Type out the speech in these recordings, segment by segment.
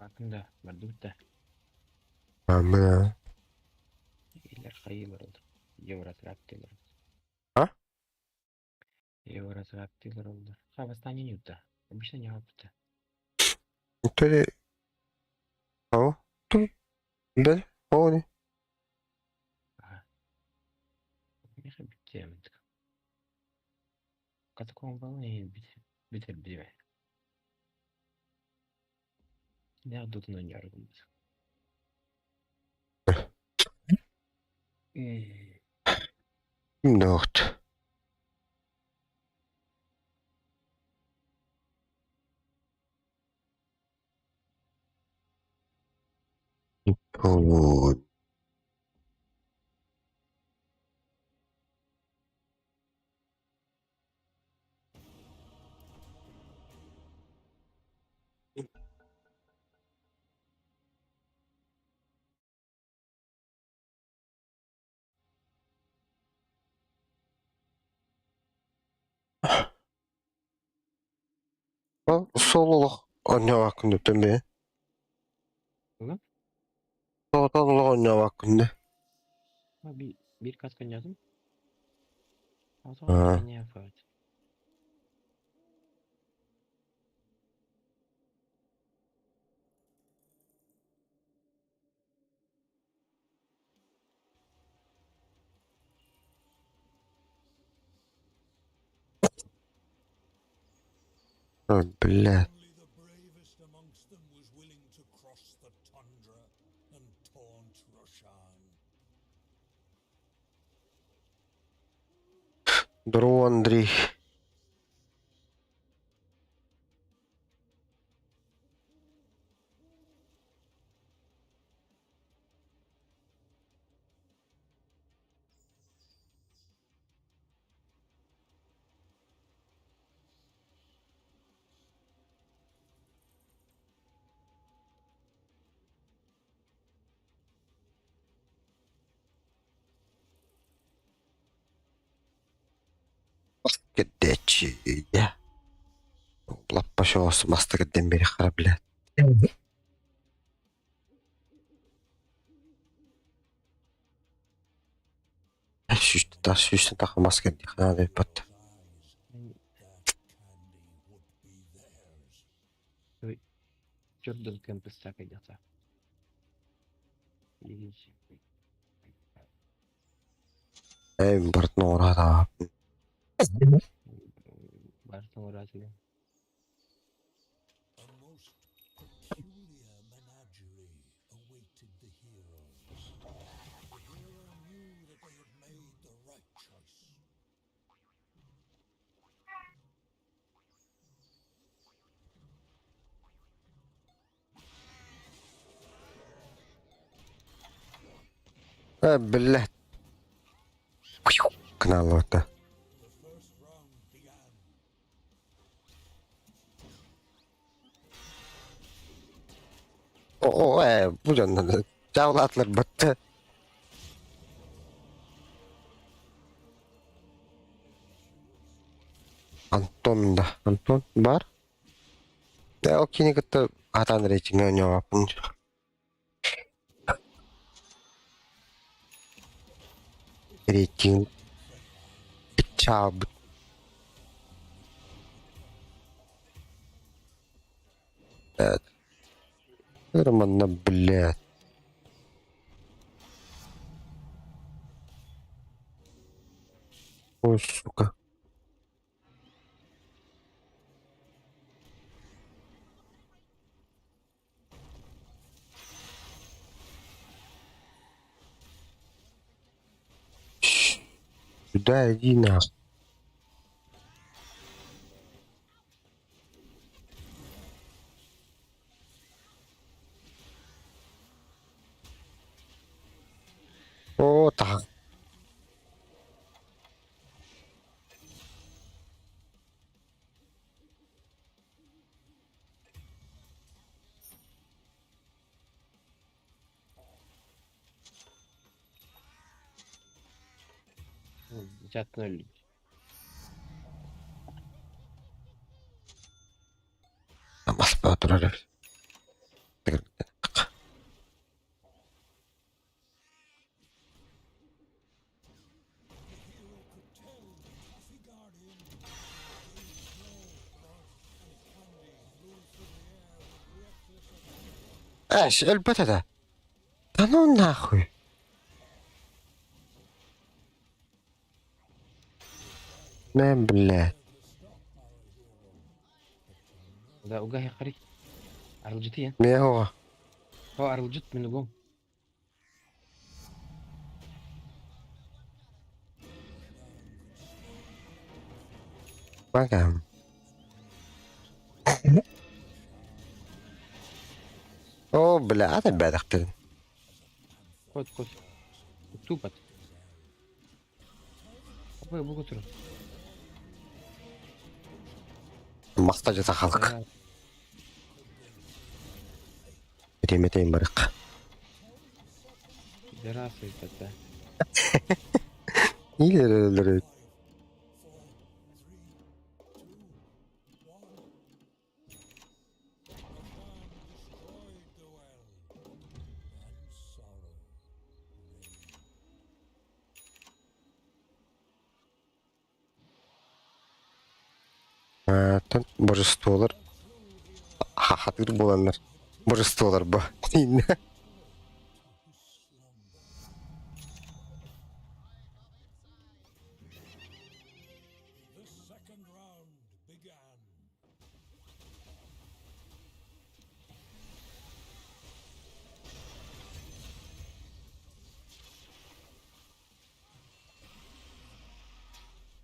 Hakkında vardı bitti. Ben İller kayıyorlar oldu. Евросрак diyorlar. Ha? Евросрак diyorlar oldu. Ha восстание Ньюта. Обещание опыта. Böyle o dur ben o ne? Ага. Миша bitti. Катакомб bağlayın bitir. Ne adını yargımız. Not. O soluluk oynamak hakkında değil mi? Ulan Soluluk oynamak hakkında. bir kat oynadım. O zaman Ha. ne yapar? Billah. Only the bravest amongst them was willing to cross the tundra and taunt Roshan. Здорово, Андрей. Gideci ya. Lappa şovası bastı giden beri karabile. Şu işte takılmaz geldik. Hadi pat. Jordan Campus'ta kaydata. İlginç. Ey Bartın orada. Baştan uğraşıyor. A most peculiar menagerie awaited the heroes. The hero knew that they had made the right choice. Billah. Kanal orada. The first round began. Bu canlı. Cavlatlar battı. Anton da. Anton var. Ya o kini kita atan reaching nyawa pun. Reaching cabut. Evet. Hermanna billah. Ой, сука. Сюда иди на. О, так. Zaten öyle. Mas oturarız. ايش البت ده؟ Да ну нахуй. نعم بالله. ده وجاه يا خري. أرجوتين. ما هو؟ هو أرجوت من نجوم. ما قام. اوه بلا هذا بعد اختل. خد خد. اكتوبت. أبوي أبوك ترى. مقطجة خلق. ده 200 برق. دراسة ده. يلا Божестволар хатыр боланlar. Божестволар ба. The second round began.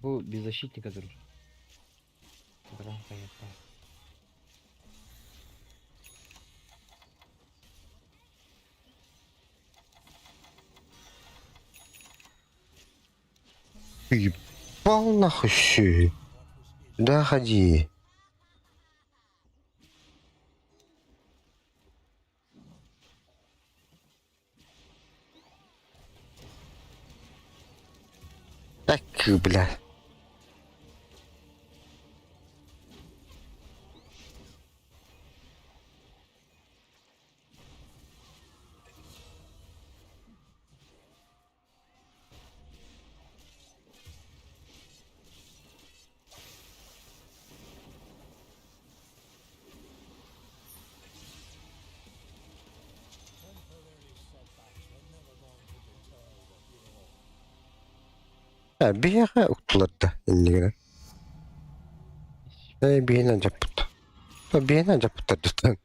Bu без защитника durur. Дранка я так. Ебал нахуй всё. Да, ходи. Так, бля. Бияга уктуларда иннигине. Биенен жаппыт. Биенен жаппыттар дутан.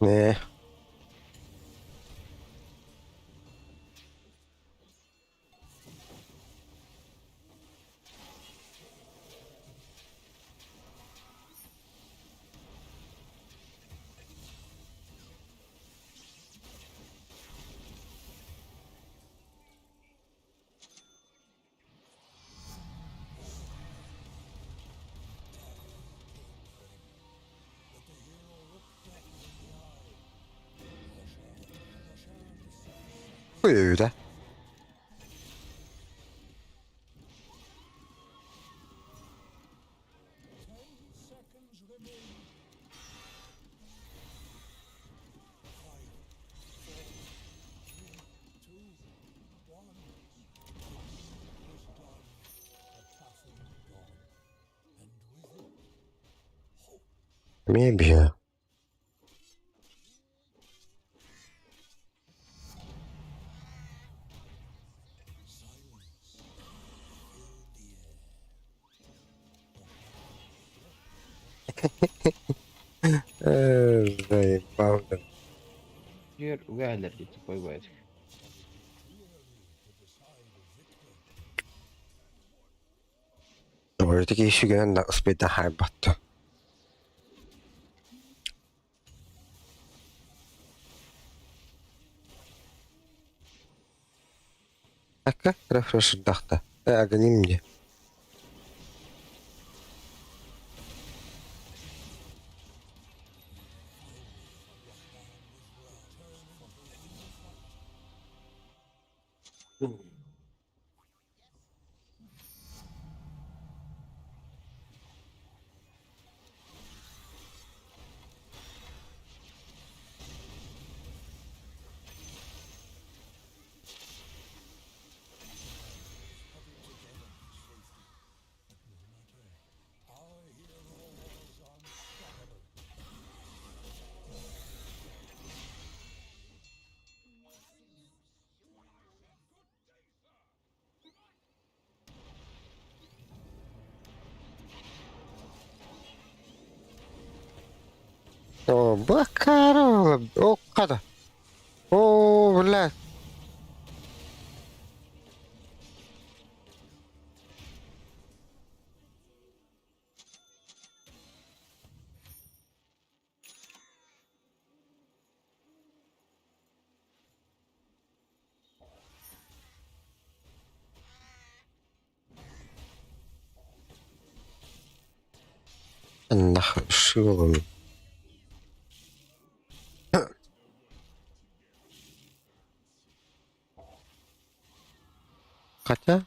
Не. Öyle. Maybe ya. Zajebało. Diğer ugalar gitti koy koy. Dobra, takie się na spyta herbatę. Taka refresh dachta. Aga nie mnie. О, бакара. О, када. О, блядь. Нахуй, шилом. Хотя,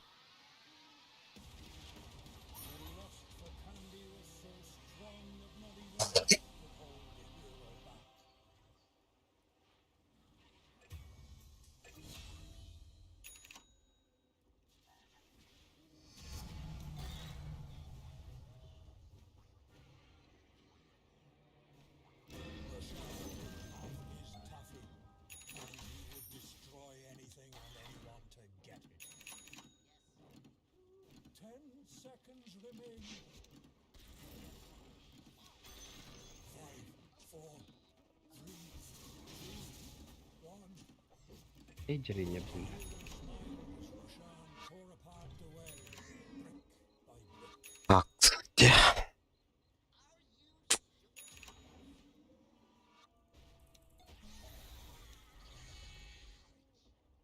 is toughy, and he would destroy anything and anyone to get it. 10 seconds remain. 5, 4, 3, 2, 1. Эйджеры не были. Roshan tore apart the well, brick by brick. так, где?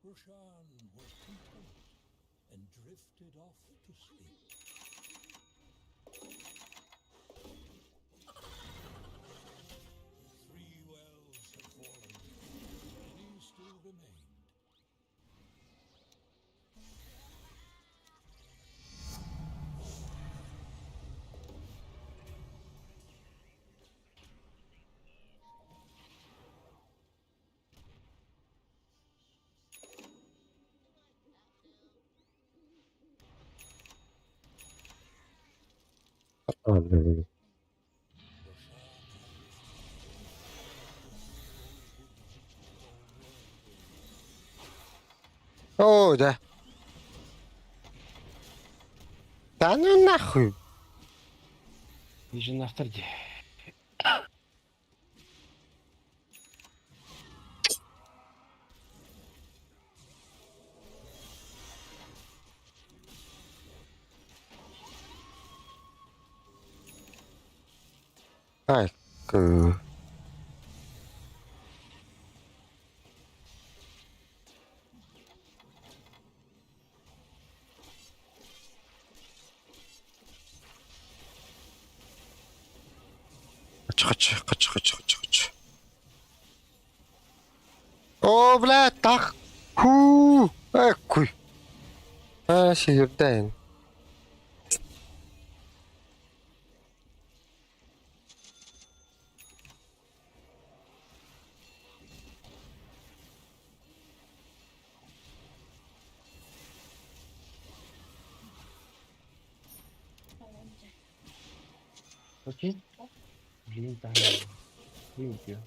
Roshan was content and drifted off to sleep. Three wells had fallen, many still remained. А, блин. О, да. Да ну нахуй. Вижу на авторде. Ай, Kaç. О, блядь, так. Ху. Экуй. А, сидердайн. Окей? Блин, там. Видите?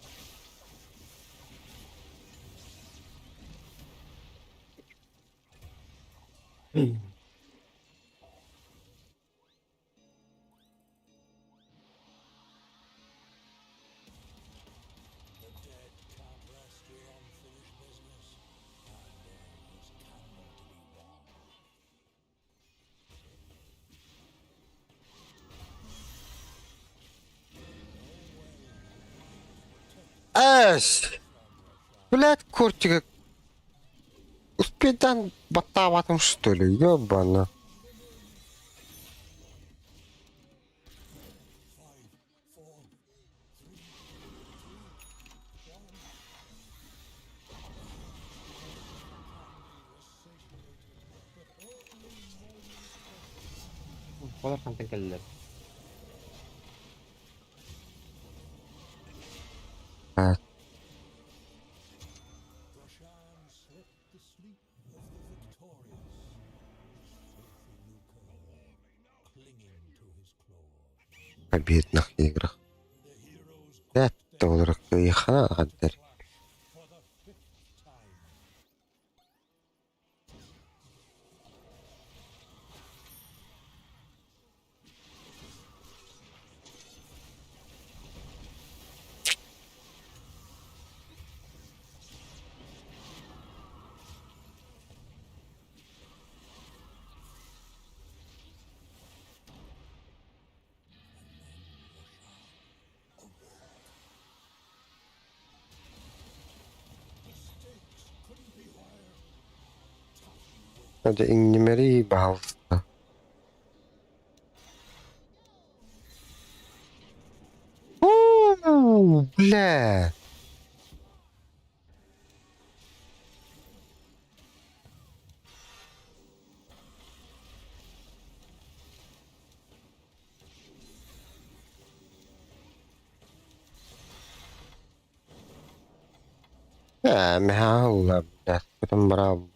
The dead can't rest with unfinished business, and there is candle to be won. Эш. Блядь, кортик. Успедан батаватым, что ли? Ёбана. 5, 4, 3, 2, 1. Колор контент келдилер. А, Roshan slept the sleep of the victorious. Filthy lucre clinging to his claws. обидных играх. The heroes Это olarak yıkana kadar. for the 5th time. هذا إنجمري بهالصة. أوه لا. يا مها الله بس كتم برا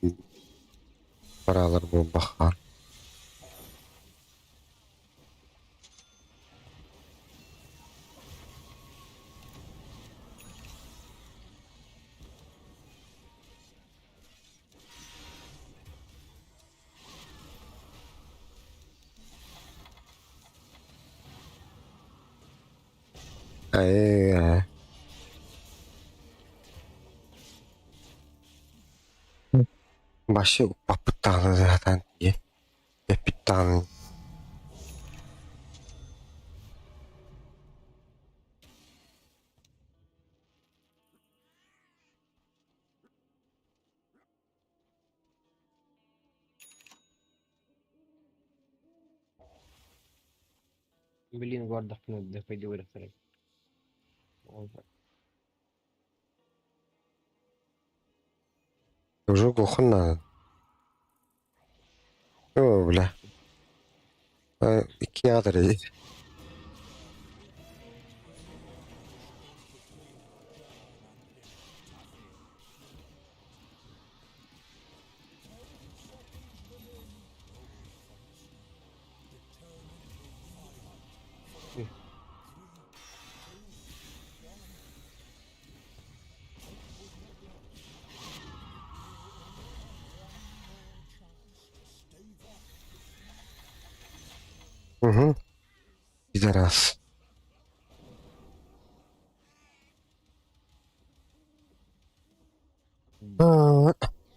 غرب بخار. أيه masih petang kesehatan ya petang. Блин, guarda da poi devo fare. Уже кухонна. О, бля. İki adres. Hı hı. Gideraz.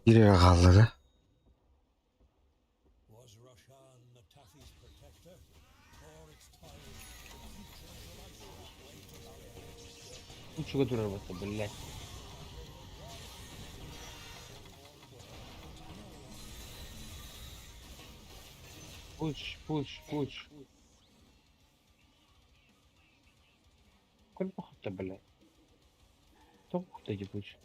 Biri kaldı. Was Roshan the Tathy's protector, or its tyrant? Un giocatore basta, bellezza. Push, push, push. كل حتى بلا تو تجي push.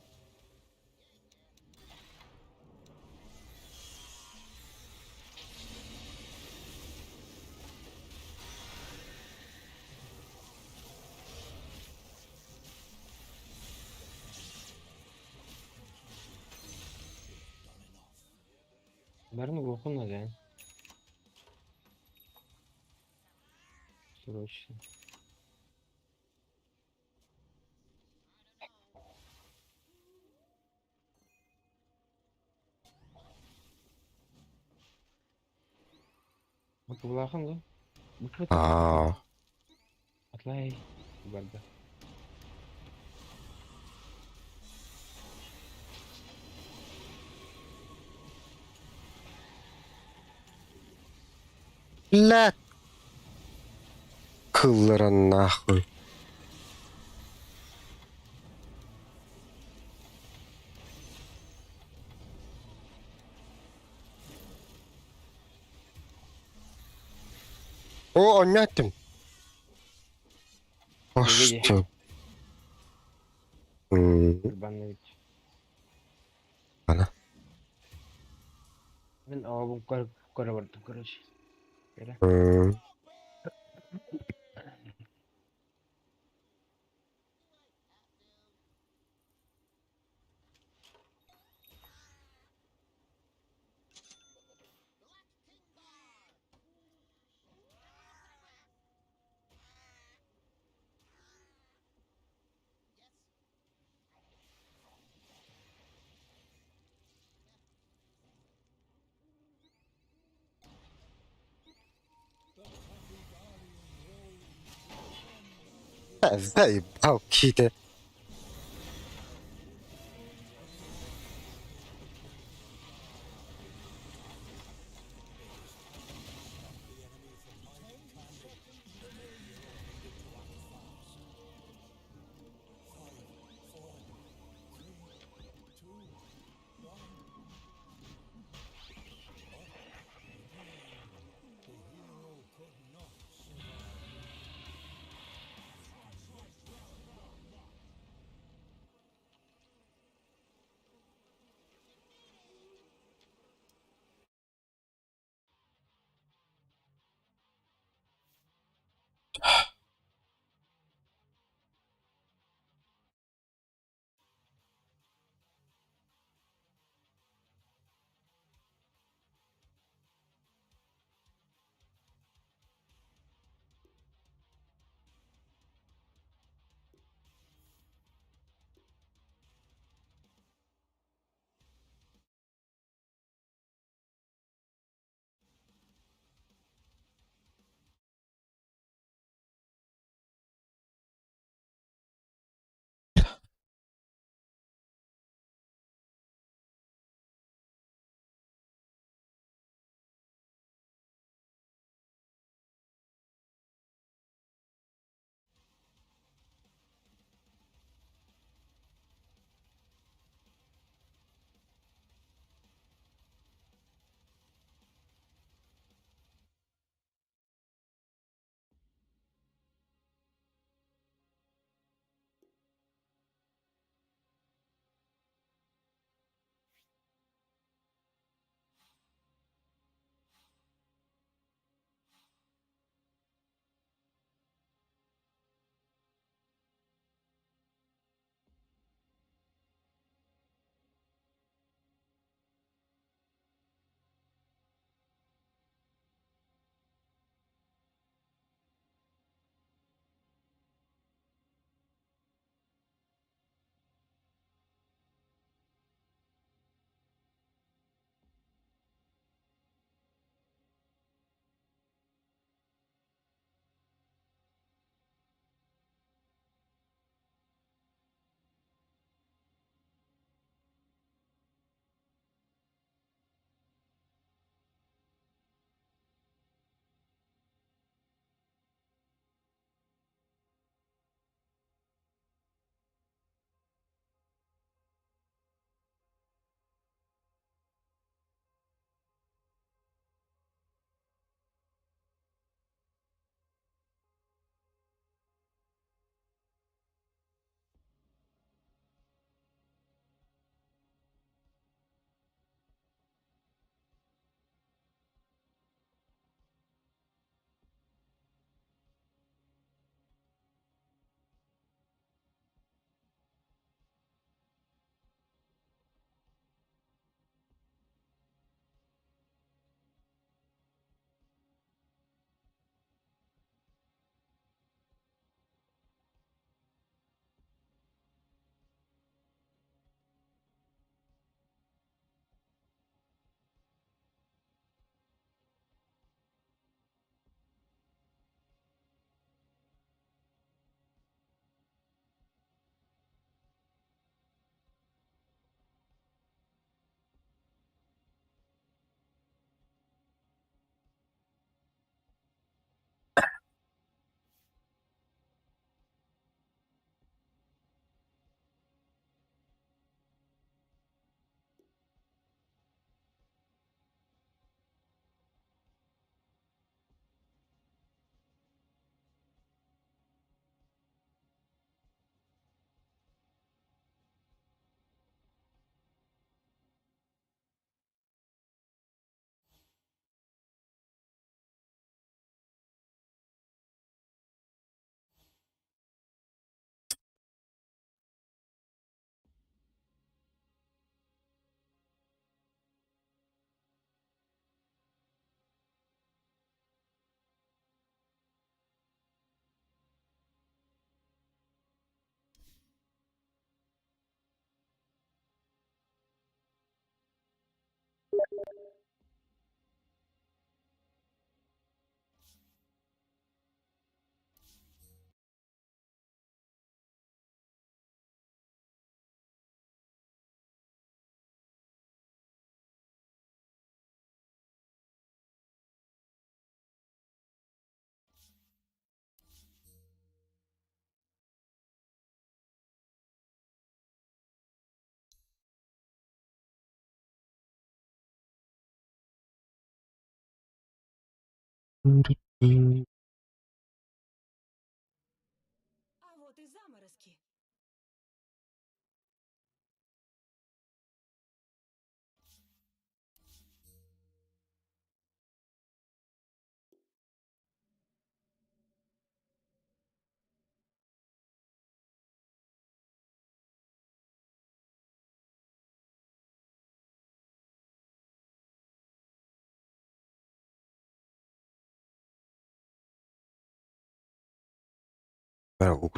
Барны глухо надо. Срочно. Bakıblahın da. Bıkıtı Aa. Atlay. Barda. La kılların nahı. O anlattım. Açtım. Kurbanlık. Bana. Ben abim kara vardı karış. Böyle. ازاي بقى كده. А вот и заморозки. Беру.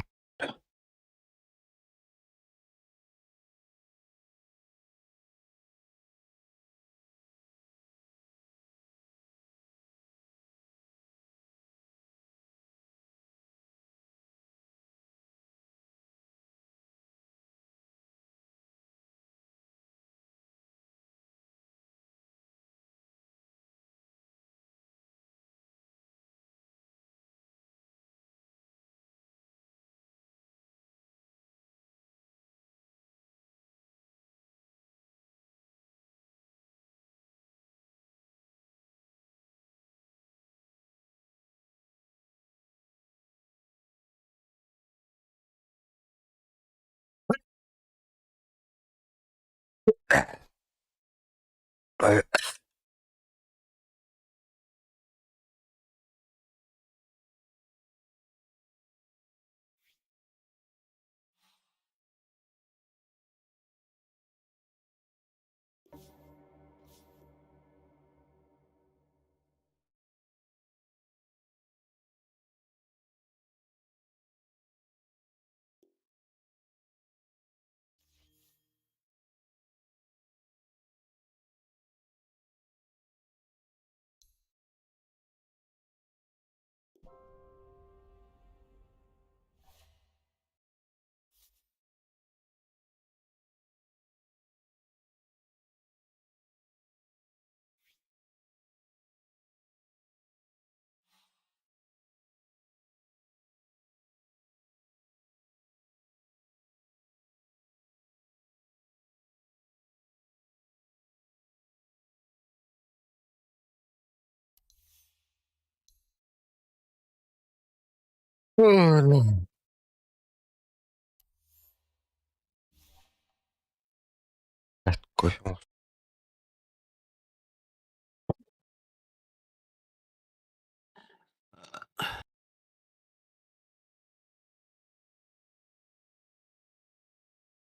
Кофе.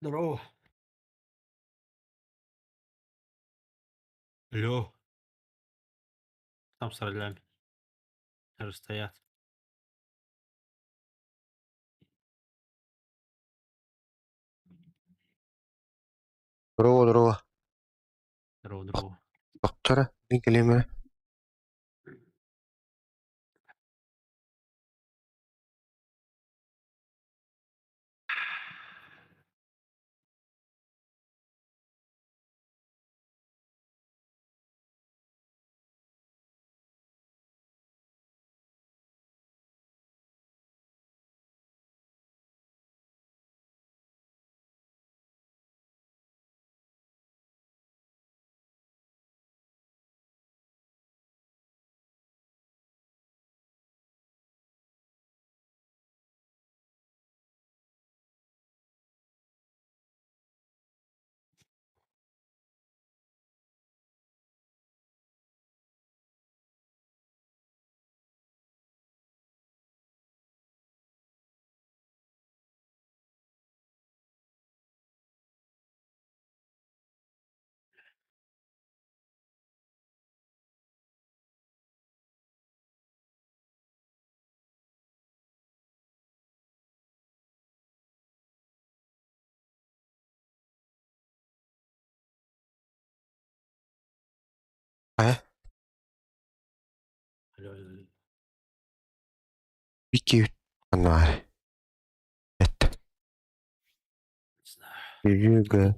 Здорово. Алло. Там с ролями. Даже стоят. Здорово, здорово. Здорово, здорово. Доктора, видели меня? А? Алло, алло, алло. Вики фонарь. Это Не знаю. Юга.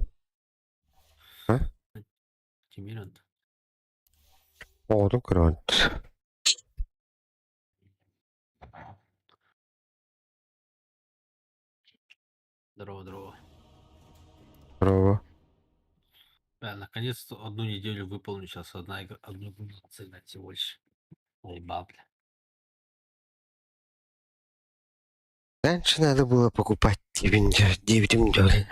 А? Тимиран. О, ну крот. Здорово, здорово. Здорово. Да, наконец-то одну неделю выполню. Сейчас одну игру цель всего лишь. Ой, бабля. Раньше надо было покупать дивиденды.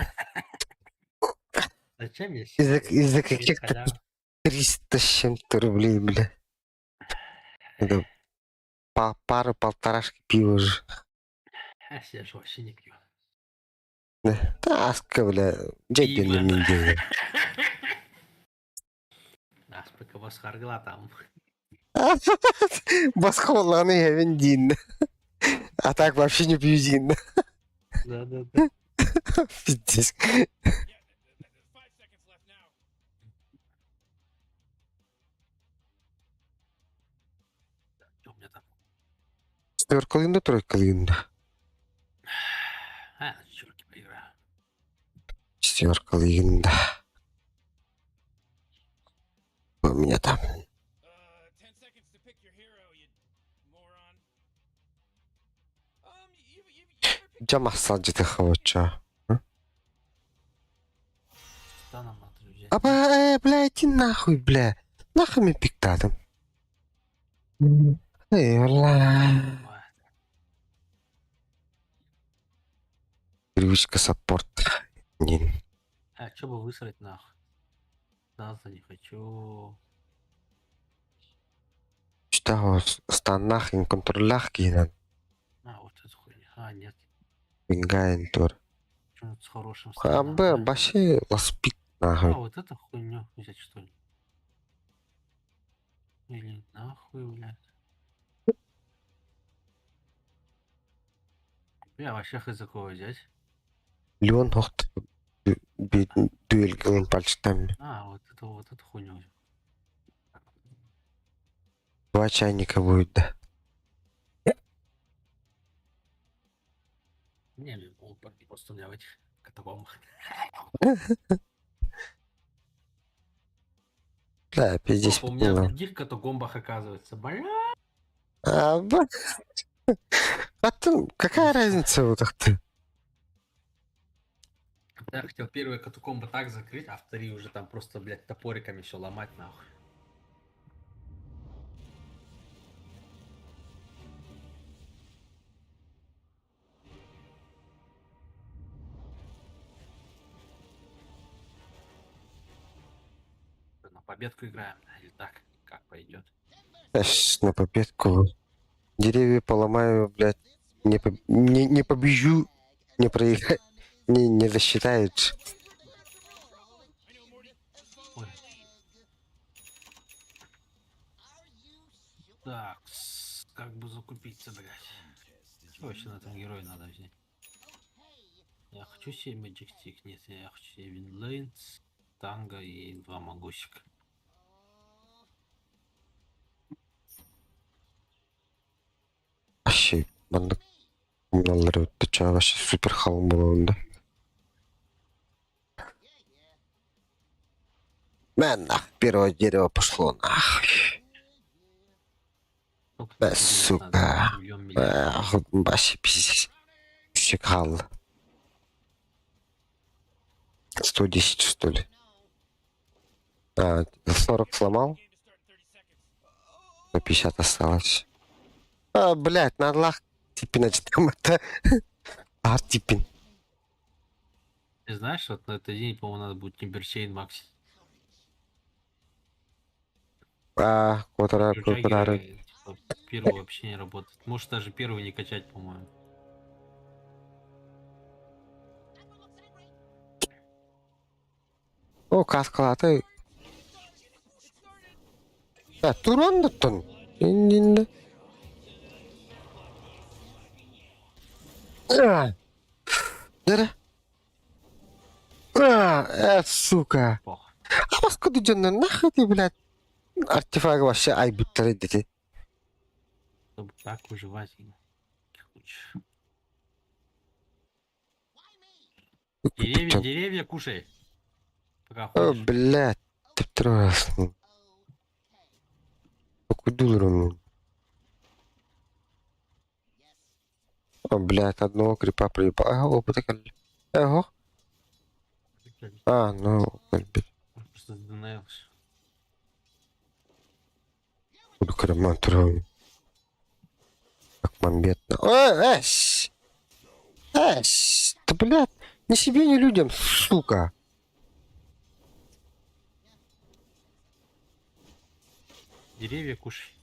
Зачем я Из-за себе? из-за Есть каких-то халява. 300 с чем-то рублей, бля. Это пара-полторашки пива же. Я же вообще не пью. Да. Таска, бля. Дядя на Пиво, да. неделю. Аспека восхаргла там. Басхолланы я вендин. А так вообще не пью зин. Да-да-да. Пиздец. Что у меня там? Четверка линда, тройка линда. На четверки поиграю. Четверка линда. У меня там. 10 seconds to pick your hero, you moron. You ever pick Джамасал где-то хавача. Что нам надо взять? Бля, иди нахуй, бля. Нахуй мне пиктатом. Ла. Привычка саппорт. Не. А, что бы высрать нахуй? Наза не хочу. Что станах ин контролях кинан. А, вот эту хуйню. А, нет. Вингайн тур. Что-нибудь с хорошим А станом, б да? баши ласпит А, нахуй. вот эту хуйню взять, что ли? Или нахуй, блядь. Я вообще хз кого взять. Леон хохт. Дуэль гылын пальчиками. А, вот эту хуйню взять. Два чайника будет, да. Не, блин, он просто у меня в этих катакомбах. Бля, пиздец. У меня в других катакомбах оказывается. Бля. Бля. А ты, какая разница вот так ты? Я хотел первые катакомбы так закрыть, а вторые уже там просто, блядь, топориками все ломать нахуй. На победку играем, или так, как пойдет. Я сейчас на победку. Деревья поломаю, блядь. Не побежу, не проиграю. Не засчитают. Ой. Так, как бы закупиться, блядь. Что вообще на этом герое надо взять? Я хочу себе Magic Stick, нет, я хочу себе Винлейнс, Танго и 2 могущика. Вообще, банда мыналар өтті ча, вообще супер халым болуында. Первое дерево пошло нахуй. Да, сука. Вообще пиздец. Вообще хал. 110 что ли? 40 сломал? 150 осталось. Блядь, надо лах типинать там это. Типин. Ты знаешь, вот на этот день, по-моему, надо будет Тимберчейн максить. Которая. Типа, первый вообще не работает. Может даже первый не качать, по-моему. Каскалаты. Туран да тон. Инди. Сука. Плохо. Баскоды жонна нахуй ты, блядь. Артефакт вообще айбуттары дети. Чтобы так выживать. Лучше. Деревья кушай. Пока ходишь. Блядь, ты трогал. Куда он? Блядь, одного крипа приебал. Ого. Ну, блядь. Просто сдонаешь. Буду карман трогать. Как мамбетно. Да, блядь, ни себе, ни людям, сука. Деревья кушай.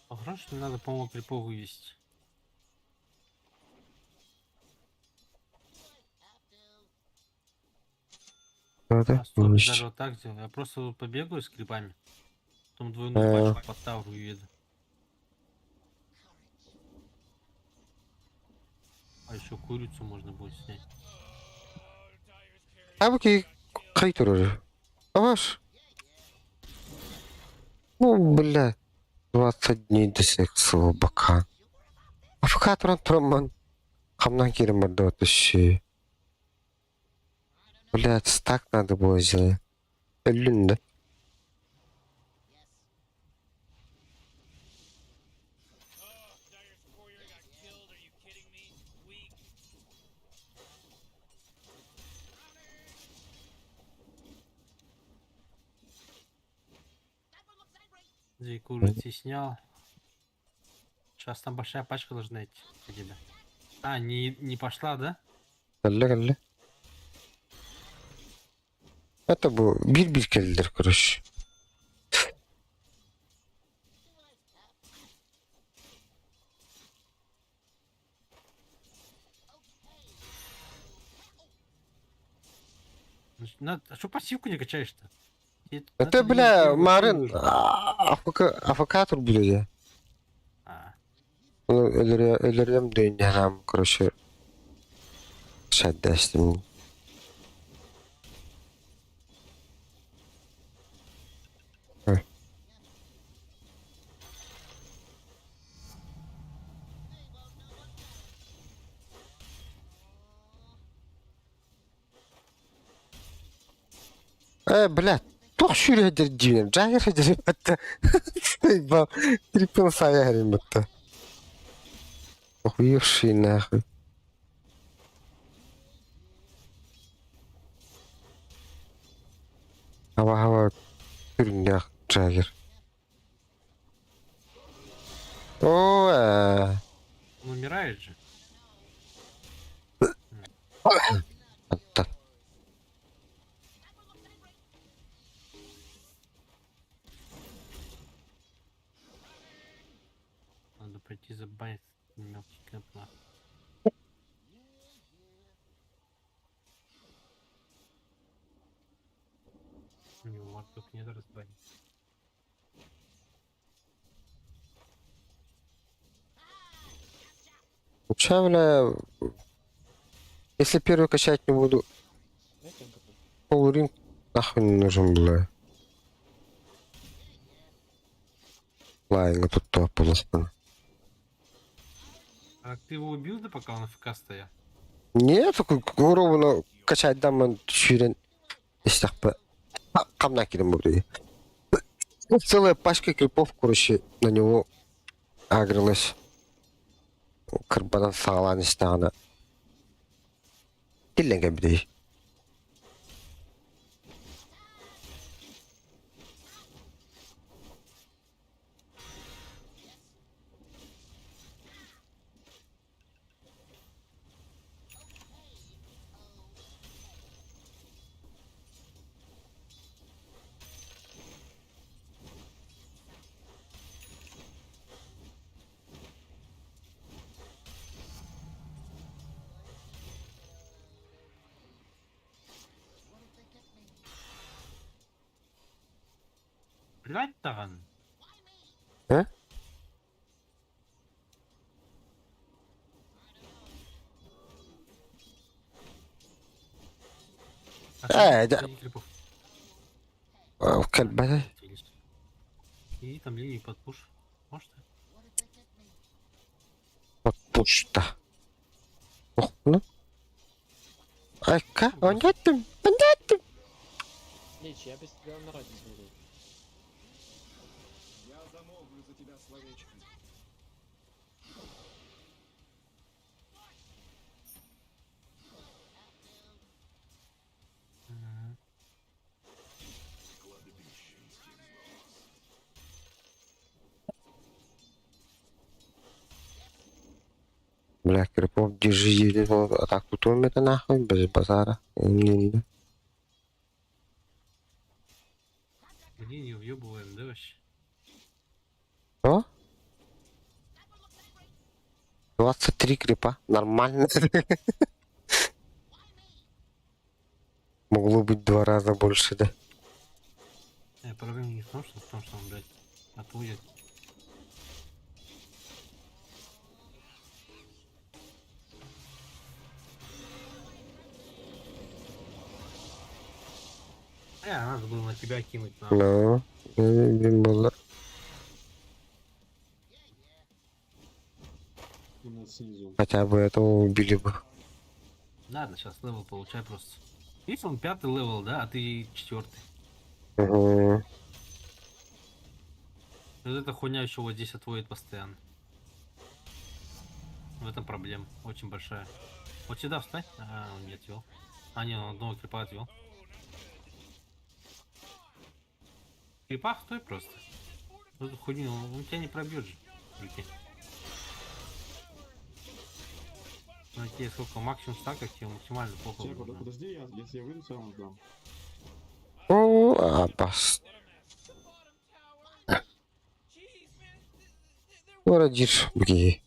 Хорошо, что надо, по-моему, крипов вывести. Надо А, стоп, вывести. даже вот так сделаю. Я просто вот побегаю с крипами. Потом двойную Э. пачку поставлю и еду. А еще курицу можно будет снять. Abi kayıt oraya. Avaş. Ну, бля. 20 дней до секса, бака. Афка Троман. Хамнан керем барды отыщи. Блядь, стак надо было сделать. Ölün de. Oh, Dyer's warrior got killed. Are you kidding me? Weak. Две курицы снял. Сейчас там большая пачка должна идти у тебя. А, не пошла, да? Geldi. Это bu bir geldiler kuruş. А что пассивку не качаешь-то? Это, бля, Марын. Афакатор, бля. А, Ölürüm dünyanam kuruşu. Şaddəşdim. Блядь. Toch şuraya direceğim. Cahil edeceğim hatta. Bak. Triple sayarım hatta. Охуевший нахуй. Hava türünde Jagger. О, он умирает же. Hatta. Надо пойти забанить мелкий кэп нахуй. У него мордок нет разбанить. Чавля. Если первый качать не буду, полуринг нахуй не нужен, бля. Ладно, тут то полосно. А ты его убил, да, пока он ФК стоял? Нет, такой ровно качать даман ширен. Если так бы. Камна кидем буду. Целая пачка крипов, короче, на него агрилась. Кырбадан сağlan işte ana. Dillenge bir değil. Блять таган. He? Да. Кальбада. И там линии под пуш. Может? Вот пушта. Ох, ну. Айка, понятно. Лич, я без тебя умирать не буду. Я замолвлю за тебя словечко. Бля, крипов, держи, атаку тумета нахуй, без базара. Не-не-не. Где не въебываем, да вообще? О? 23 крипа, нормально. Могло быть 2 раза больше, да? Проблема не в том, что он, блядь, отводит. Надо было на тебя кинуть, нахуй. Ну, блин, было. У нас снизу. Хотя бы этого убили бы. Ладно, сейчас левел получай просто. Если он 5-й левел, да, а ты 4-й. Угу. Вот эта хуйня еще вот здесь отводит постоянно. В этом проблема очень большая. Вот сюда встань. Он не отвел. Не, он одного крипа отвел. Крипа стой просто. Вот эту хуйню, он тебя не пробьет же. Прикинь. Ну, тебе сколько максимум стака, тебе максимально плохо Тяга, будет, да. подожди, если я выйду, я вам сдам. О, абас. Ну, родишь, бги.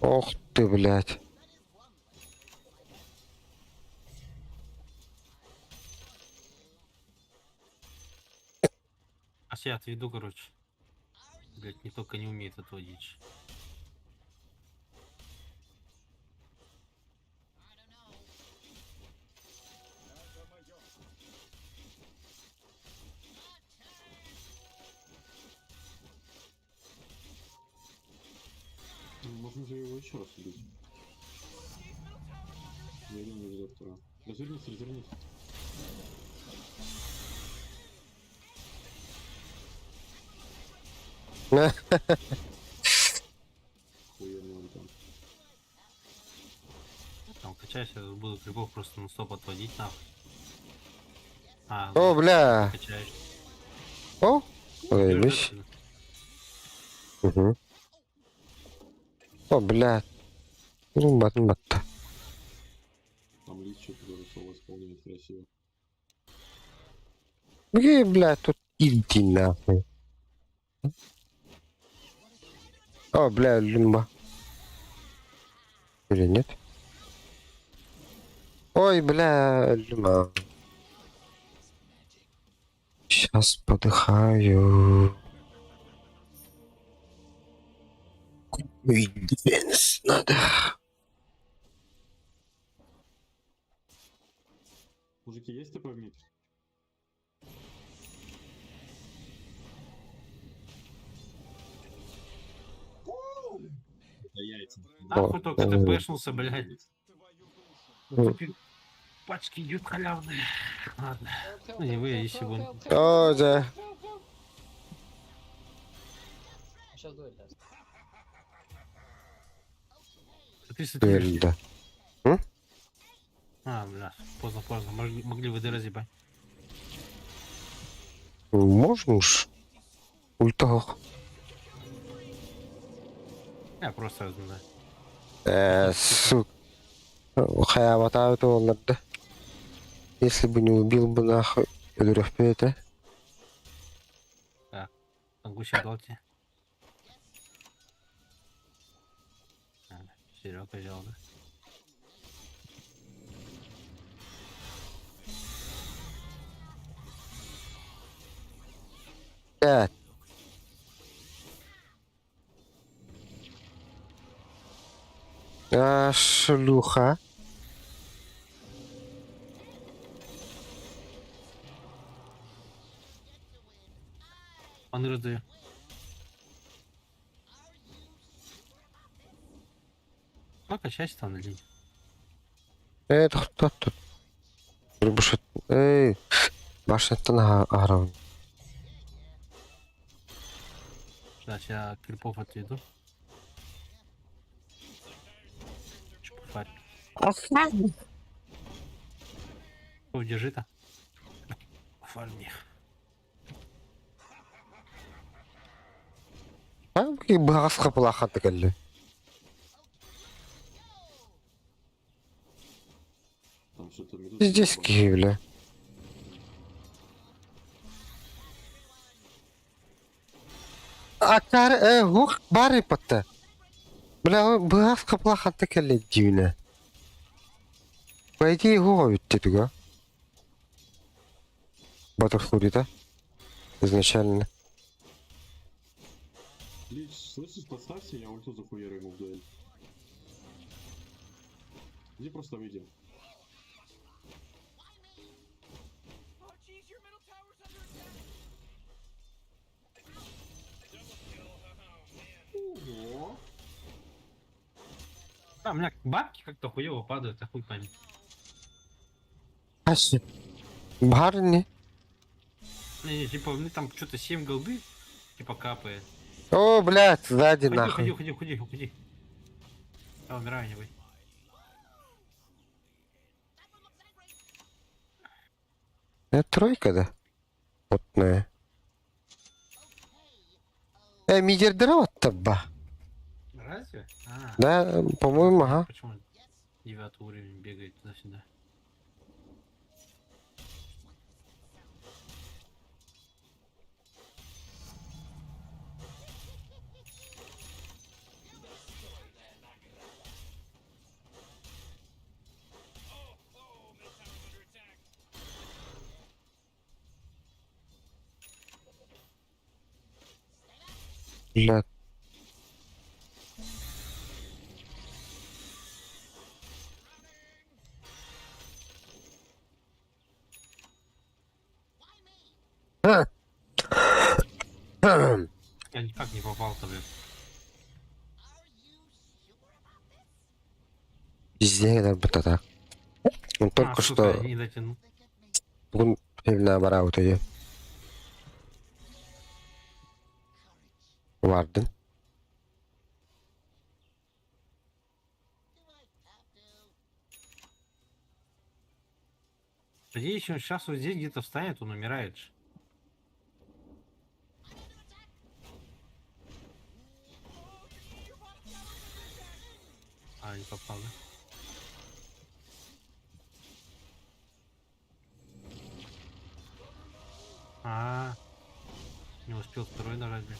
Ох ты, блядь. А я отведу, короче. Блять, не только не умеет отводить. Ну, можно же его еще раз убить. Я не вижу доктора. Развернись, развернись. Хуёвый он там. Там качайся, буду крипов просто на стоп отводить нахуй. О, бля. Качаешь. О, Бежишь заебись. отсюда. Угу. О, бля. Румбат-мат. Там лист что-то зарисовал, исполняет красиво. Бги, бля, тут иди нахуй. О, бля, люмба. Или нет? Ой, бля, люма. Сейчас подыхаю. Дефенс надо. Мужики, есть ТП в мид? Да яйца. Нахуй только о. ты пэшнулся, блядь. М. Тут пачки идут халявные. Ладно. Ну не вы, если бы он... О, да. Сейчас дуэль даст. Ты сатиришь. Дуэль, да. Бля, поздно. Могли вы разъебать. Можно уж. Ультах. Я просто разминаю. Сука. Хаявата это он надо. Если бы не убил бы нахуй. Я говорю, вперед, а? Ангуся дал тебе. Серега взял, да? Пять. Шлюха. Он раздаю. Ну, качайся там на линии. Это кто тут? Рыбушет. Эй. Башня-то агров. Сейчас я крипов отведу. Чупафарь. Держи-то. Фарни. Abi bağız kapıla xatı geldi. Там что-то медуза. Здесь бля. Акар хух бары патта. Бля, bağız kapıla xatı geldi дивне. По идее, его ведь туга. Баттерфури, да? Изначально. Лич, слышишь, подставься, я ульту захуярю ему в дуэль. Иди просто выйдем. Oh, jeez, your middle tower's under attack. Double kill. Oh, man. Ого! А, у меня бабки как-то хуево падают, а хуй пойми. Аси. Барни. Не, типа, у меня там что-то 7 голды, типа, капает. О, блядь, сзади Ходи, нахуй. ходи. Я умираю, не вы. Это тройка, да? Потная. Мидер дрова табба. Разве? А, Да, по-моему, ага. почему 9 уровень бегает туда-сюда? Oh, middle tower's under attack. Блядь. Я никак не попал-то, блин. Везде надо быть так. Он только сука, что... я не дотянул. Он именно оборот ее. Варден. Надеюсь, он сейчас вот здесь где-то встанет, он умирает же. А, не попал, да? Не успел второй нажать, блин.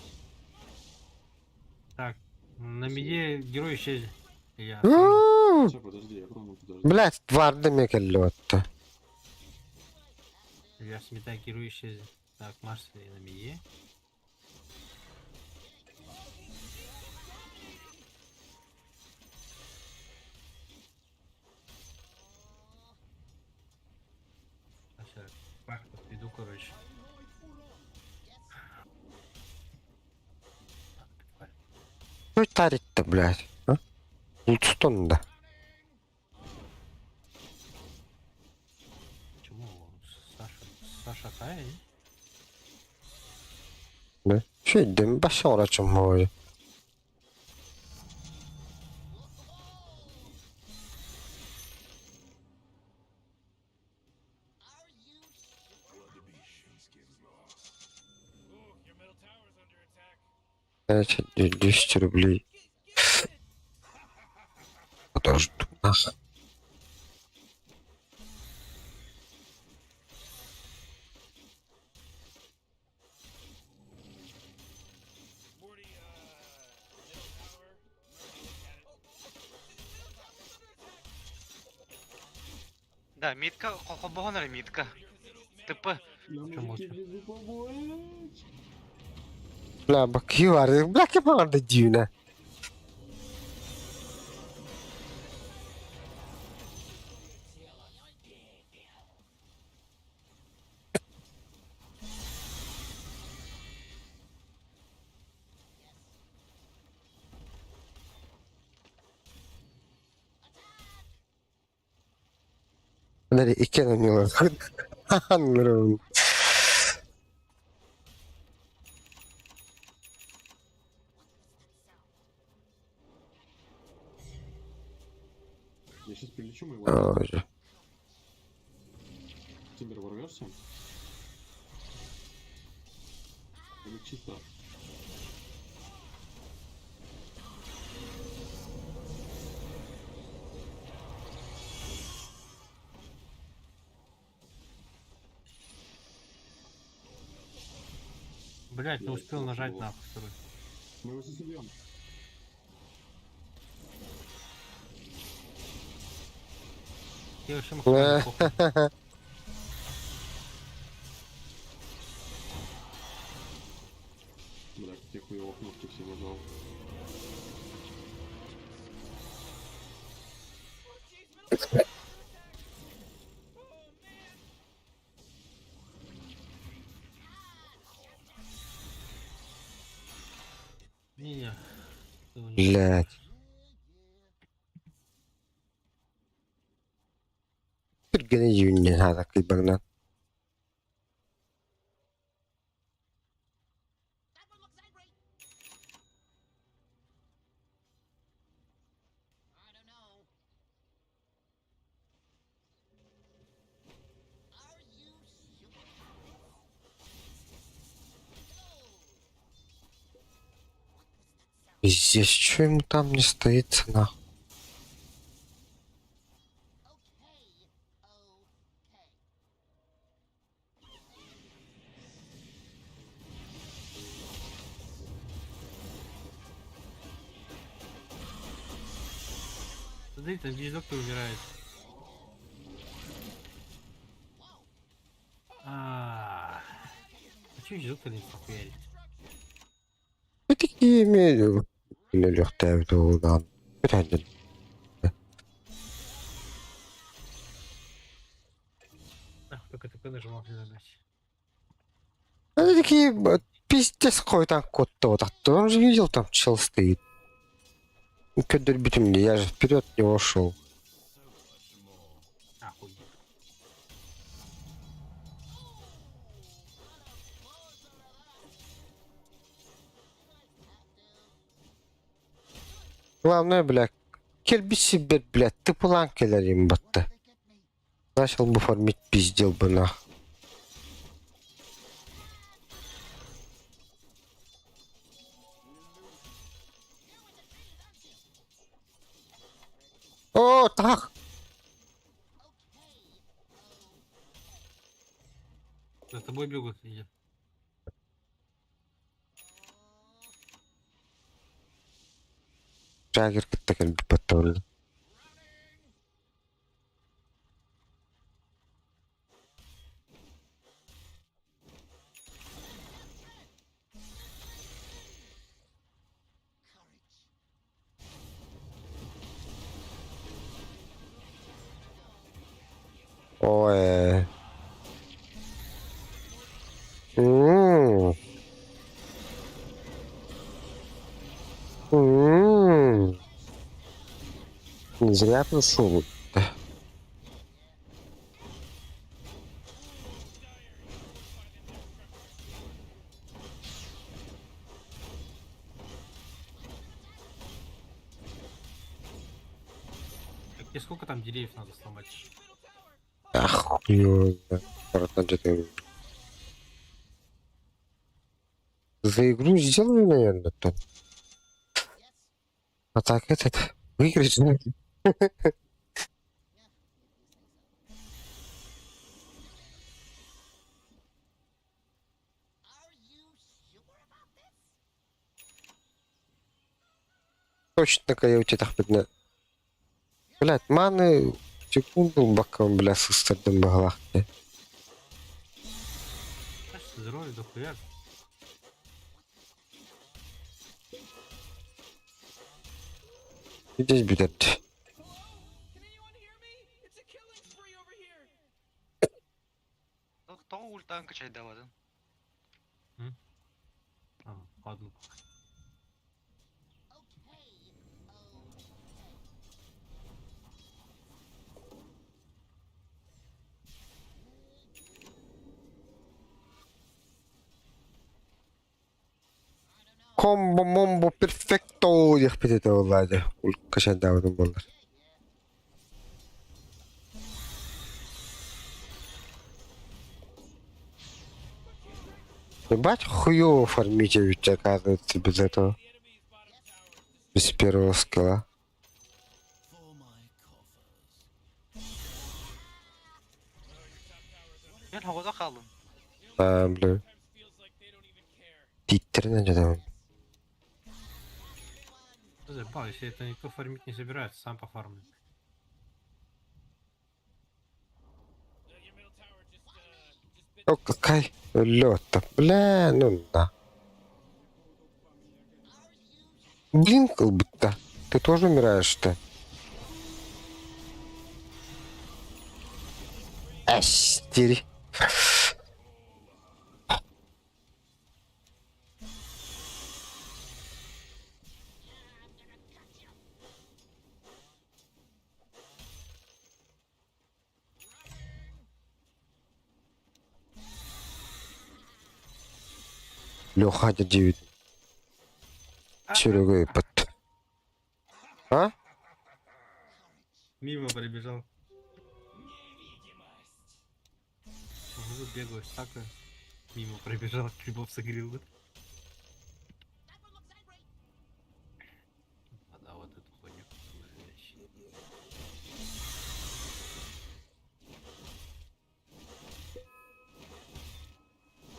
Так, на миде герой исчезли. Я. Сейчас, подожди, я пробую подожди. Блядь, Варден мне келлиотта. Я сметай герой исчезли. Так, Марсель на миде. Сейчас, пах, подведу, короче. Что тарить-то, блядь? А? Лучстон, да. Почему Саша Кая? Не? Да? Что идем, башора, чем мой. Ooh, your middle tower's under attack. 10 рублей. Подожди. Ах. Morty, middle tower. Да, митка, хохобогонар митка. ТП. Мужики, не помочь. Bla bakıyor var. Bla yapardı düğüne. Nereye iki oynuyorlar? Anlıyorum. Я сейчас прилечу, мы его... Ой. Тимбер, ворвешься? Или чисто? Блять, не Я успел нажать слышал. нахуй второй. Мы его сейчас убьем. Я вообще максимально похуй. Бля, как я хуево кнопки все нажал. Не-не. Блядь. Bir gene yünle hada kıybağına. Пиздец, чё ему там не стоит нахуй? Смотрите, здесь доктор умирает. А чё здесь доктор не похуярить? Bir tek yemeği yine lühte evde olan. Bir tane. Ах, только такой нажимал не нажать. Они такие, пиздец какой-то кот-то вот. Он же видел, там чел стоит. Ну, пидорбите мне, я же вперед не ушел. Охуеть. Главное, бля, келби себе, блядь, ты план келерим батты. Начал бы фармить, пиздел бы нах. О, так! За тобой бегут сидят. Жагер кітті келби батты олды. Ой. Ммм. Ммм. Не зря пришел. Так, и сколько там деревьев надо сломать? Ах, хуёво. Братан, что-то... За игру сделаю, наверное, там. А так этот... Выиграть надо. Точно койоте тахпетне. Блять, маны секунду баком, бля, с стардом баглахте. Значит, здоровье дохуя. Здесь будет. Can anyone hear me? It's a killing spree over here. Кто ультан качать давай? А, падлу. Комбо-момбо перфекто дип кетет олады. Ул кашадагы болар. Ебать, хуёво фармите ведь, оказывается, без этого. Без первого скилла. Мен havada kaldım. А, бля. Feels like they don't even care. Титтерин жадам. Заебал, если это никто фармить не собирается, сам пофармит. Your middle tower just bit О, какая лёта. Бля, ну да. Блин, как будто. Ты тоже умираешь-то? Астери. Лёха 9. Серега и под. А? Мимо пробежал. Ага, бегаю, такая. Мимо пробежал, грибов согрел, да? А да, вот эту хуйню.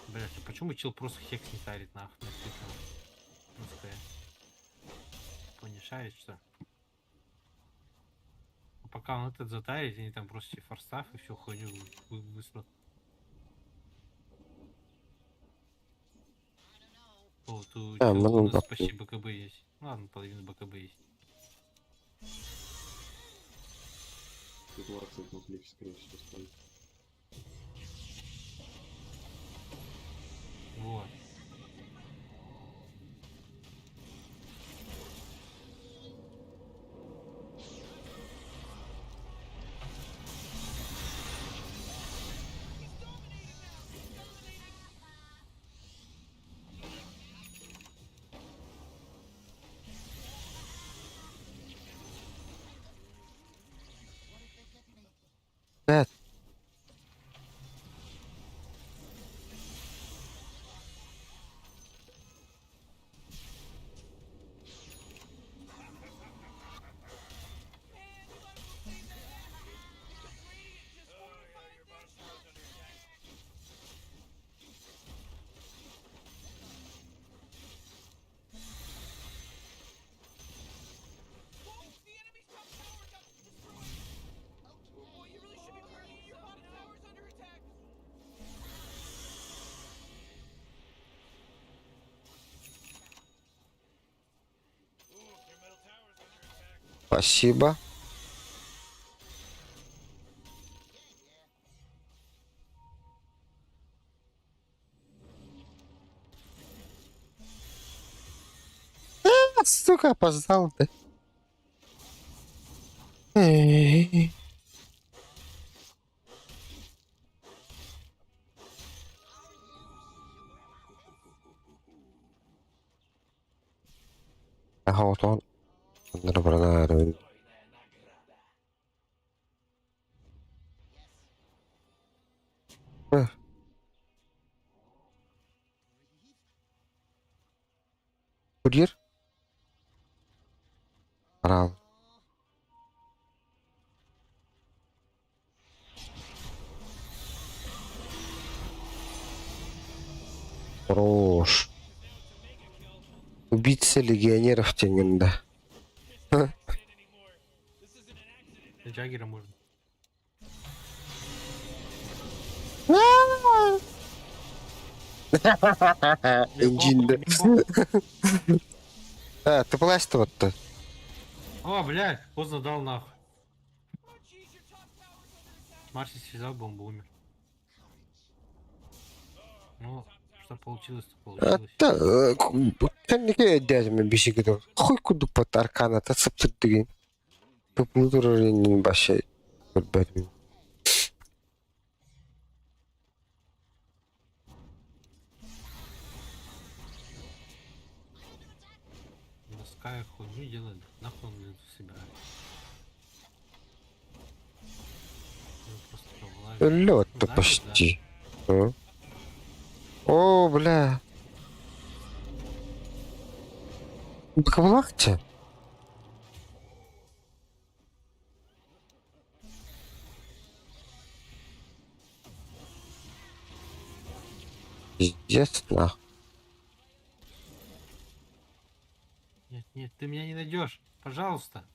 Блять, а почему чел просто хекс не тарит нахуй? Пускай. Не шарит, что? А пока он этот затарит, они там просто форстав и всю хуйню выслал. О, тут А, у ну нас да. почти БКБ есть. Ну ладно, половина БКБ есть. Тут Ларсен на клик, скорее всего, стоит. Вот. Да. Спасибо. Сука, опоздал ты. Эй. Ага, вот он. Добрый. Курьер? Рал. Хорош. Убийца легионеров тянем, да. Джаггера можно. Инжин, да. А, ты плащ-то вот-то. О, блядь, поздно дал нахуй. Марси связал, бомба умер. Ну, что получилось, то получилось. Кәнеке дәжіме бешігіді. Қой күді пат аркана тасып тұр деген. Бұл тұрарының башы. Бәрмен. Доская хуйню делает, нахуй он это собирает. Ну, просто вылазит. Лед-то Ударит, почти. А? О, бля. Баклахте? Пиздец, нахуй. Нет, нет, ты меня не найдешь. Пожалуйста.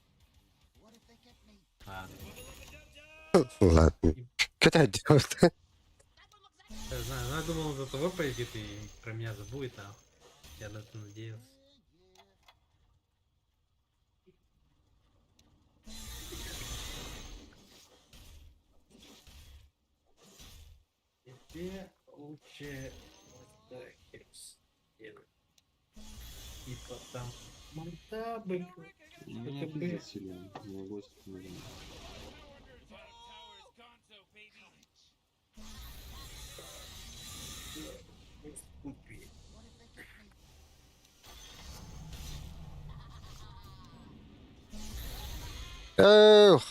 Ладно. Ладно. Что ты делаешь? Я знаю, ну, я думал, он за тобой пойдет и про меня забудет, а я на это надеялся. Тебе лучше Хекс делать. И потом монтабы. У меня пиздец силен. Не могу остановить.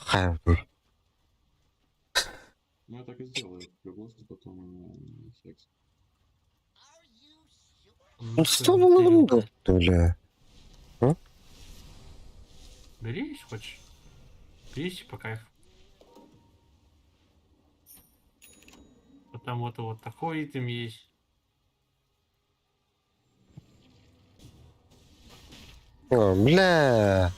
Хай. Ну я так и сделаю. Пригласил потом секс. Ну что ну бля? Бери, если хочешь. Бери, по кайфу. Потому вот такой итем есть. О, бля.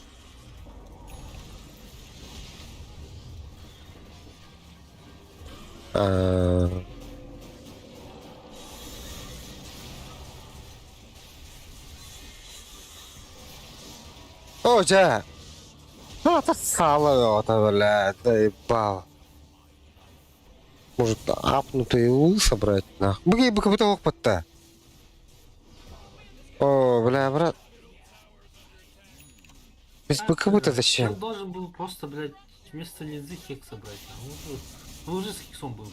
А. О, да. Ну, это сало, это, бля, заебал. Может, апнутый лул собрать, нахуй? Бги, бы как будто опыт-то. О, бля, брат. Без бы как будто Я зачем? должен был просто, блядь, вместо линзы хекса брать. Ну уже с хексом был.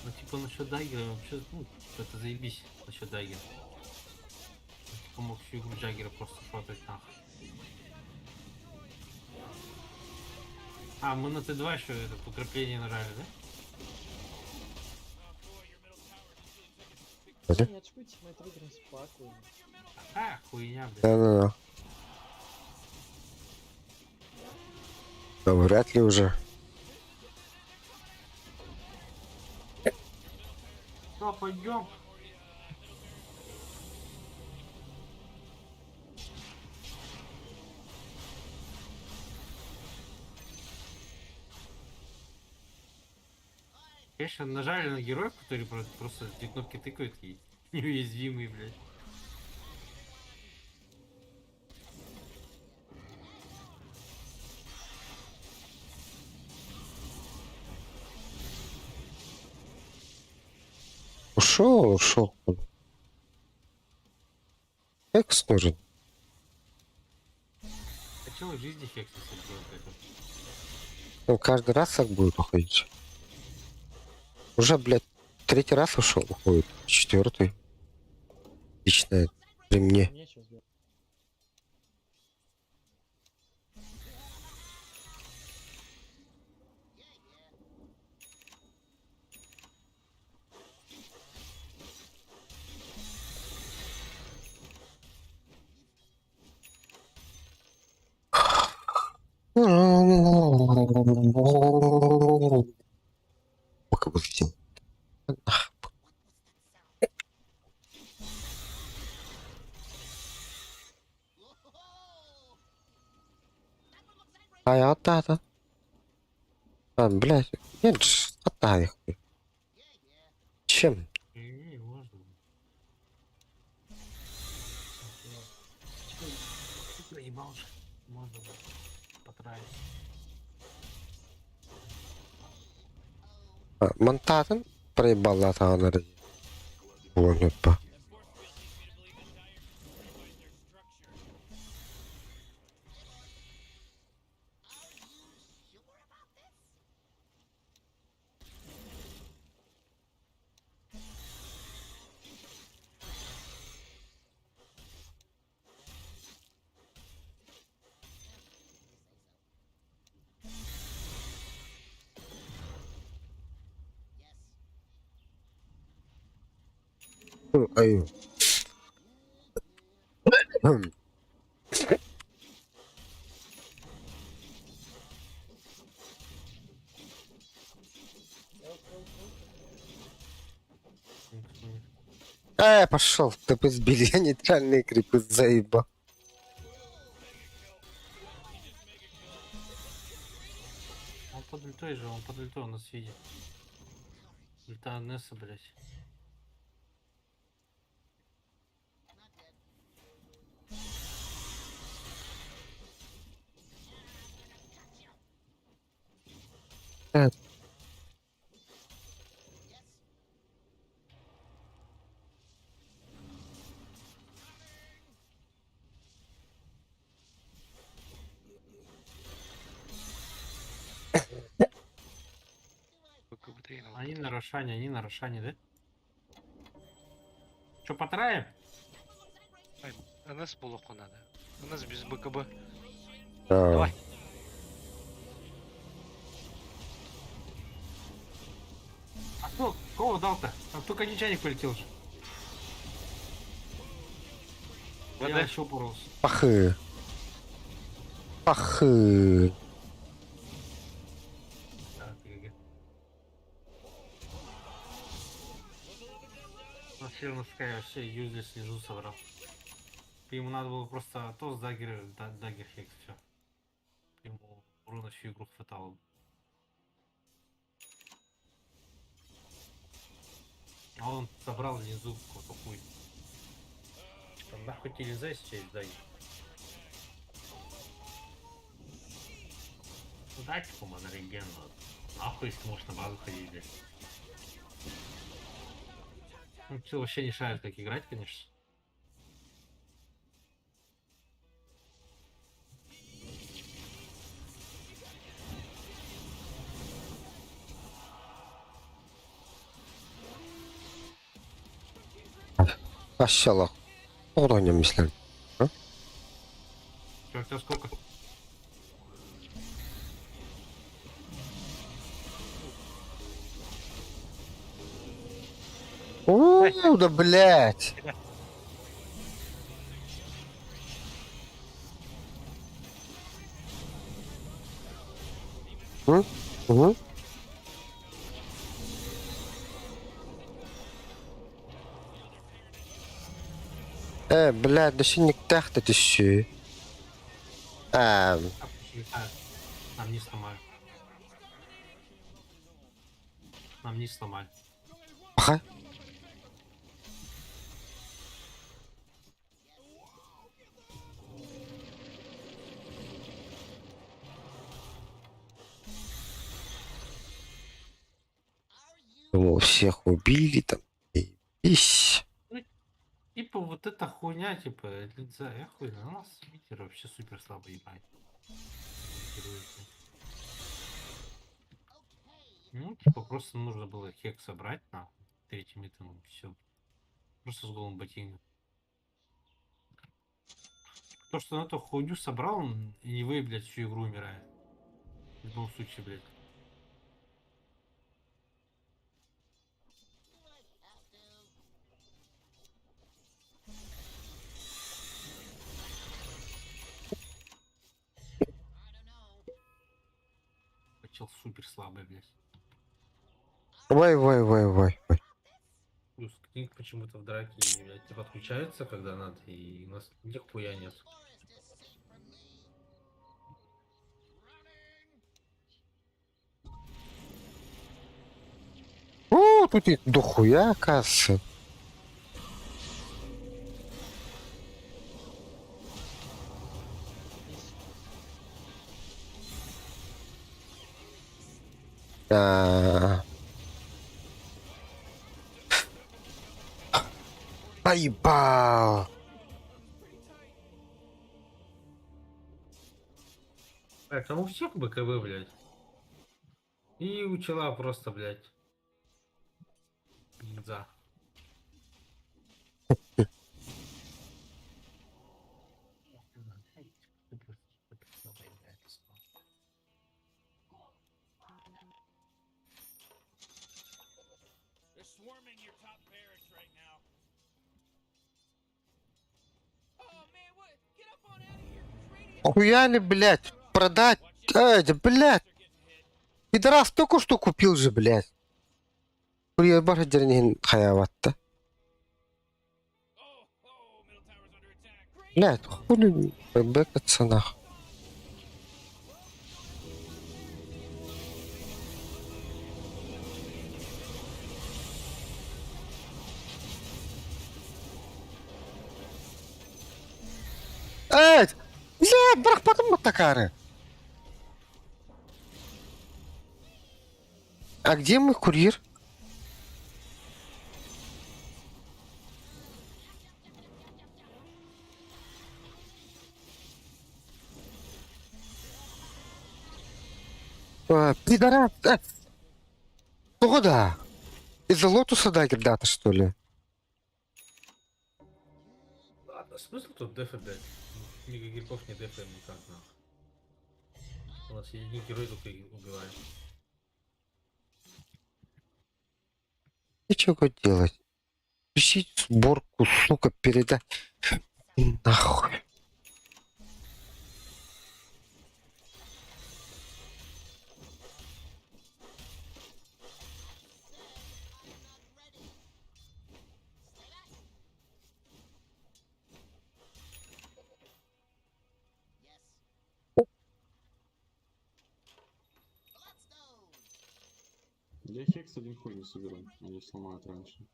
Ну типа насчет даггера вообще, ну, это заебись насчет даггера. Ну, типа мог всю игру Джаггера просто фотать нахуй. А, мы на Т2 еще это укрепление нажали, да? Не отшкуйте, мы это выиграем спокойно. А, хуйня, блядь. Да-да-да. Да, вряд ли уже. Что, пойдем? Конечно, нажали на героев, которые просто эти кнопки тыкают и неуязвимые, блядь. Ушел. Экс нужен. Хотел в жизни хекса сделать это. Ну, каждый раз так будет уходить. Уже, блядь, третий раз ушел, уходит. Четвертый. Лично при мне. Нечего сделать. Пока бы сделал. А я та. А, блядь, нет же, отдай их. Чем? Не, можно. Заебал же. Можно потратить. А, Монтатен проебал латана ради. Помню по. Ай. Пошел, ты сбили нейтральные крипы, заеба. под ультой же, он под ультой у нас видит. Ульта Несса, блядь. БКБТ на Они на Рошане, да? Чё, потраем? НС полоку надо. НС без БКБ. Да. Давай. А кто? Кого дал-то? А только нечаянник полетел же. Я ВД. вообще упоролся. Пахы. Пахы. Да, ГГ. Вообще у нас такая вообще юзлес снизу собрал. Ему надо было просто то с даггер хекс, все. Ему урона всю игру хватало. А он собрал внизу какой-то хуй. Там нахуй телезай сейчас дай. Ну дайте кому на реген, нахуй, если можешь на базу ходить здесь. Ну, все вообще не шарит, как играть, конечно. Maşallah. Orada oynamışlar. Чё, у тебя сколько? О, да блять. Угу. Блядь, да ще не тахта ты ще. А, летает. Нам не сломали. Нам не сломали. Ага. Думал, всех убили там. Ищ. Типа вот эта хуйня, типа, лица, я хуй, у нас Витер вообще супер слабо ебать. Ну, типа, просто нужно было хек собрать на третьем итем, все. Просто с голым ботинком. То, что на эту хуйню собрал, он и не вы, блядь, всю игру умирает. В любом случае, блядь. Чел супер слабый, блядь. Вай. Плюс книг почему-то в драке, блядь, типа отключаются, когда надо, и у нас нихуя нет. О, тут их дохуя, оказывается. А. Поебал. Так, там у всех БКБ, блядь. И у чела просто, блядь. Гинза. They're swarming your top barracks right now. Oh man, what? Get up on out of here. Radiant Охуяли, блядь, продать. Да, блядь. Пидорас только что купил же, блядь. Курьер баша дернин хаяватта. middle tower's under attack. Блядь, хули бэкаться нахуй. Бля, бұрақпадым ба такары? А где мой курьер? Пидорас! Куда? Из-за лотуса дагер дата, что ли? Ладно, смысл тут дефа, блядь? Никаких грибов не дефаем никак, нахуй. У нас единый герой только и убивает. И чего делать? Включить сборку, сука, передать. Нахуй. Я хекс один хуй не соберу, они сломают раньше.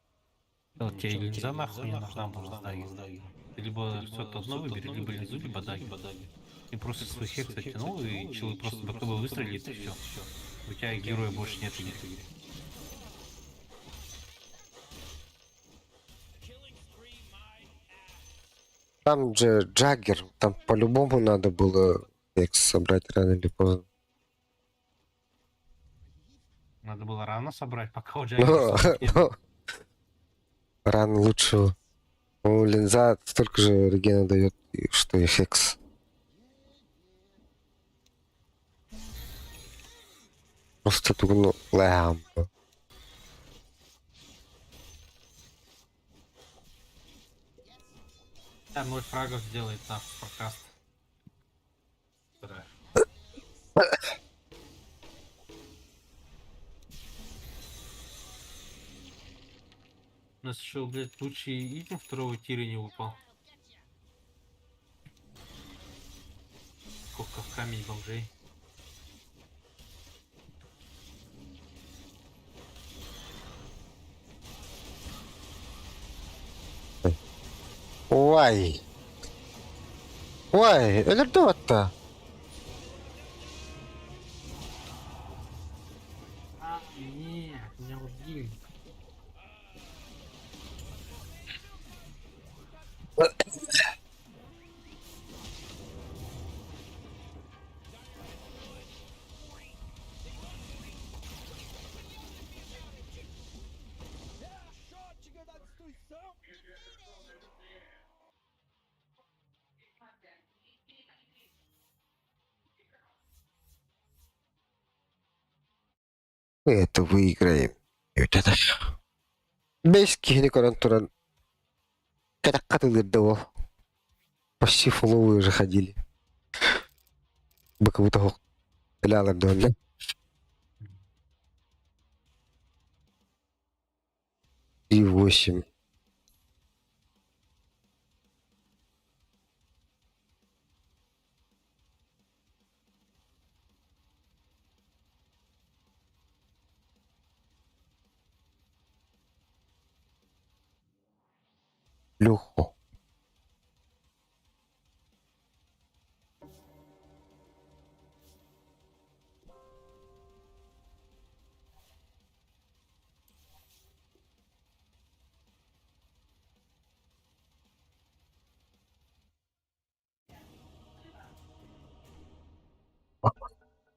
Вот тебе линза нахуй не нужна была с даги. Ты либо все это одно выбери, либо линзу, либо даги. И просто свой хекс оттянул, и человек просто БКБ выстрелит, и все. У тебя героя больше нет в игре. Killing spree my ass. Там же Джаггер, там по-любому надо было Экс собрать рано или поздно. Надо было рано собрать, пока у Но, Джаггера не было. но рано лучше. Ну, линза столько же регена дает, что и Хекс. Просто тут, ну, лямба. Да, 0 фрагов сделает наш прокаст. Да. У нас еще, блядь, лучший итем второго тира не упал. Сколько в камень бомжей. Ой. Ой, это кто-то. Нет, меня убили. Мы это выиграем. И вот это. Бейский некорантуран. Когда коты до почти фуловые уже ходили. Боковую того. Ляла доля. И 8. Легко.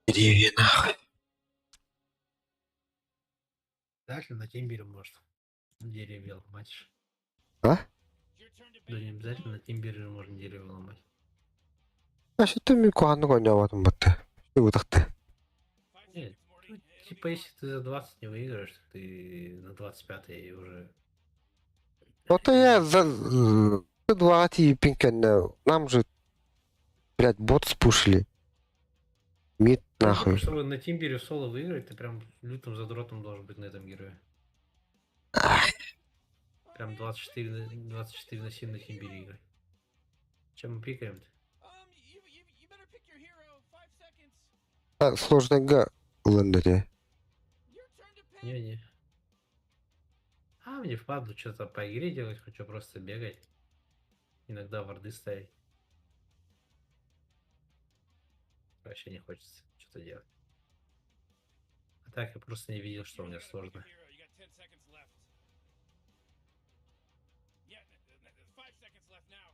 Деревья нахуй. Обязательно на тимбере может деревья ломать. А? Your turn to Да bang не your обязательно на тимбере можно дерево ломать. А что ты мне куану гонял в этом боте? Что вы так-то? 5 Нет, seconds, Morty. типа если ты за 20 не выиграешь, то ты на 25 уже... Вот я за 20 пинканул. Нам же, блядь, бот спушили. Мид Ну, типа, нахуй. чтобы на тимбере в соло выиграть, ты прям лютым задротом должен быть на этом герое. Прям 24 на 7 на тимбере играть. Чем мы пикаем-то? You better pick your hero. 5 seconds. А, сложный га в лендере. Your turn to pick. Не-не. А, мне впадло что-то по игре делать, хочу просто бегать. Иногда варды ставить. Вообще не хочется что-то делать. А так я просто не видел, что у меня сложно. Hero, you got 10 seconds left. Yeah, 5 seconds left now.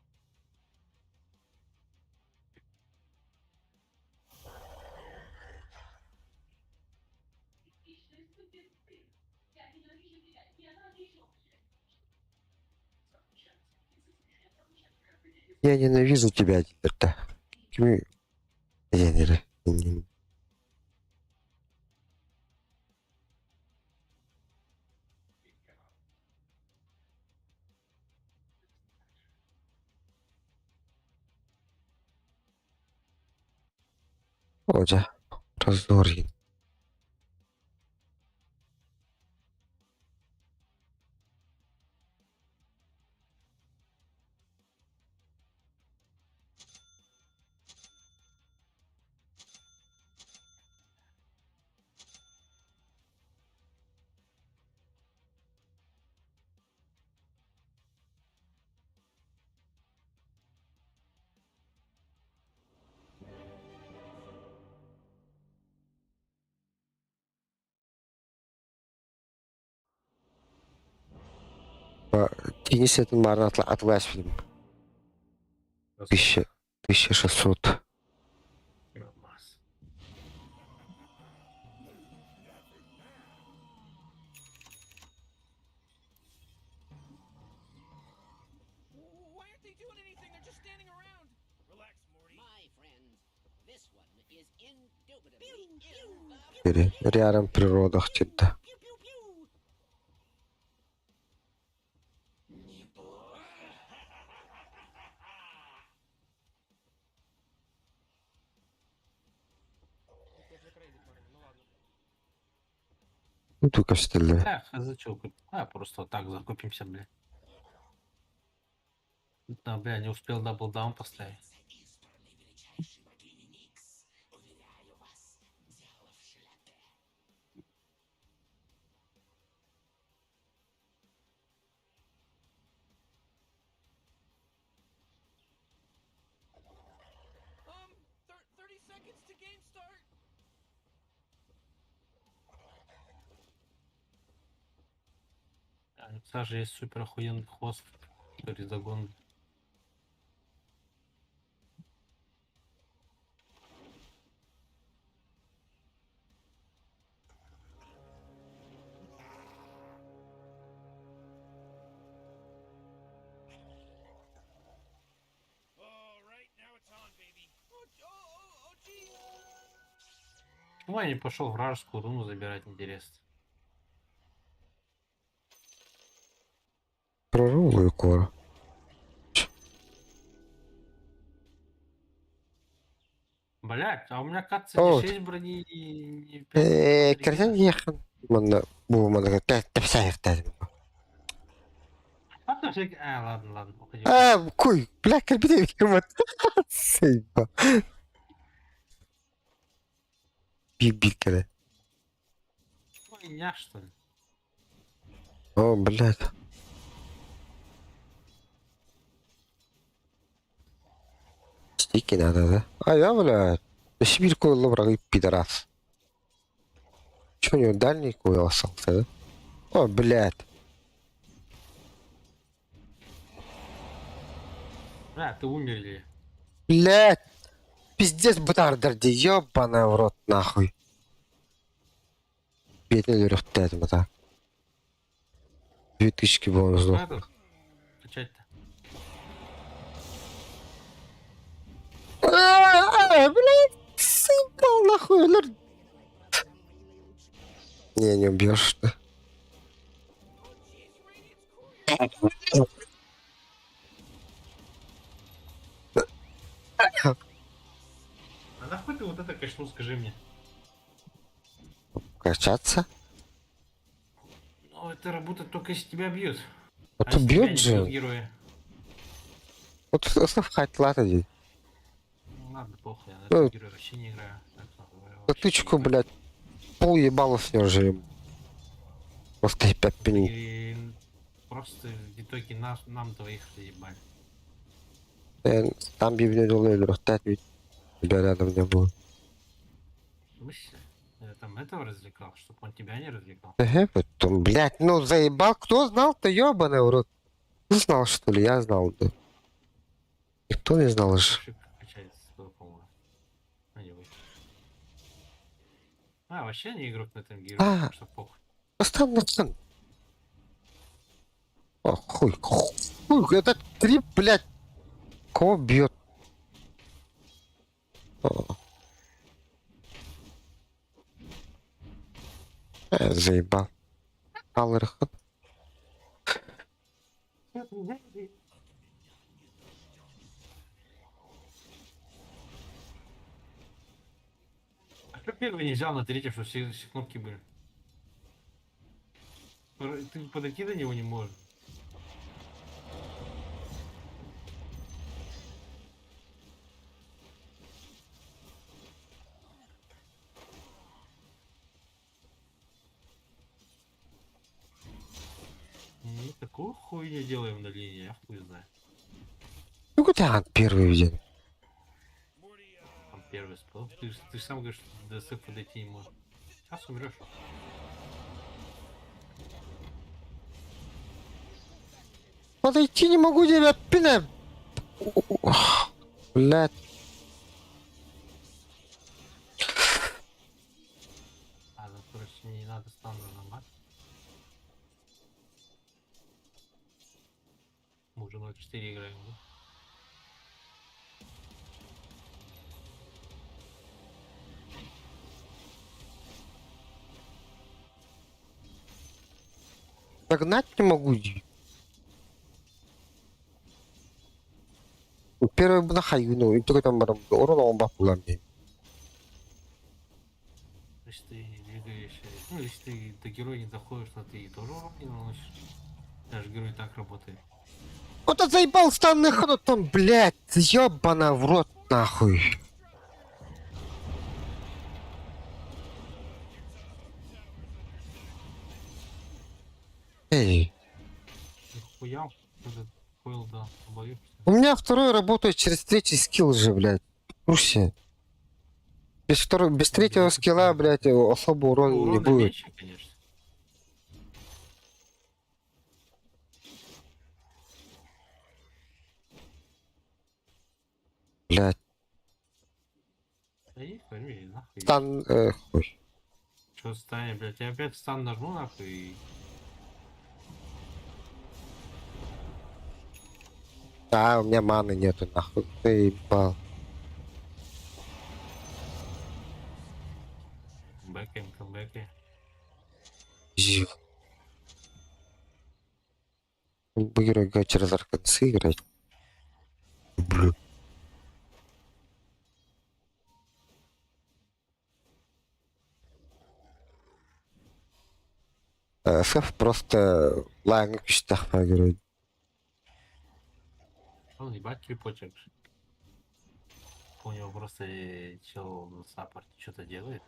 Я ненавижу тебя, это. Я не... Оля, раздорье. Денис, это марно отвласть фильм. 1600. Нормас. Why aren't they doing anything? They're just standing around. Relax, Morty. My friends, this one is indubitably Рядом в природах где-то. Опять закрыли, парень. Ну ладно. Ну, только стреляй. Так, а зачем купить? А, просто вот так закупимся, бля. Да, бля, не успел даблдаун поставить. Um, 30 seconds to game start. А, у Саши есть супер охуенный хвост, который загон. All right, now it's on, baby. Oh, geez. Почему я не пошел вражескую руну забирать, интересно? Прорву кора. Блять, а у меня кажется О. не 6 брони и 5. Кәрсен яқын. Мында бұл мында тәпсә ертәді. Ладно, уходи. Куй, бля, кірбіде кермет. Сейба. Бик кәрі. Хуйня, что ли? О, блядь. Стики надо, да? А я, блядь. На Сибирку ловрал пидорас. Чё у него дальний кой остался, да? О, блядь. Бля, ты умерли. Блядь. Пиздец, бутардерди, ёбаная в рот, нахуй. Бедный рюхтет, так. 2000 бонус, Ну ну. это, качать-то. Блядь, сыпал нахуй, блядь. Не убьешь. А нахуй ты вот это качнул, скажи мне? Качаться? Ну, это работает только если тебя бьют. Вот А если тебя бьет не же. бьют герои? Вот хоть ладно, Ну ладно, похуй, я на Ну, этого героя вообще не играю. Так, нахуй, вообще затычку, не играю. блядь. Пол ебало с него же. Просто и 5 пеней. И просто в итоге нам двоих заебали. Там бивнет улыбнулся, рюхтет, ведь тебя рядом не было. смысле? Я там этого развлекал, чтобы он тебя не развлекал. Потом, блядь, ну заебал. Кто знал-то, ёбаный в рот? Ты знал, что ли? Я знал, да. Никто не знал же. Ошибка качается, по-моему. Вообще не игрок на этом героя, А. что похуй. Остан на стан. О, хуй. Хуй, этот крип, блядь. Кого бьет? Заебал. Алрахат. А что первый не взял на третьем, что все кнопки были? Ты подойти до него не можешь. Мы такую хуйню делаем на линии, я хуй знаю. Ну куда первый виден? Там первый спал. Ты ж сам говоришь, что до ДС подойти не можешь. Сейчас умрешь. Подойти не могу, тебя пина. Блядь. Ну короче, не надо стану нажимать. Мы уже 0-4 играем, да? Догнать не могу. Первый бы на хаю, ну, и только там урона он бахула мне. Если ты двигаешься, ну если ты до героя не доходишь, то ты тоже урон не наносишь. Даже герой так работает. Вот это заебал станный ход там, блядь, ёбана в рот нахуй. Эй, Нихуя, этот койл, да, боюсь. у меня второй работает через третий скилл же, блядь. Руси. Без третьего скилла, блядь, особо урон не Урона будет. меньше, конечно. Блядь, Да и пойми, нахуй. стан, хуй. Чё станет, блядь, я опять стан нажму нахуй и... А, у меня маны нету, нахуй. Ты ебал. Камбэкаем. Жив. Герой играть через арканцы играть. Блю. СФ просто лайнг считах поиграть. Он ебать крипочек. У него просто чел на саппорте что-то делает.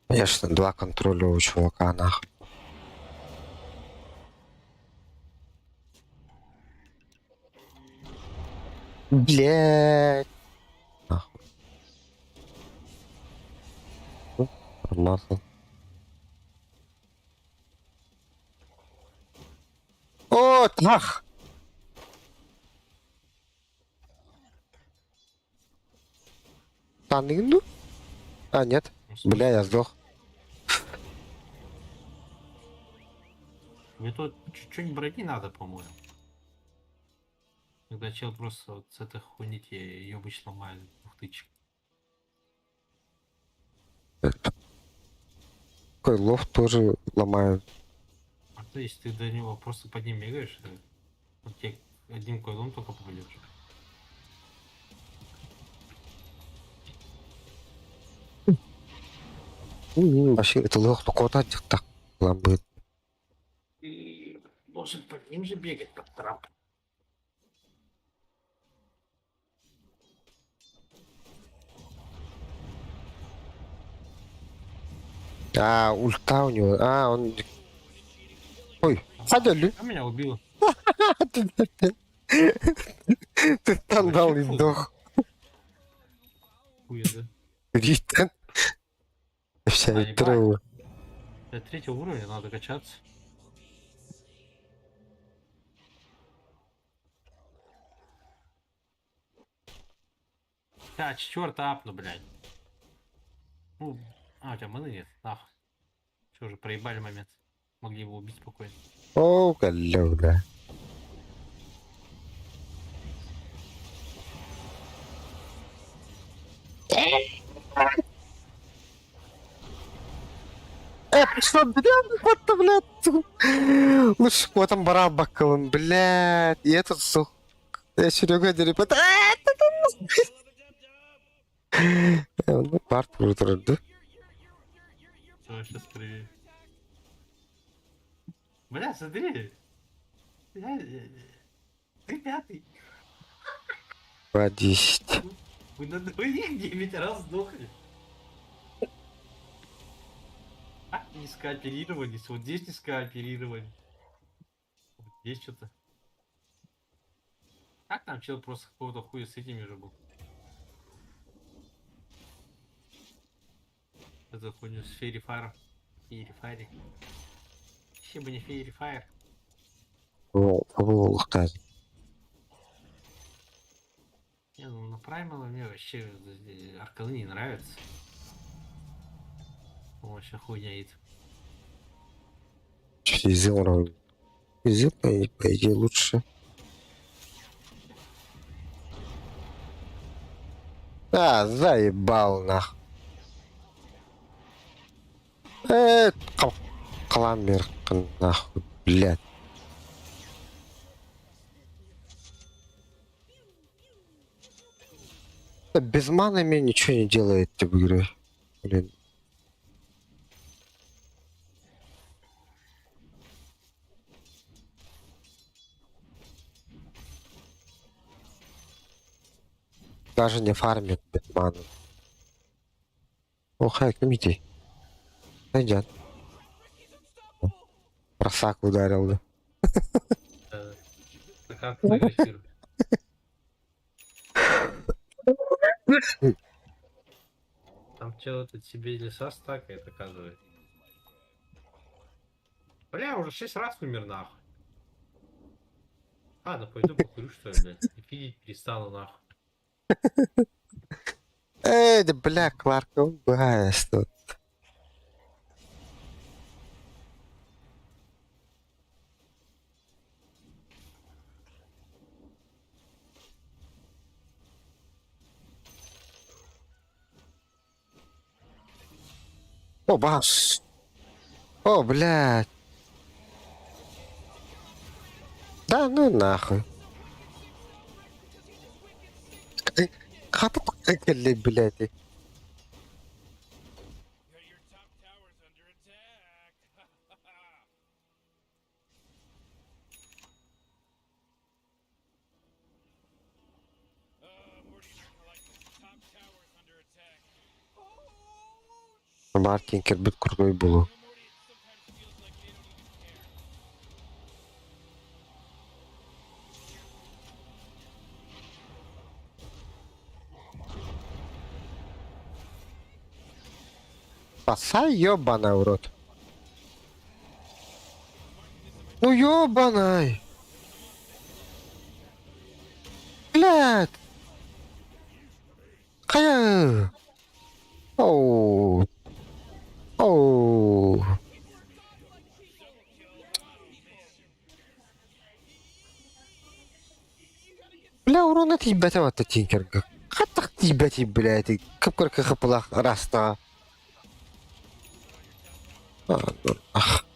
Конечно, два контроля у чувака, нахуй. Блять. Нахуй. Промазал. О, ах! Танину? А, нет. Бля, я сдох. Мне тут чуть-чуть брони надо, по-моему. Когда чел просто вот с этой хуйни тебе ёбыч ломает двухтычек. Такой лов тоже ломают. А то если ты до него просто под ним бегаешь, он тебе одним койлом только попадешь. Вообще, это лох только вот этих так ломает. И должен под ним же бегать, под трап. А, ульта у него. А, он... Ой, Садели. А меня убило. Ты стан дал и Вообще сдох. хуя, да? Ритан. Вся А, ебать. трава. До 3-го уровня надо качаться. Да, 4 апну, блядь. Ну, у тебя маны нет, нахуй. Что же, проебали момент. Могли его убить спокойно. О, галюга. Что, блядь, вот-то, блядь. Лучше к там барабаковым, блядь. И этот, сука. Я Серега ребят. Ну, парт уже да? Все, сейчас проверю. Бля, смотри. Ты 5-й. По 10. Вы на двоих 9 раз сдохли. А, не скооперировались. Вот здесь не скооперировали. Вот здесь что-то. Как там чел просто какого-то хуя с этими же был? Это хуйню с Фейри Файром. Фейри Файри. Еще бы не Фейри Файр. Лухтарь. Не, ну на Праймала мне вообще Арканы не нравится. Он вообще хуйня это. Изил уровень. Изил, по идее, лучше. А, заебал нах. Кламер, нахуй, блядь. Без маны мне ничего не делает в игре. Блин. Даже не фармит без маны. О, хайк, мити. Найдет. Просак ударил, да. Ты как фотографируешь? Там чел-то тебе леса стакает, оказывается. Бля, уже 6 раз умер нахуй. Ладно, пойду покурю, что ли, блядь. И пить перестану нахуй. Да бля, Кларк, он бывает тут. О, баш. О, блядь. Да ну нахуй. Хата такая, блядь. Your top tower's under attack. Morty and I collected. Top tower's under attack. Мартин Кербит крутой был. No, Morty, it sometimes feels like they don't even care. Спасай, ёбаный в рот. Ну ёбаный. Блядь. Кая. Оу. Оу. Бля, урон тибет вот тинкерга. Хатах тибети, блядь. Капкарка хапалах раста. Ах.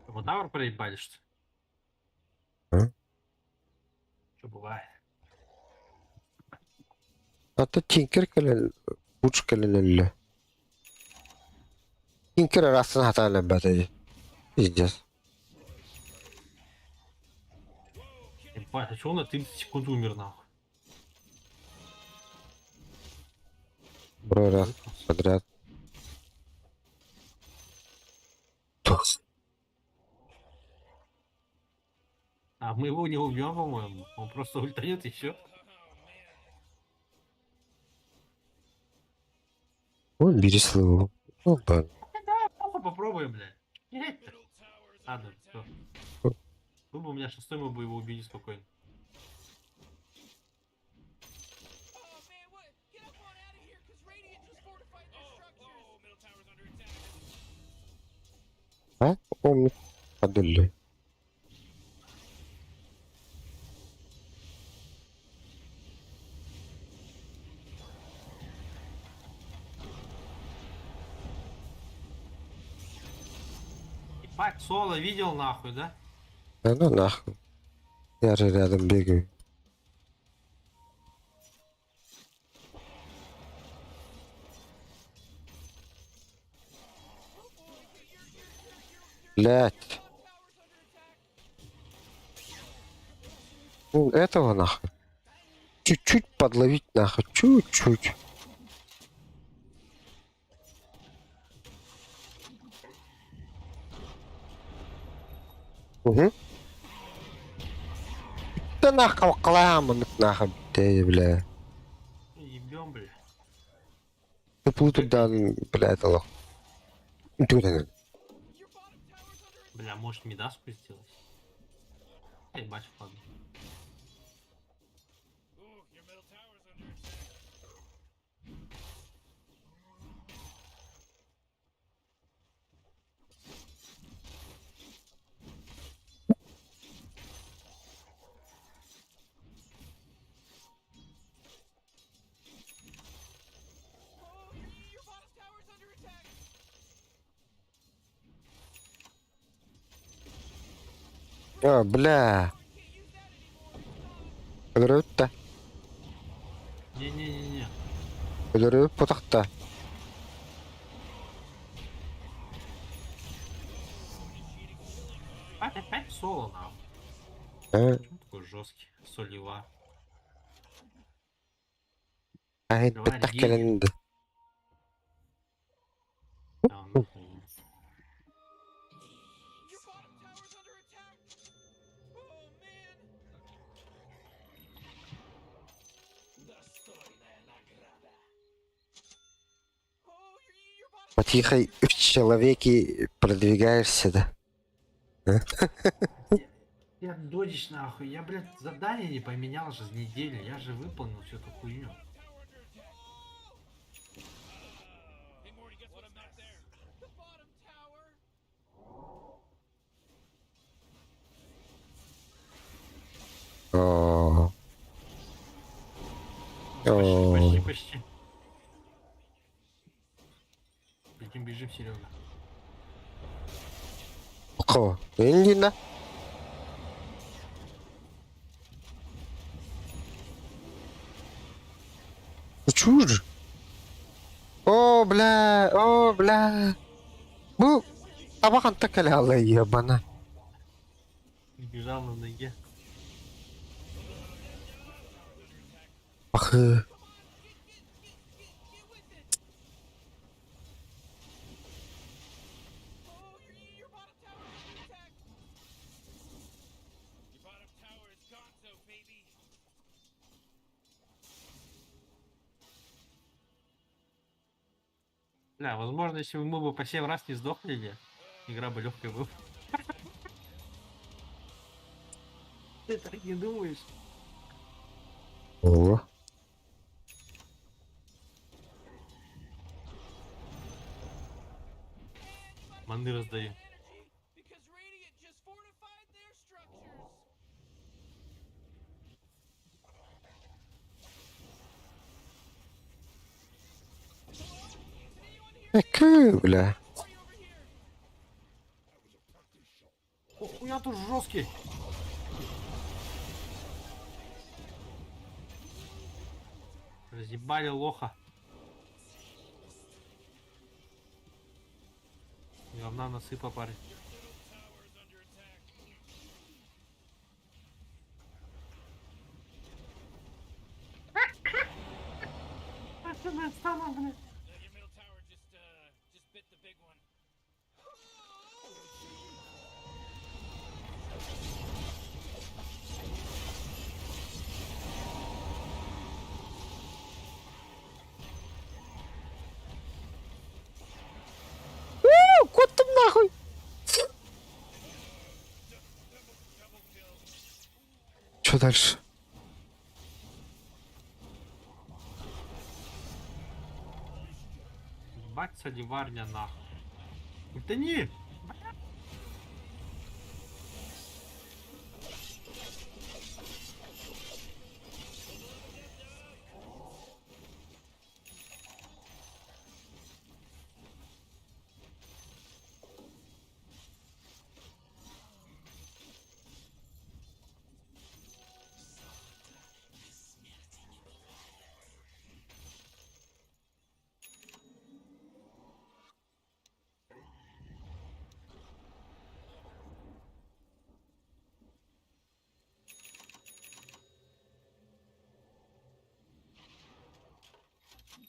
Вот тавр проебали, что ли? А? Что бывает? Hatta Tinker kelen uç kelen elle. Tinker arasını hatalan batayı. İzleyeceğiz. Ебать, а чё он на 30 секунд умер нахуй? Второй раз подряд. А мы его не убьем, по-моему. Он просто ультанет и все. Он береслый. Ну, ладно. Попробуем, блядь. Есть-то. Ладно, все. Был бы у меня шестой, мы бы его убили спокойно. А? Он подулли. Ебать, соло видел нахуй, да? Да ну нахуй. Я же рядом бегаю. Блять. Ну, этого нахуй. Чуть-чуть подловить нахуй. Чуть-чуть. Угу. Да нахуй кламан нахуй. Ты, бля. Ебем, бля. Ты плутать да, бля, это лох. Дурен. Бля, может медаску сделать? Ебать, ладно. А, бля. Öldürüp Не-не-не-не. öldürüp potakta. Опять соло нахуй. Ha, Почему такой жесткий? Солева. gayet Давай, bittak Евгений. kelindi. А, нахуй. По тихой в человеке продвигаешься, да? Я додич нахуй. Я, блядь, задание не поменял же с недели. Я же выполнил всю эту хуйню. О. Почти, О. почти. Бежим, бежим, Серега. Ко, индина. Чушь. О, бля, о, бля. Bu tabakan takale alayı ya bana. Бежал на ноге. Ахы. Бля, возможно, если бы мы бы по 7 раз не сдохли, игра бы легкой была. Ты так не думаешь? О. Маны раздаю. Кы, бля. Охуя тут жесткий. Разъебали лоха. Говна насыпа, парень. Your middle tower just bit the big one. Кот там нахуй! Что дальше? Бать соливарня нахуй. Утони!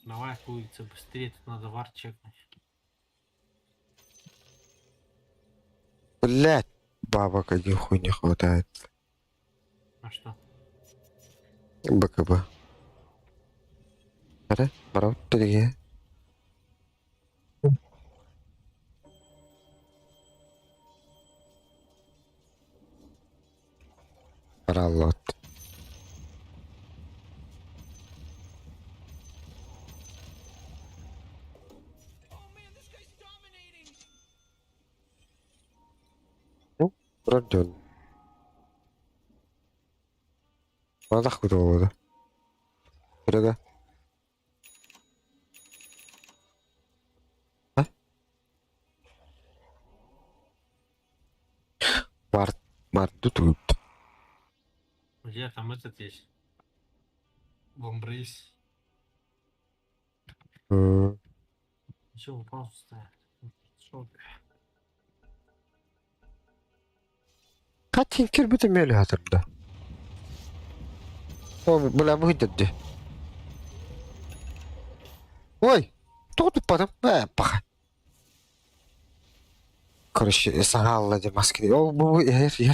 Давай, хуйца, быстрее, тут надо вар чекнуть. Блять, бабок один хуй не хватает. А что? БКБ. Ара, барау тиге. Баралот. Родден. Надо хуй-то. Берега. А? Март тут. Где там этот есть? Бомбрейс. Чего паузу ставят? Шо? Kaç inkir bütün meli hatırda. O bula bu dedi. Ой, тут потом пах. Короче, сагала де маски. О, бу я. Ты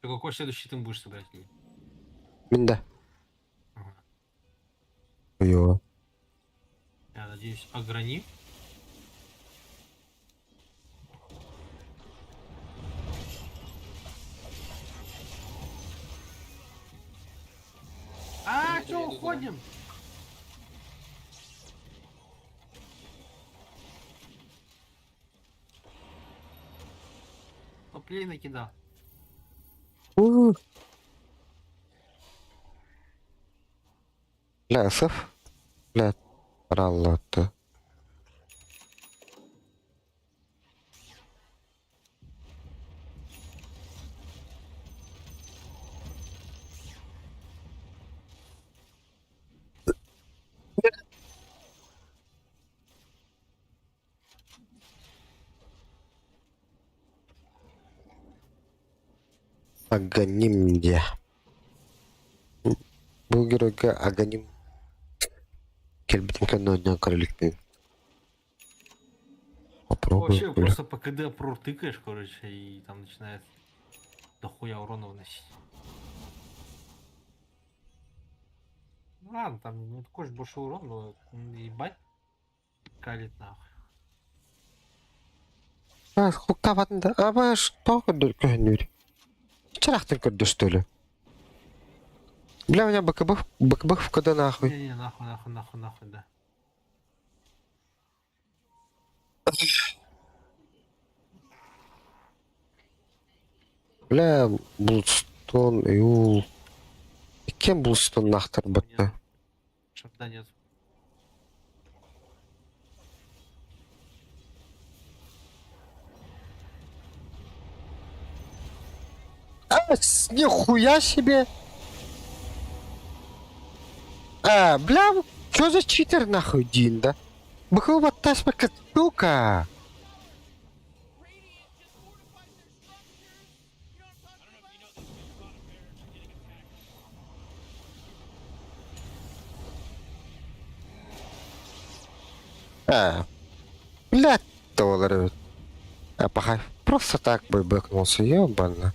какой следующий ты будешь собирать? Минда. Ага. Йо. Я надеюсь, ограни. А, что, уходим? Топлей накидал. Лесов. Лет. Раллата. Аганим где? Bu геройга Аганим. Келбетинка на королевке. Попробуй. Вообще просто по КД про тыкаешь, короче, и там начинает дохуя урона выносить. Ну ладно, там не такой же большой урон, но ебать калит нахуй. Хуктаватында. Аба что көрдүр? Чарахтын көрдү, что ли? Бля, у меня БКБ в КД нахуй. Не, нахуй, да. Бля, Булстон, ю. Кем Булстон нахтар бытты? Шарда нет. Нихуя себе! бля, что за читер нахуй, Дин, да? Бахыл ваттас пакет, сука! Блядь, доллары. Пахай, просто так бы бэкнулся, ёбана.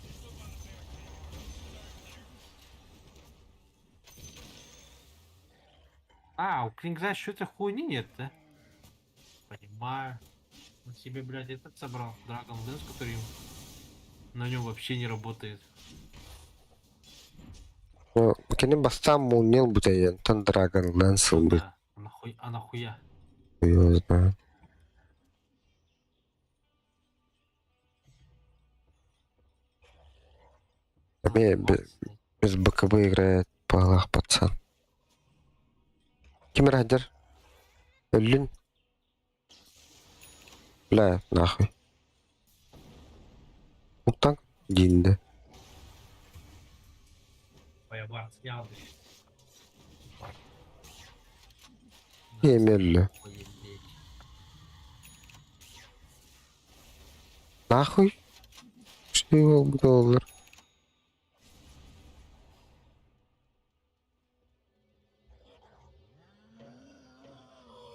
У Клингза что-то хуйни нет, да? Понимаю. Он себе, блядь, этот собрал. Dragon Dance, который на нем вообще не работает. Ну, кенен бастан муннел бутайен, тон Драгон Лэнсел бы, Да. А нахуя? хуй знаю. Без БКБ играет палах пацан. Кем радер? Өлін? Бля, нахуй. Уттан динді. Поебар снял, Емелі. Нахуй? Что его доллар?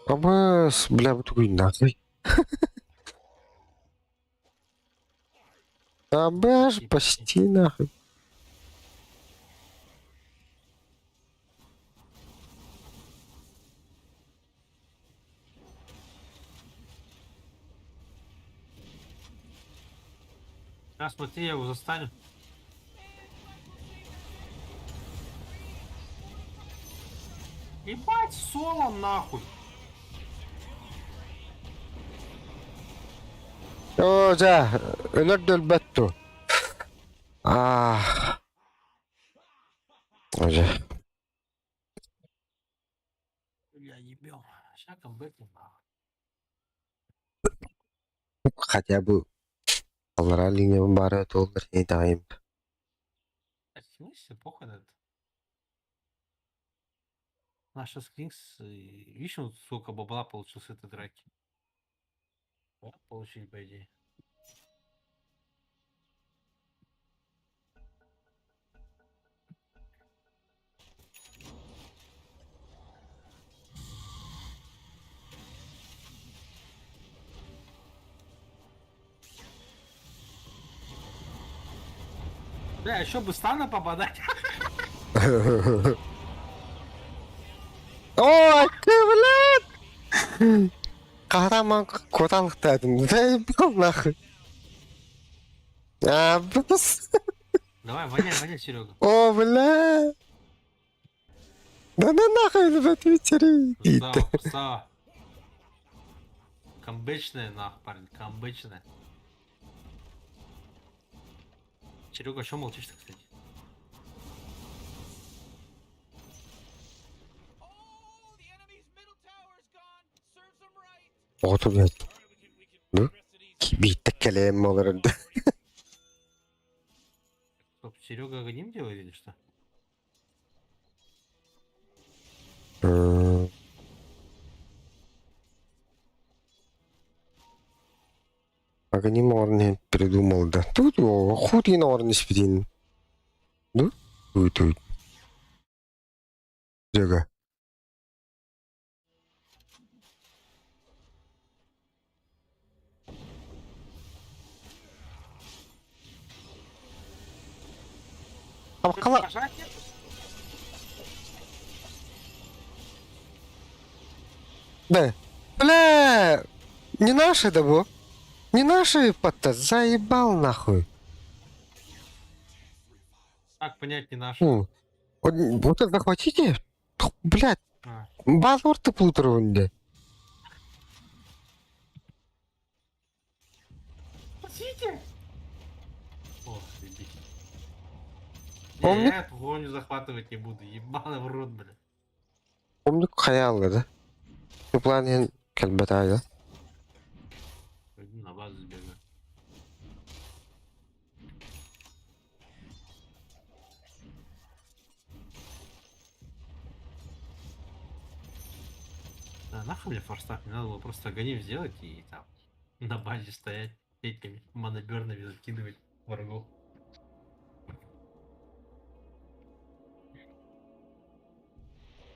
Абас, бля, вот такой нахуй. Абаш, почти нахуй. Смотри, я его застану. Ебать, соло нахуй. О, да, ölür бетту. А. Уже. Я ебел. Сейчас камбэкнем нахуй. Хотя бы алара линия бары доллар не даем. В смысле, похуй на это. Наша Скринкс, видишь, он сколько бабла получил с этой драки. Да, получить, по идее. Бля, еще бы стана попадать. Ой, блядь! Kahraman kodalıktaydım. Заебал нахуй. Бас. Давай, воняй, Серега. О, бля. Да нахуй в Твиттере. Сава. Камбэчная, нахуй, парень, камбэчная. Серега, что молчишь-то, кстати? Вот, блядь. Ну? Кибитте келем olur. Стоп, Серега агоним делает или что? Агоним орны придумал, да. Тут худин орны спидин. Ну? Тут. Серега. Кала. Да. Бля. Не наши, да, бо? Не наши, пота, заебал нахуй. Как понять не наш? Вот это захватите? Блядь, А, базворты плутровали. Спасите! О, заебись. Помни- Не, я эту воню захватывать не буду. Ебаный в рот, бля. Помню, хаялы, да? В плане кальбата, да? Пойду на базу сбегаю. Нахуй мне форстав, мне надо было просто агоним сделать и там на базе стоять, этими моноберными закидывать врагов.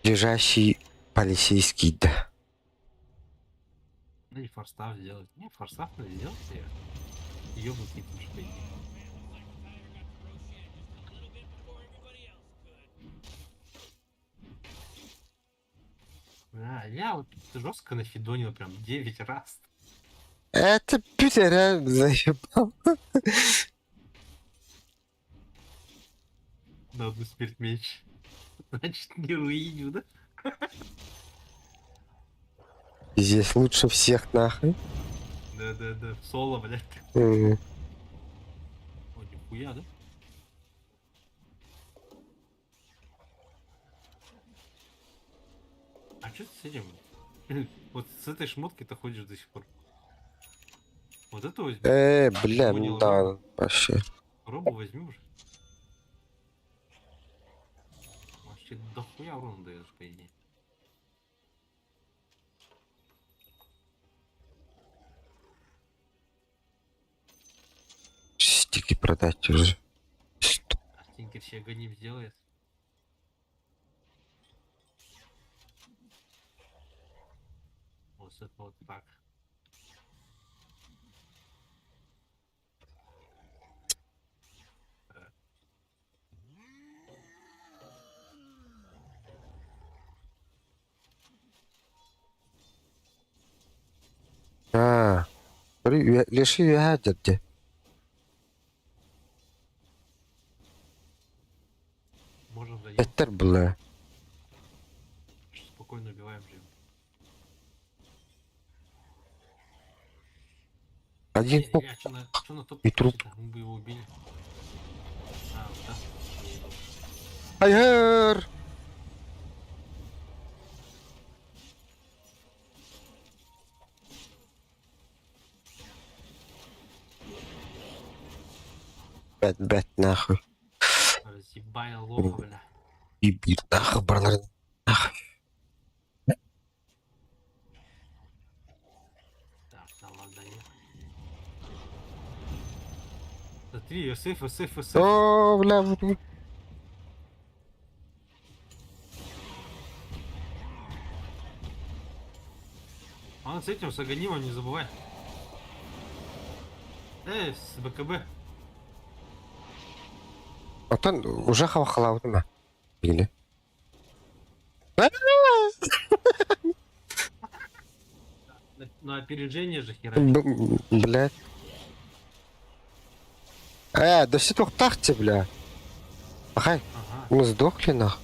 Лежащий полицейский, да. Ну и форстав сделать. Не, форстав надо сделать, я ёбнутый тут что идти. Я вот жестко нафидонил прям 9 раз. Это Питер реально заебал. На одну смерть меньше. Значит, не руиню, да? Здесь лучше всех нахуй. Да, соло, блядь. Мгм. О, нихуя, да? А что ты с этим? Вот с этой шмоткой ты ходишь до сих пор. Вот это возьми. Бля, Понял, да, робу. вообще. Робу возьми уже. Вообще дохуя урона даешь, по идее. Стики продать уже. А Стинкер себе гоним сделает. Вот это вот так. А, лиши ядерки. Можем заем. Беттер было. Спокойно убиваем же. Один хук Что на топ и труп. кричит-то? Мы бы его убили. А, вот так. Айгер! Бет нахуй. Разъебая лоха, бля. И бит нахуй, барлар. Нахуй. Так, да ладно, нет. Смотри, СФ. О, бля, бля. А он с этим, с Аганимом не забывай. С БКБ. Вот он уже хавахалау, да? Или? На опережение же хера. Блядь. Да все тахте, бля. Ага, Ага. мы сдохли нахуй.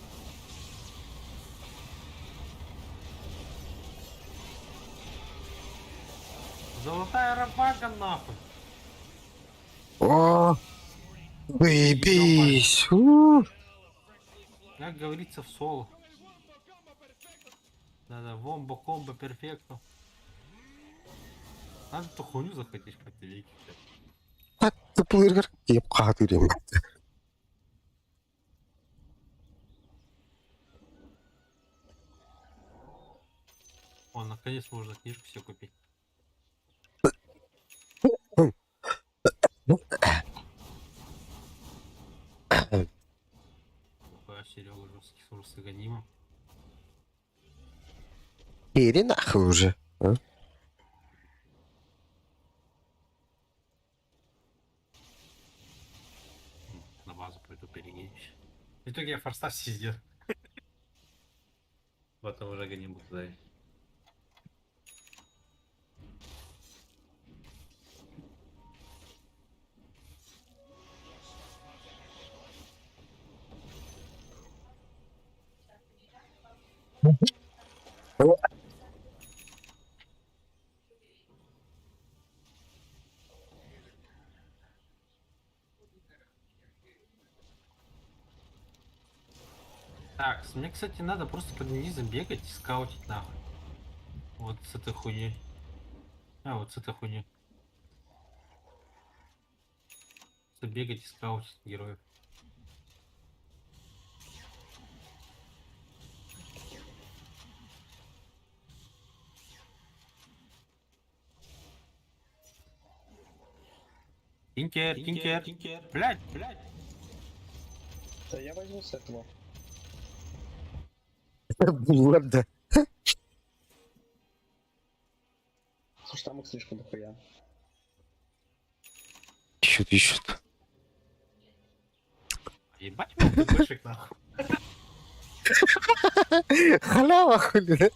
Золотая рабака, нахуй. О, заебись. У. Как говорится в соло. Да, вомбо, комбо, перфекто. Надо эту хуйню захватить в какой-то веке. Так, ты плыргар. Еп, катырим. О, наконец можно книжку себе купить. Серега жесткий с Аганимом. Ири нахуй уже. А? На базу пойду перегонишь. В итоге я форстав сидел. Потом уже Аганим буду давить. Так, мне, кстати, надо просто под низом бегать и скаутить нахуй. Вот с этой хуйни. Вот с этой хуйни. Бегать и скаутить героев. Тинкер. Блядь. Да я возьму с этого. Bunlar da. Слушай, там их слишком дохуя. Ищут. Ебать меня больших нахуй. Халява хули, да?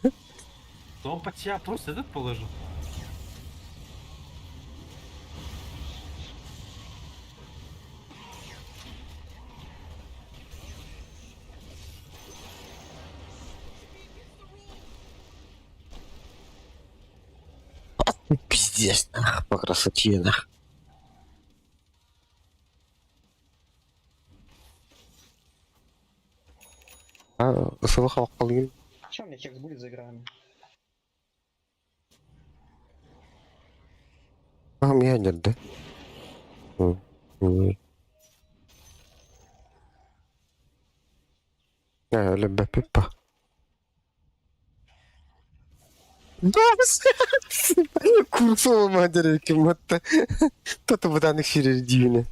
То он под себя просто этот положил. Пиздец, нах, по красоте, нах. Слыхал, қалың. Че, у меня хекс будет за играми? Меня нет, да? Лебе пипа. Курсова матери, кем-то. Кто-то в данных середине.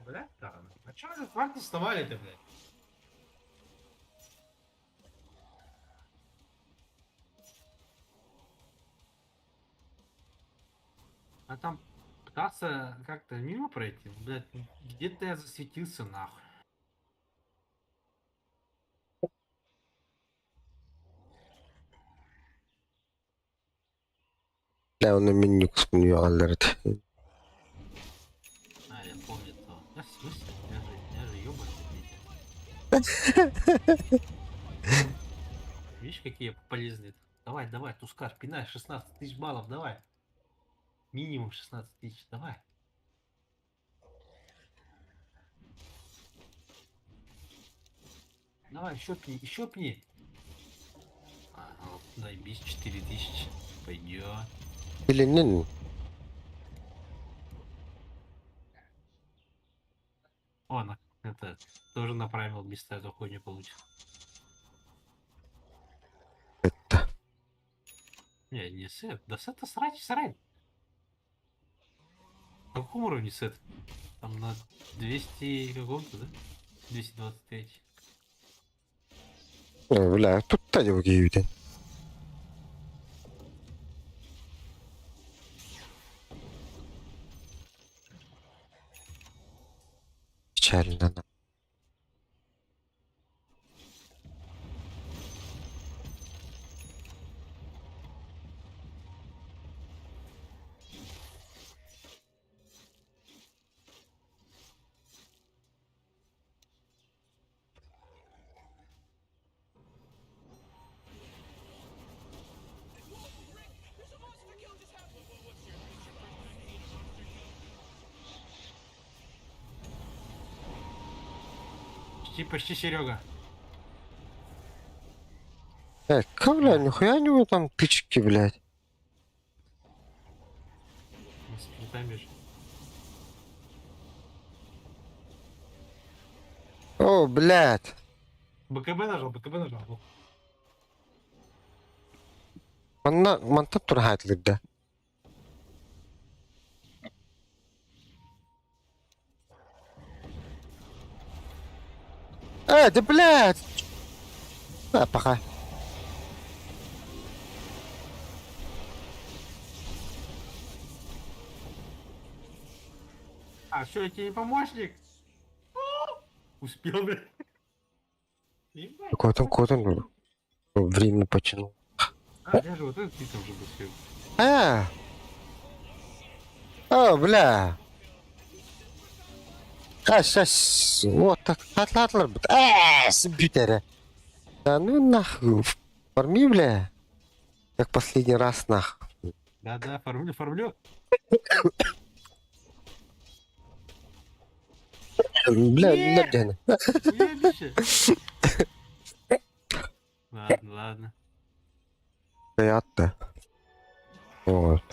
Блядь, да. А чё вы факты вставали-то, блядь? А там пытаться как-то мимо пройти, блядь, где-то я засветился нахуй. Да, он на меню вспомнил, алерт. А, я помню то. Да, в смысле? Я же ёбаный. Видишь, какие я полезные. Давай, Тускар, пинай, 16 тысяч баллов, давай. Минимум 16 тысяч, давай. Давай, еще пни. А, ну, дай бись 4000. Пойдет. Или не? О, это тоже направил места, эту хуйню получил. Это. Не сет. Да сета срать. На каком уровне сет? Там на 200 каком-то, да? 223. Бля, тут Тадя выгибает. Печально, да. Почти Серега. Бля, нихуя у него там тычки, блядь. Там бежит. О, блядь. БКБ нажал. Манта турхает лидда. Да блядь. Пока. А, что, я тебе не помощник? Успел, блядь. Какой там время потянул. А, я же вот этот титул уже успел. О, бля. Сейчас. Вот так. Атлатлар. Сбитера. Да ну нахуй. Форми, бля. Как последний раз нахуй. Да, фармлю. Бля, Нет! надяна. Уебище. Ладно. Стоят-то. Вот.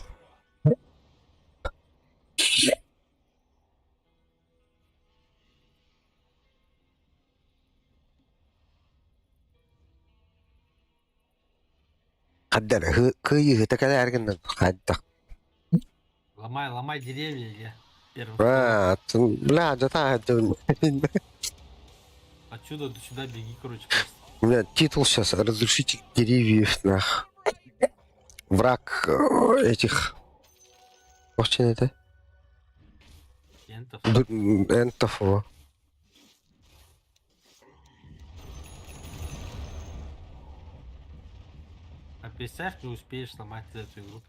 Хаддар, кıyı, это когда арган хаддак. Ломай деревья, я. Первым слоем. Бля, да так, Отсюда до сюда беги, короче, просто. у меня титул сейчас разрушитель деревьев, нах. Враг этих... Очень это? Энтов. Энтов. Во. А представь, не успеешь сломать эту игру.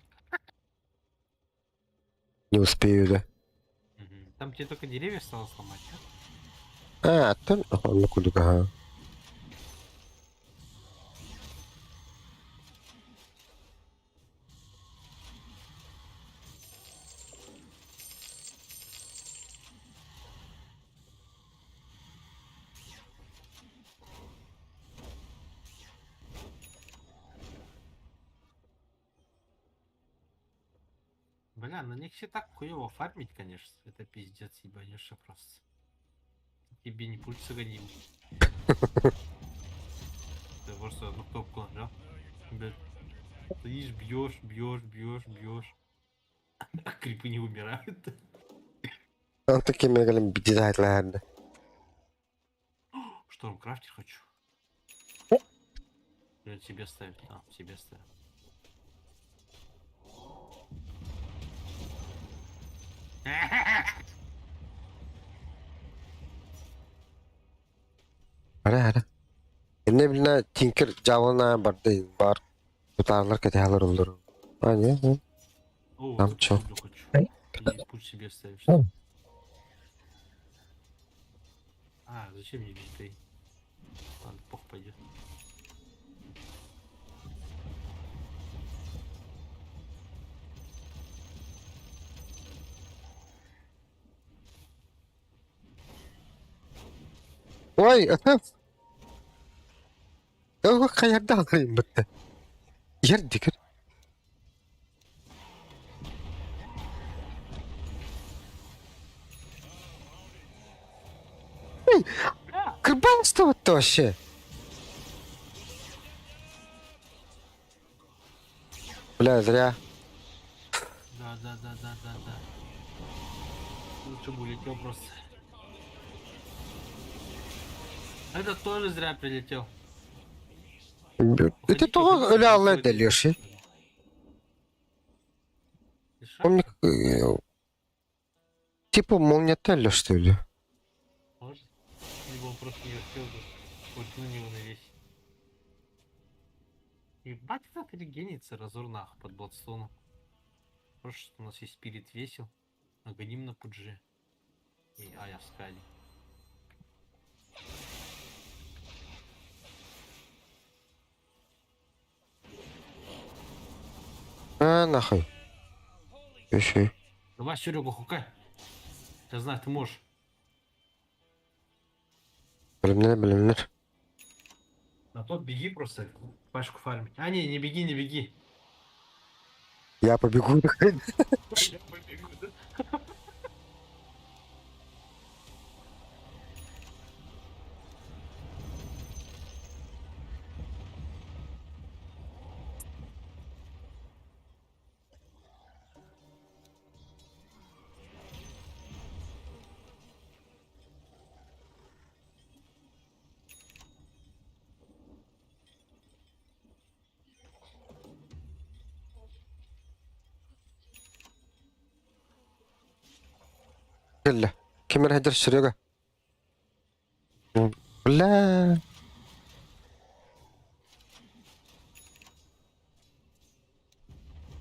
Не успею, да. Мгм. Там тебе только деревья стало сломать, да? Там... Ну куда, ага. Бля, на них все так хуево фармить, конечно. Это пиздец, ебанешься просто. Тебе не пульс гоним. Ты просто одну кнопку нажал. Блядь. Стоишь, бьешь. А крипы не умирают. Он такие мегалим бедизает, ладно. Штормкрафтер хочу. Или себе ставить? А, себе ставить. Hadi. Ne bileyim Tinker Java'na bardı var. Tutarlar kete olur. Hani. О, Там вот чё? люблю хочу. И пульс себе ставишь. А, зачем мне бить? Ладно, пох пойдет. Ой, o kayarda alayım bitti. Yer dikir. Кырбанство вот вообще. Бля, зря. Да. Лучше бы улетел просто. Этот тоже зря прилетел. Это то öyle Allah deliyor şey. Помню, типа молниателя, что ли? Может? Либо он просто не успел бы. Вот на него навесить. Ебать, как регенится разорнах под Бладстоном. Просто что у нас есть спирит весел. Нагоним на пудже. И Ая в скале. Нахуй. Еще. Давай, Серега, хукай. Я знаю, ты можешь. Блин. А то беги просто пачку фармить. А, не беги. Я побегу. Я побегу, да? يلا كم راح يدير الشريقة لا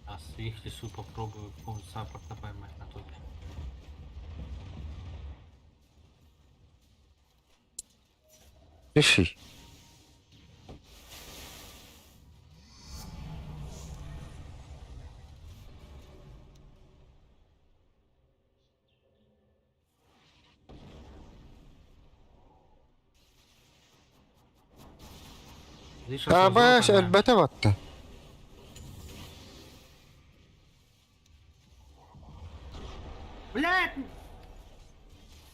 А своих лесу попробую какого-нибудь саппорта поймать на топе. ищи. Видишь, باش поймаем. البته وقته Блядь!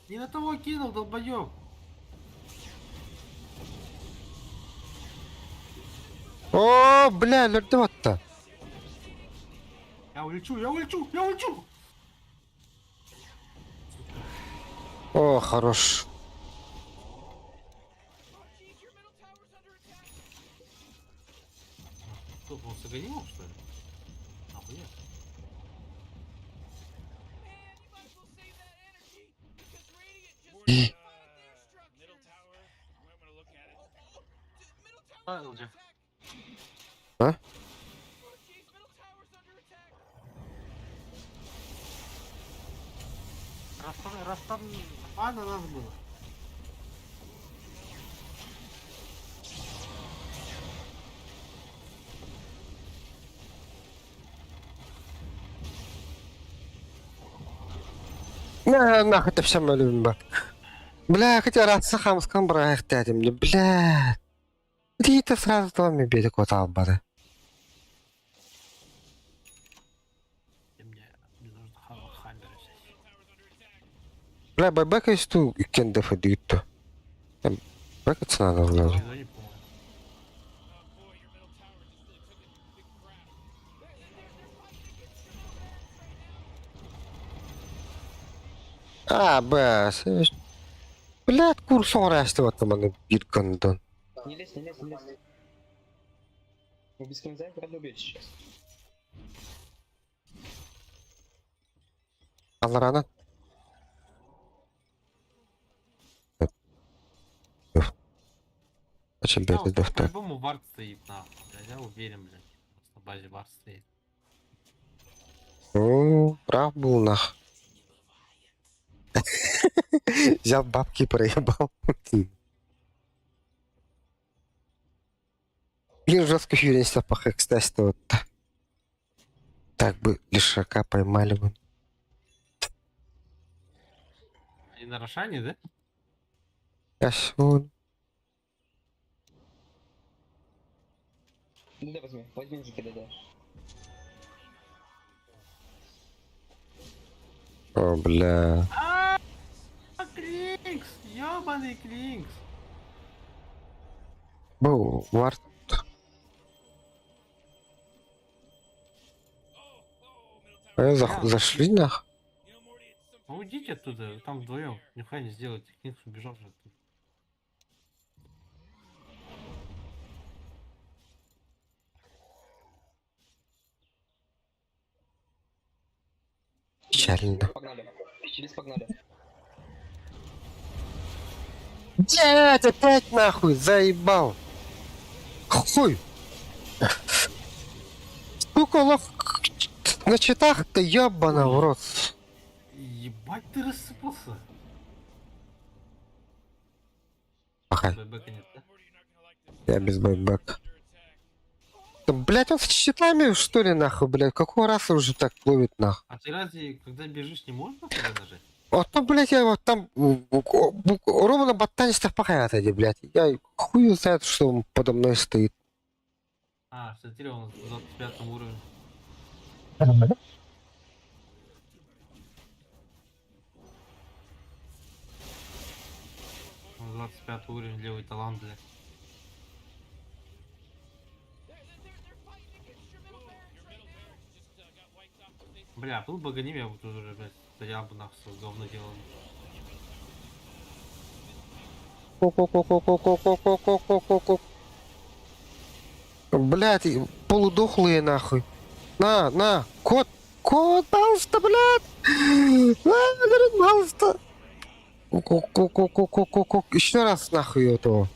Не на того кинул, долбоёб! О, бля, nerede وقته Я улечу! О, хорош. Что, он согонил, что ли? Охуеть. И- А, LG. А? Растан... А, на нас было. Нахуй это все мы любим, ба. Бля, хотя раз сахам скамбра ихтяди мне, бля. Рита сразу твоими били кота бары. И мне нужно хаммер взять. Бля, байбек есть ту кендефа дитто. Бэкаться надо вроде. Я не помню. А, бэс. Блядь, курс орасты вот там они биркандон. Не лезь, не лезь, не лезь. Мы без конца брали убить сейчас. Алрана. Очень Да, бедный дефтер. по-любому вард стоит, нахуй. Я уверен, блядь. На базе вард стоит. Ну, прав был нах. Взял бабки и проебал. Блин, жесткая уверенность по хэкстесу вот. Так бы лишака поймали бы. И на Рошане, да? Я сегодня. Ну да, возьми, возьми мужики, да. О, бля. Клинкс! Ёбаный Клинкс! Был вард. Зашли нах. Ну уйдите оттуда, вы там вдвоем. Нихуя не сделайте. Клинкс убежал же оттуда. Печально. Погнали. Через погнали. Блять, опять нахуй, заебал. Хуй. Сколько лох на читах-то ебано в рот. Ебать ты рассыпался. Ага, Бэбэка нет, да? я без байбека. Да, блять, он с читами, что ли, нахуй, блять? Какой раз уже так ловит, нахуй? А ты разве, когда бежишь, не можно туда нажать? Вот, ну, блять, я вот там ровно ботанистов пока отойди, блять. Я хуй знает, что он подо мной стоит. А, смотри, он на 25 уровне. Он 25 уровень, левый талант, блядь. Бля, был бы Ганим, я бы тут уже, блядь, стоял бы нахуй, свое говно делал. Ко-ко-ко-ко-ко-ко-ко-ко-ко-ко. Блять, полудохлые нахуй. На, кот, пожалуйста, блядь. Пожалуйста. Ко-ко-ко-ко-ко-ко. Еще раз нахуй этого.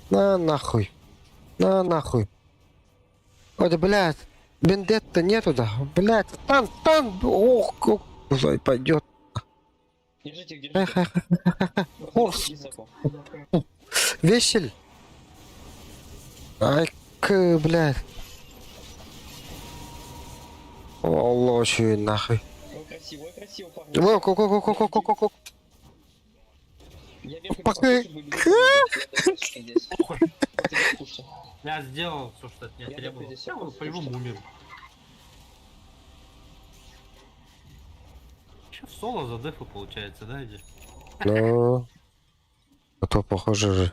Нахуй. Нахуй. Ой, блядь. Бендетта нету, да? Блядь, тан. Ох, как пойдет. Держите их, держите. Хорс. Исаку. Весель. Ай, блядь. Алло, че нахуй. Ой, красиво, парни. Ко-ко-ко-ко-ко-ко-ко. Я вверх Пока- побежал, чтобы бежать здесь. Тебе пуши. Я сделал все, что от меня Я требовалось. здесь Я бы просто по-любому что- умер. Че в соло за дефы получается, да, иди? Ну, а то похоже же.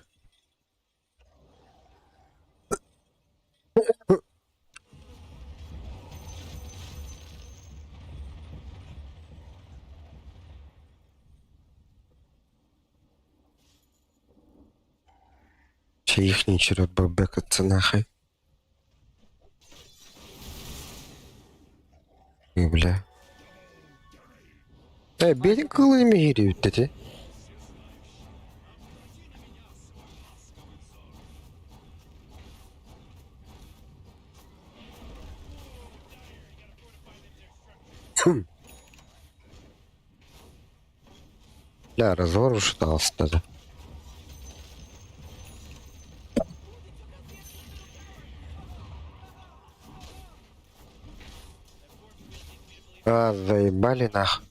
Че ихний черед был бэкаться нахуй. И, бля. Берег кылыми гириют, дети. Бля, разговор шутался даже. Заебали нахуй.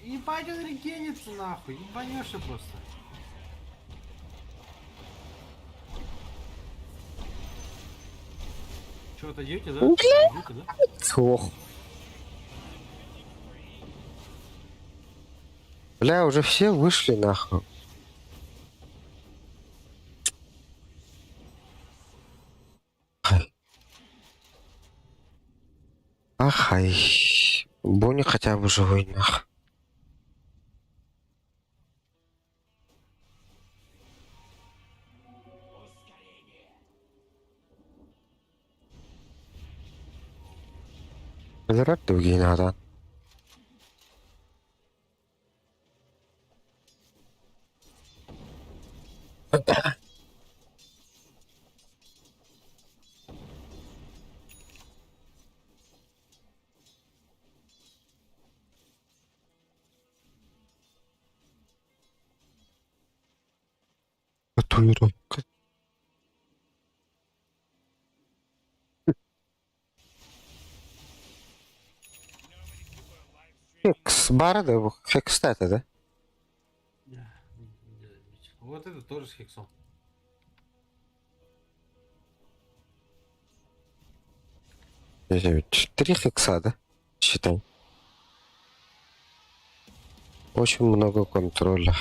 Ебать, он регенится нахуй, ебанешься просто. Чего-то идете, да? Идете, да? Ох. Бля, уже все вышли нахуй. Ахай. Бонни хотя бы живой нахуй. Заряд другие надо. Татуировка. Хекс бара, да? Хекс стата, да? Вот это тоже с хексом. Три хекса, да? Считай. Очень много контроля.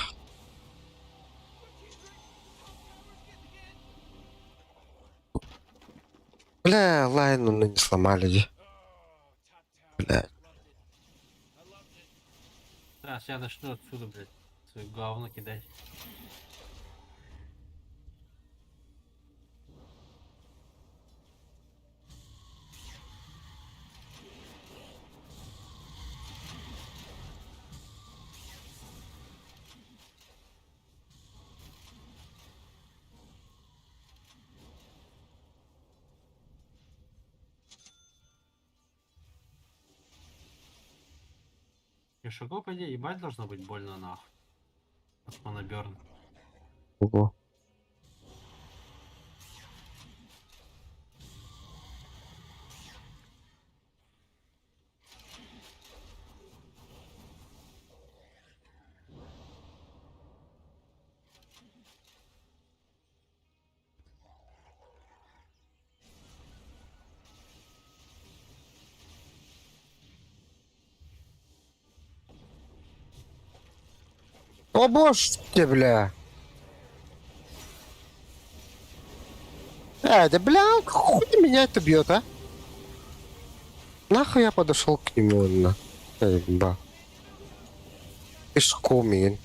Бля, лайну не сломали. Бля. Сейчас я начну отсюда, блядь, свое говно кидать. Шагов, по идее, ебать должно быть больно нахуй. От моноберн. Ого. О боже ты, бля. Да бля, хуй меня это бьет, а? Нахуй я подошел к нему, на. Да. Пешком, ин.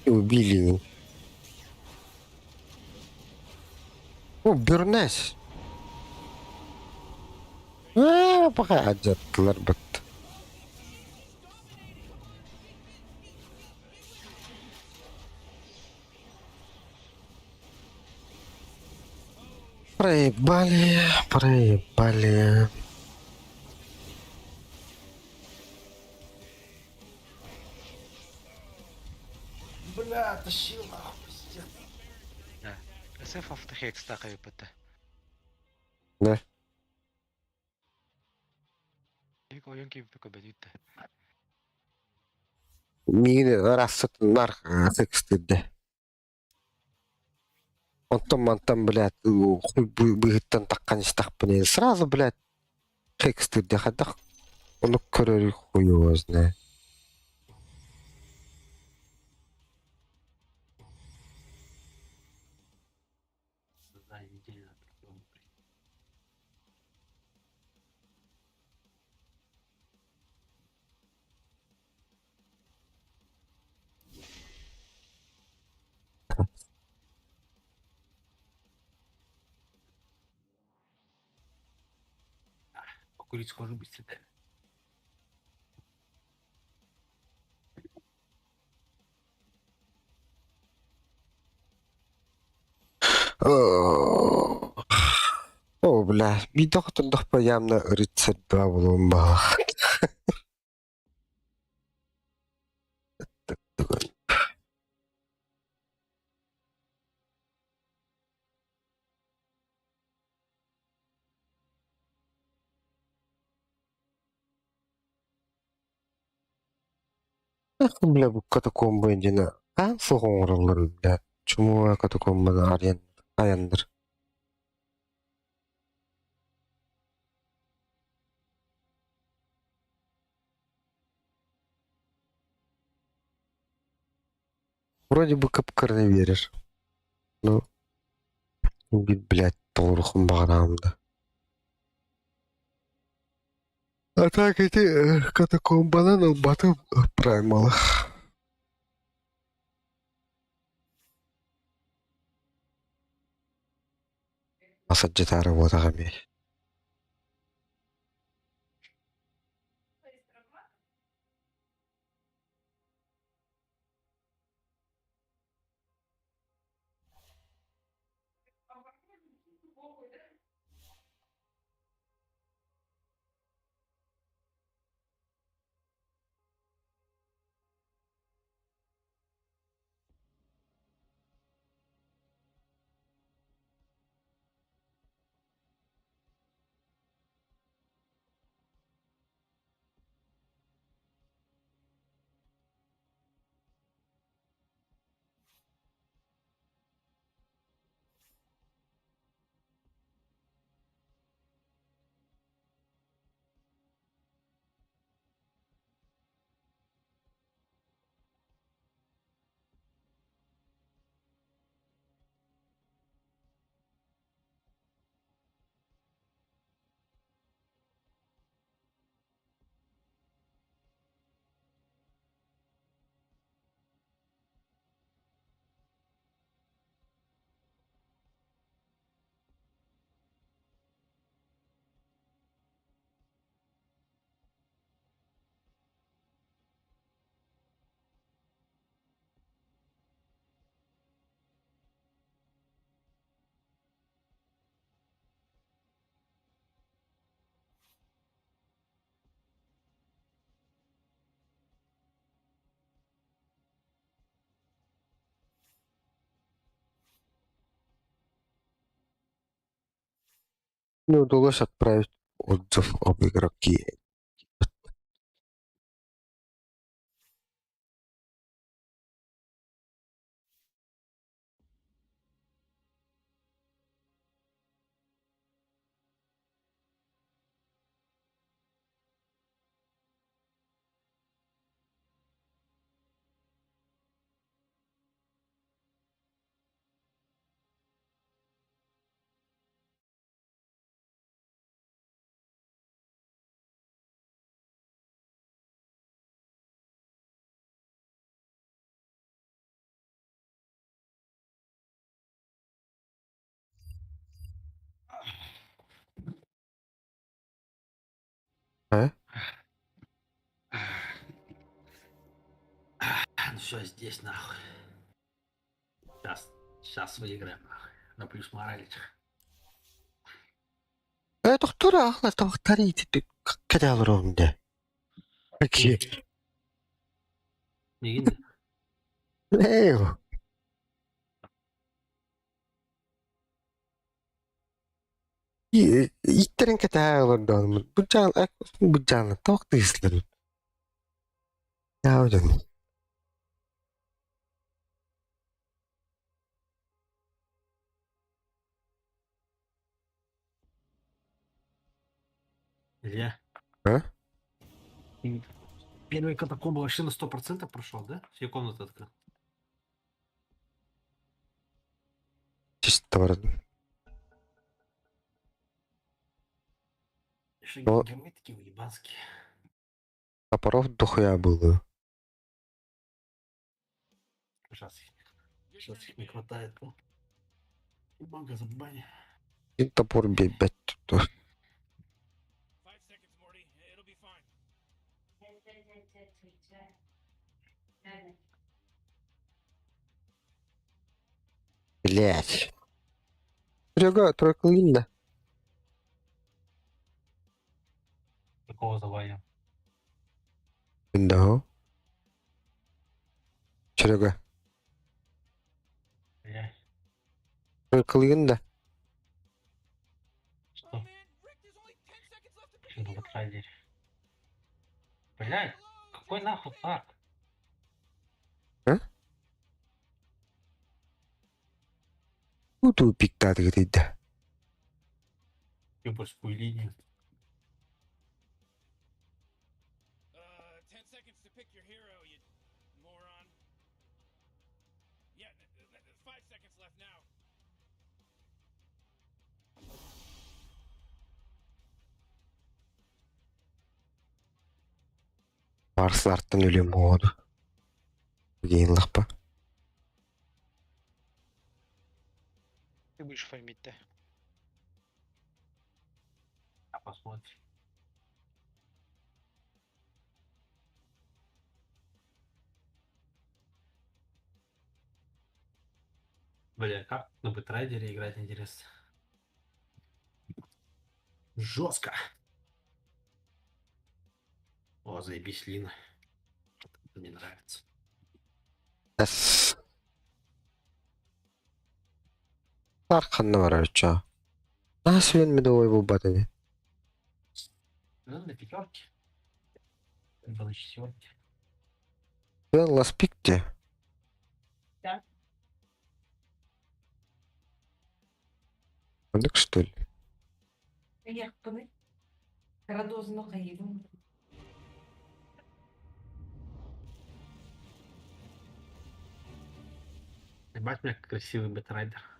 И убили его. О, Бернес. Пока адетлер бит. Проебали, проебали. Бля, тащил нахуй, пиздец. Да. SF автохекс такая пыта. Да. Тільки oyun keyfi kabediydi. Мини рассыпнар тексты. Он там, блядь, хуй быгыттан таккан истахпын. Сразу, блядь, тексты дехадах. Он көрөр хуй его знает. Курить схожу быстренько. О, бля, бидох тондох па ямна рыцарь 2 болуун баа. Бля, бу катакомба индина. Соғоңырылыр, бля. Чумуа катакомбаны ариян аяндыр. Вроде бы капкарны веришь. Ну, бит, блядь, толрухым бағарамды. А так эти катакомбанан ылбаты праймалы. Асаджетары отағаме. Не удалось отправить отзыв об игроке. А? Ну все, здесь нахуй. Сейчас выиграем нахуй. На плюс моралич. Доктор ахла тавахтарите ты кадавромде. Какие? Мегинде. Эйо. Иттерин кадавромде. Буджан тавахтыслын. Яудын. Илья. А? Первый катакомба вообще на 100% прошел, да? Все комнаты открыл. Чисто бар. Шаги Но- герои такие уебанские. Топоров дохуя было. Сейчас их не хватает. Ну. Мага забани. И топор бить тут. Блять. Серега, тройка линда. Какого завоя? Да. Серега, Блять. тройка линда. Что? Ну, вот ради. Блять, какой нахуй так? Тупик тадгырыйда. Юборскую линию. 10 seconds to pick your hero, you moron. Yeah, 5 seconds left now. Марсларттан өлем болду. Дейін лақпа. Ты будешь фармить-то. А посмотрим. Бля, как на бэтрайдере играть, интересно? Жестко. О, заебись, Лина. Мне нравится. Әс. Арқанна бар өтча. Насымен медовой бұл батыне. Ну, на пятерке. Либо на четверке. Бен ласпикте. Да. Андык, что ли? Якпыны. Радозно кайдым. Ебать, у меня красивый бэтрайдер.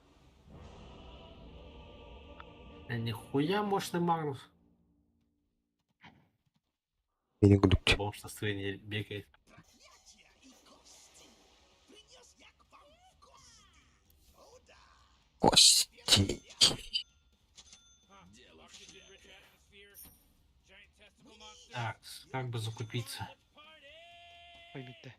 Нихуя мощный Магнус. Я не буду. Потому что настроение бегает. Кости. Oxygen-rich atmosphere. Giant testicle monster. Так, как бы закупиться? Фармить-то.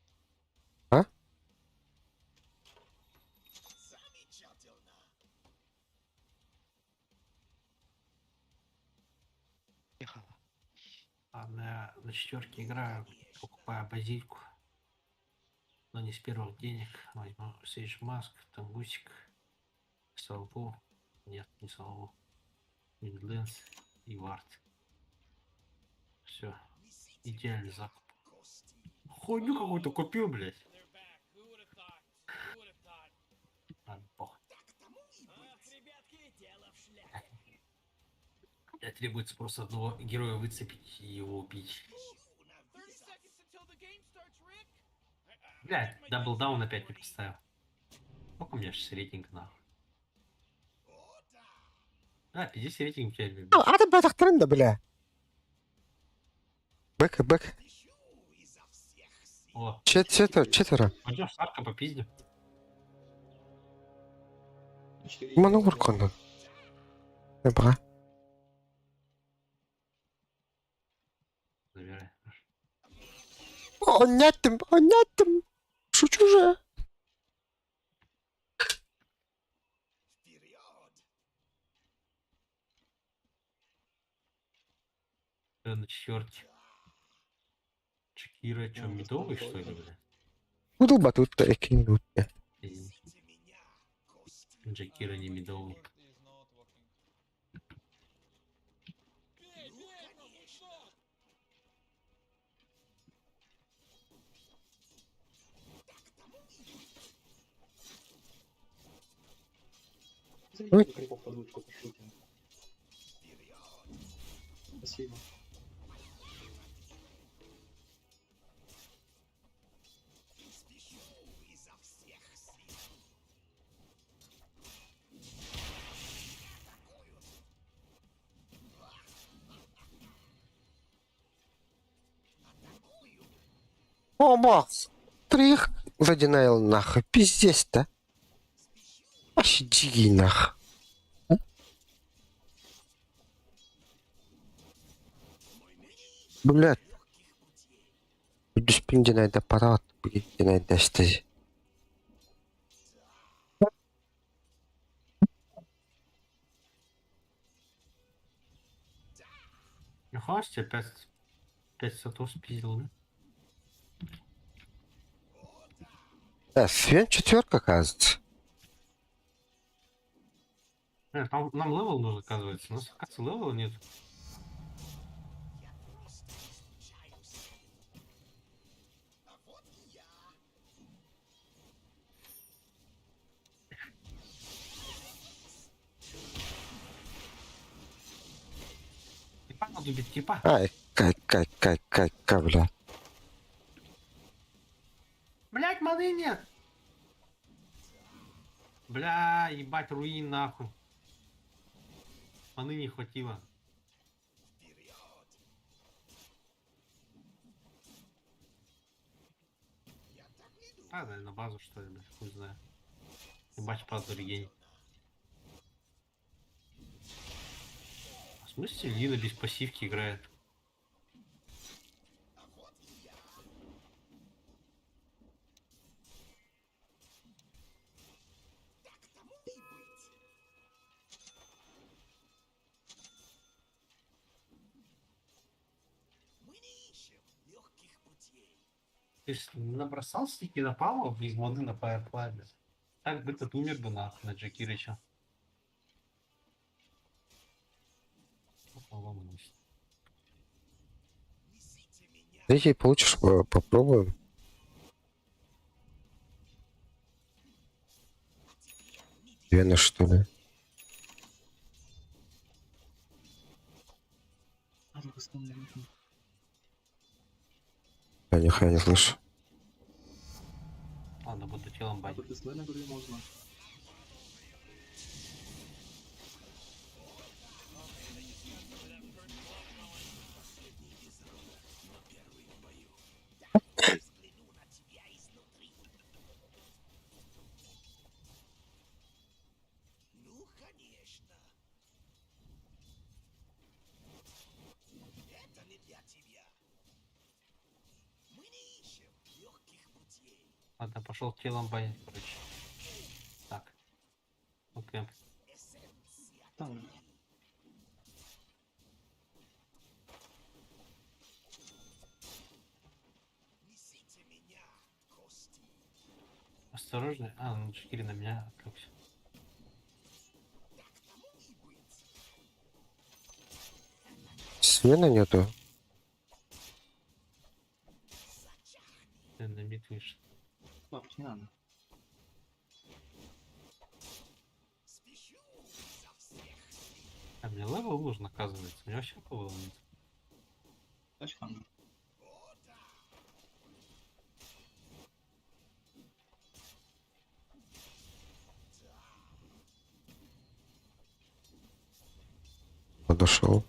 Ехала. Ладно, я на четверке играю, покупаю базильку. Но не с первых денег. Возьму Сейдж Маск, Тамбусик, Салву. Нет, не Салву. Мидленс и Вард. Все. Идеальный закуп. Хуйню какую-то купил, блядь. They're back. Who would have thought? Who would have thought? Ладно, похуй. Ах, ребятки, дело в шляпе. Мне требуется просто одного героя выцепить и его убить. 30 seconds until the game starts, Rick. Блядь, даблдаун опять не поставил. Сколько у меня сейчас рейтинг нахуй? А, 50 рейтинг у тебя, блядь. А ты батахтырын да, бля. Бэк. О, Четверо. пойдем с Арка попиздим. Мана уркандан. Бра. Забирай. Онятым. Шучу же. На четверке. Чекира, что, медовый, что ли, бля? Буду батут-то, экинут. Джекира не медовый. Зайди крипов под ручку, пошутим. Спасибо. Оба. Трих. Задинайл нахуй. Пиздец-то. Вообще дикий нах. Блядь. Дүспинден айда парат. Бүгінден айда істezi. Ну, хватит, опять сатов спиздил, да? Да, Свен четверка, оказывается. Нам левел нужно, оказывается. У нас, оказывается, левела нет. Типа надо убить, типа. Ай, бля. Блять, маны нет! Бля, ебать, руин нахуй. Маны не хватило. А, да, на базу что ли, блядь, хуй знаю. Ебать, правда, регень. В смысле, Лина без пассивки играет? Ты ж набросал стики на Павла из моды на Firefly. Так бы этот умер бы нахуй на Джакирича. Третий получишь, попробуем. Вена, что ли? Я нихуя не слышу. Ладно, буду телом А бать. проти Слена гри можна. Ладно, пошел телом бать, короче. Так. Окей. Там. Осторожно. А, ну Джакири на меня отвлекся. Свена нету. Ты на мид вышел. Лапки не надо. А мне левел нужен, оказывается. У меня вообще левела нет. Тачка. Подошел.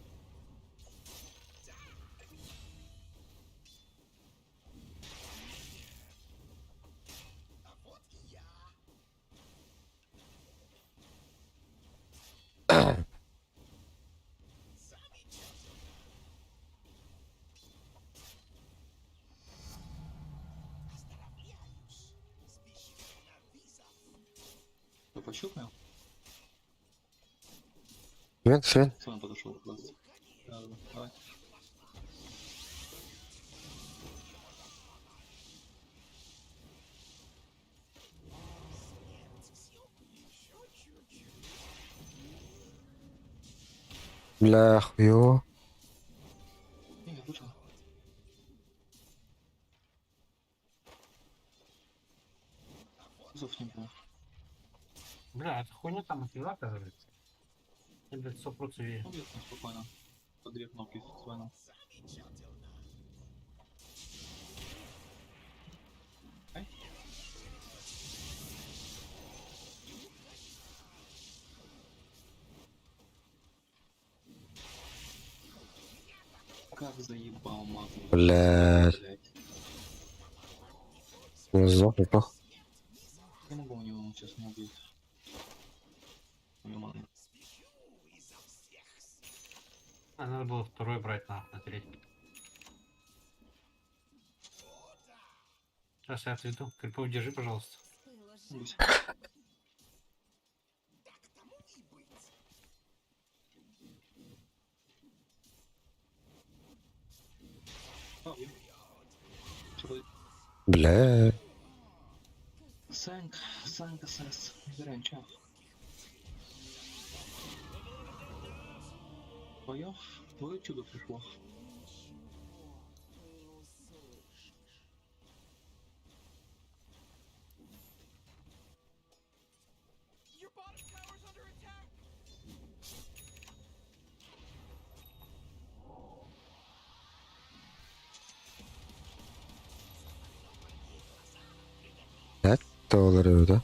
Ты пощупал? Свен. Слен подошел как раз. Да, давай. Бля, хуёво. Не, вышел. Зов не было. Бля, это хуйня там отвела, оказывается. Я, блядь, 100% верю. Ну, ясно, спокойно. По две кнопки Слена. Ай. Как заебал мат. Блядь. Ну, сдох, неплохо. Я могу у него сейчас не убить. У него маны. А, надо было второй брать на третий. Сейчас я отведу. Крипов держи, пожалуйста. Гусь. Бля. Санка, сес. Берем, чё? Твое чудо пришло. Your bottom tower's under attack. Doğru öyle.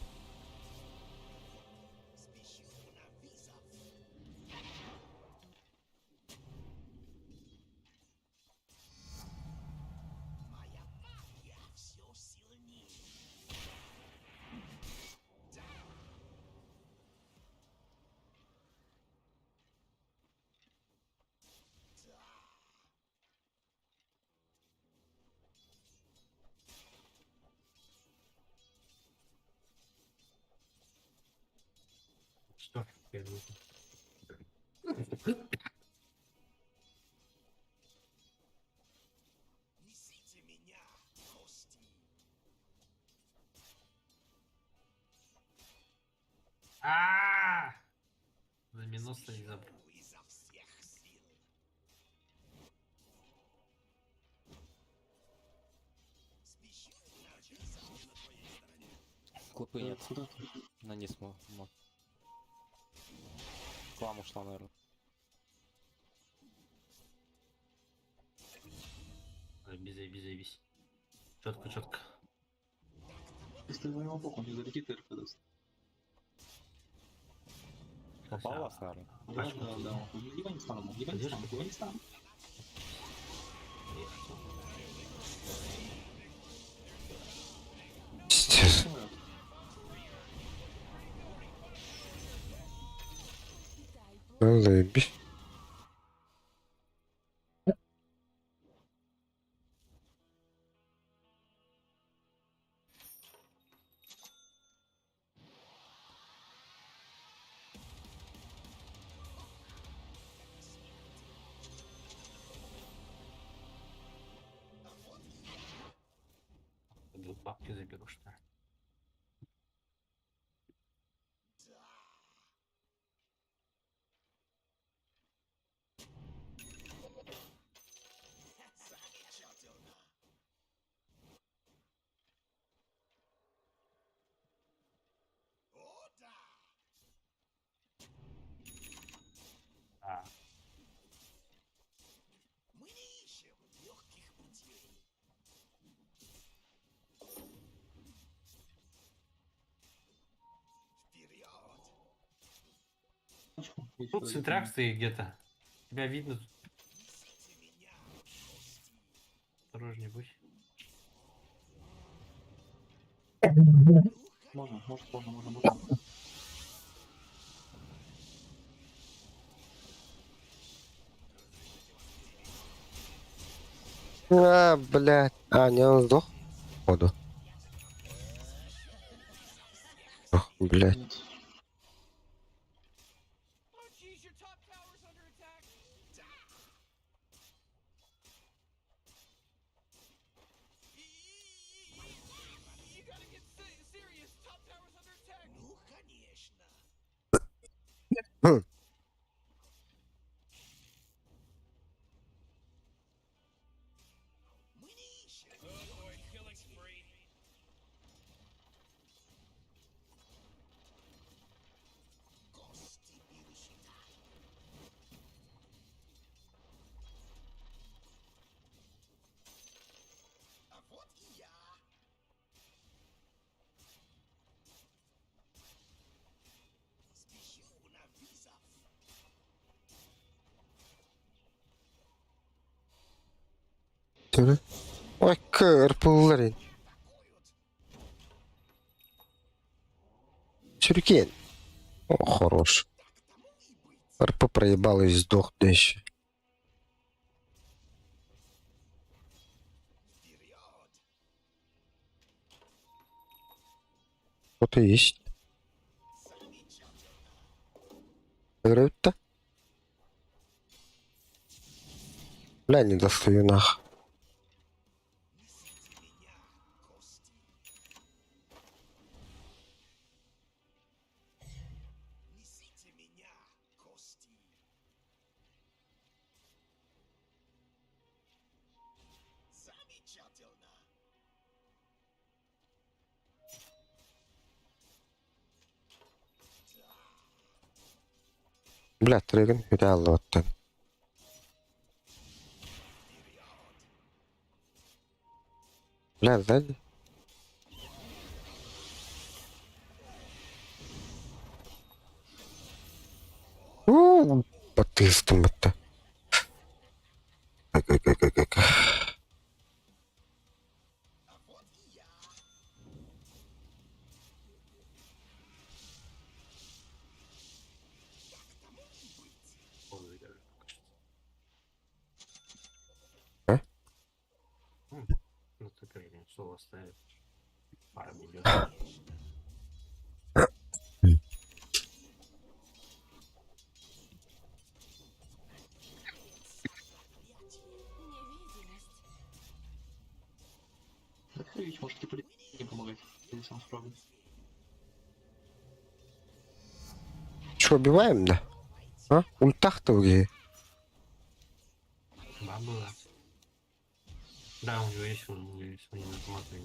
Что? Первый. А! Заминулся и забыл. Клопы нет. Куда ты? На низ мог. К вам ушла, наверное. Без. Четко. Если ты за него боком не залетит, ты РП даст. Попал вас, наверное. Да. Его не стану, его не стану. Пиздец. Ну, заебись. Бабки заберу, что ли? А, тут с интеракцией где-то. Тебя видно тут. Осторожней будь. Можно. А, блядь. А, не, он сдох? Походу. Ох, блядь. Нет. Oh, jeez, your top tower's under attack. You gotta get serious. Top tower's under attack. Ну, конечно. Oh boy, killing spree. Şöyle. Ой, kırpılların. Сюрикин. О, хорош. РП проебал и сдох дальше. Вот и есть. Играют-то? Бля, не достаю нах. Блядь, Трейган реально вот так. Блядь, сзади. Потыстом это. Как. Ой, даже пока что. А? Ну теперь мне слово ставит. Пара миллионов. Открыть, может, типа не помогать. Или сам справлюсь. Что, убиваем, да? А? Ультах-то где? Да, было. Да, у него есть, у него автоматы.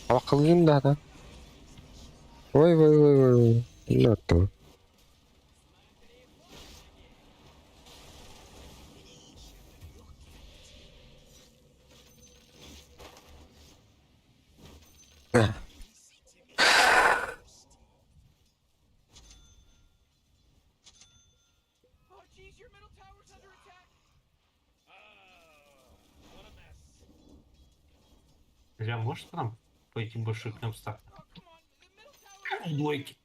Алкалин, да. Ой. Лётова. Oh, jeez, your middle tower's under attack. What a mess. Илья, можешь там пойти больше к нам стак? Oh, come on, the middle tower. Двойки.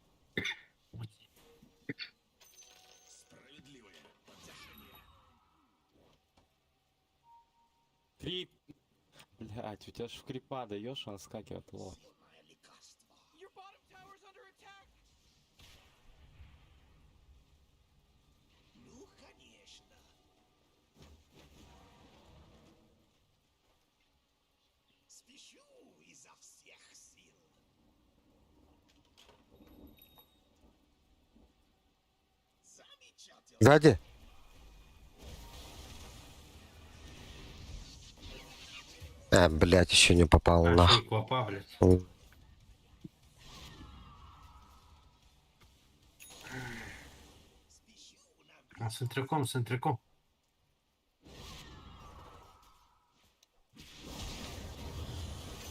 Крип! Блять, у тебя ж в крипа даешь, он скакивает лох. Your bottom tower's under attack. Ну, конечно. Спешу изо всех сил. Замечательно. Сзади. Блядь, еще не попал А, на. что, клопа, блядь. А, центриком.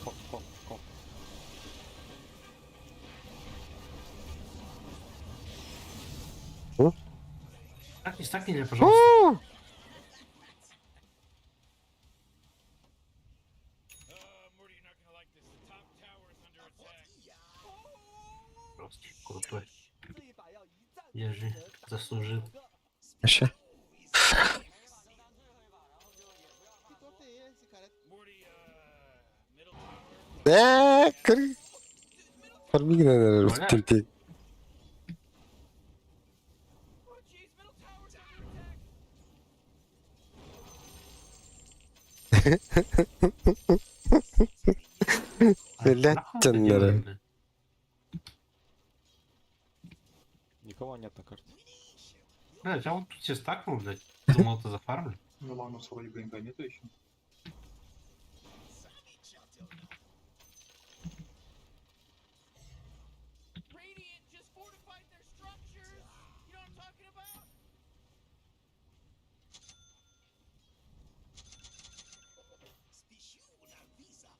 Хоп. Стакни, Илья, пожалуйста. Morty, you're not gonna like this. The top tower is under attack. Просто крутой. Держи, заслужил. Еще. Morty, middle tower. Формиги, наверное, в Бля. кельте. Oh, jeez, middle tower's under attack. Блядь, Нахуй это тянера. делает, блядь? Никого нет на карте. Блядь, а вот тут все стакнул, блядь. Думал, ты зафармлю. Ну, Магнус вроде БМК нету еще. Radiant just fortified their structures. You know what I'm talking about? Спешу на вызов.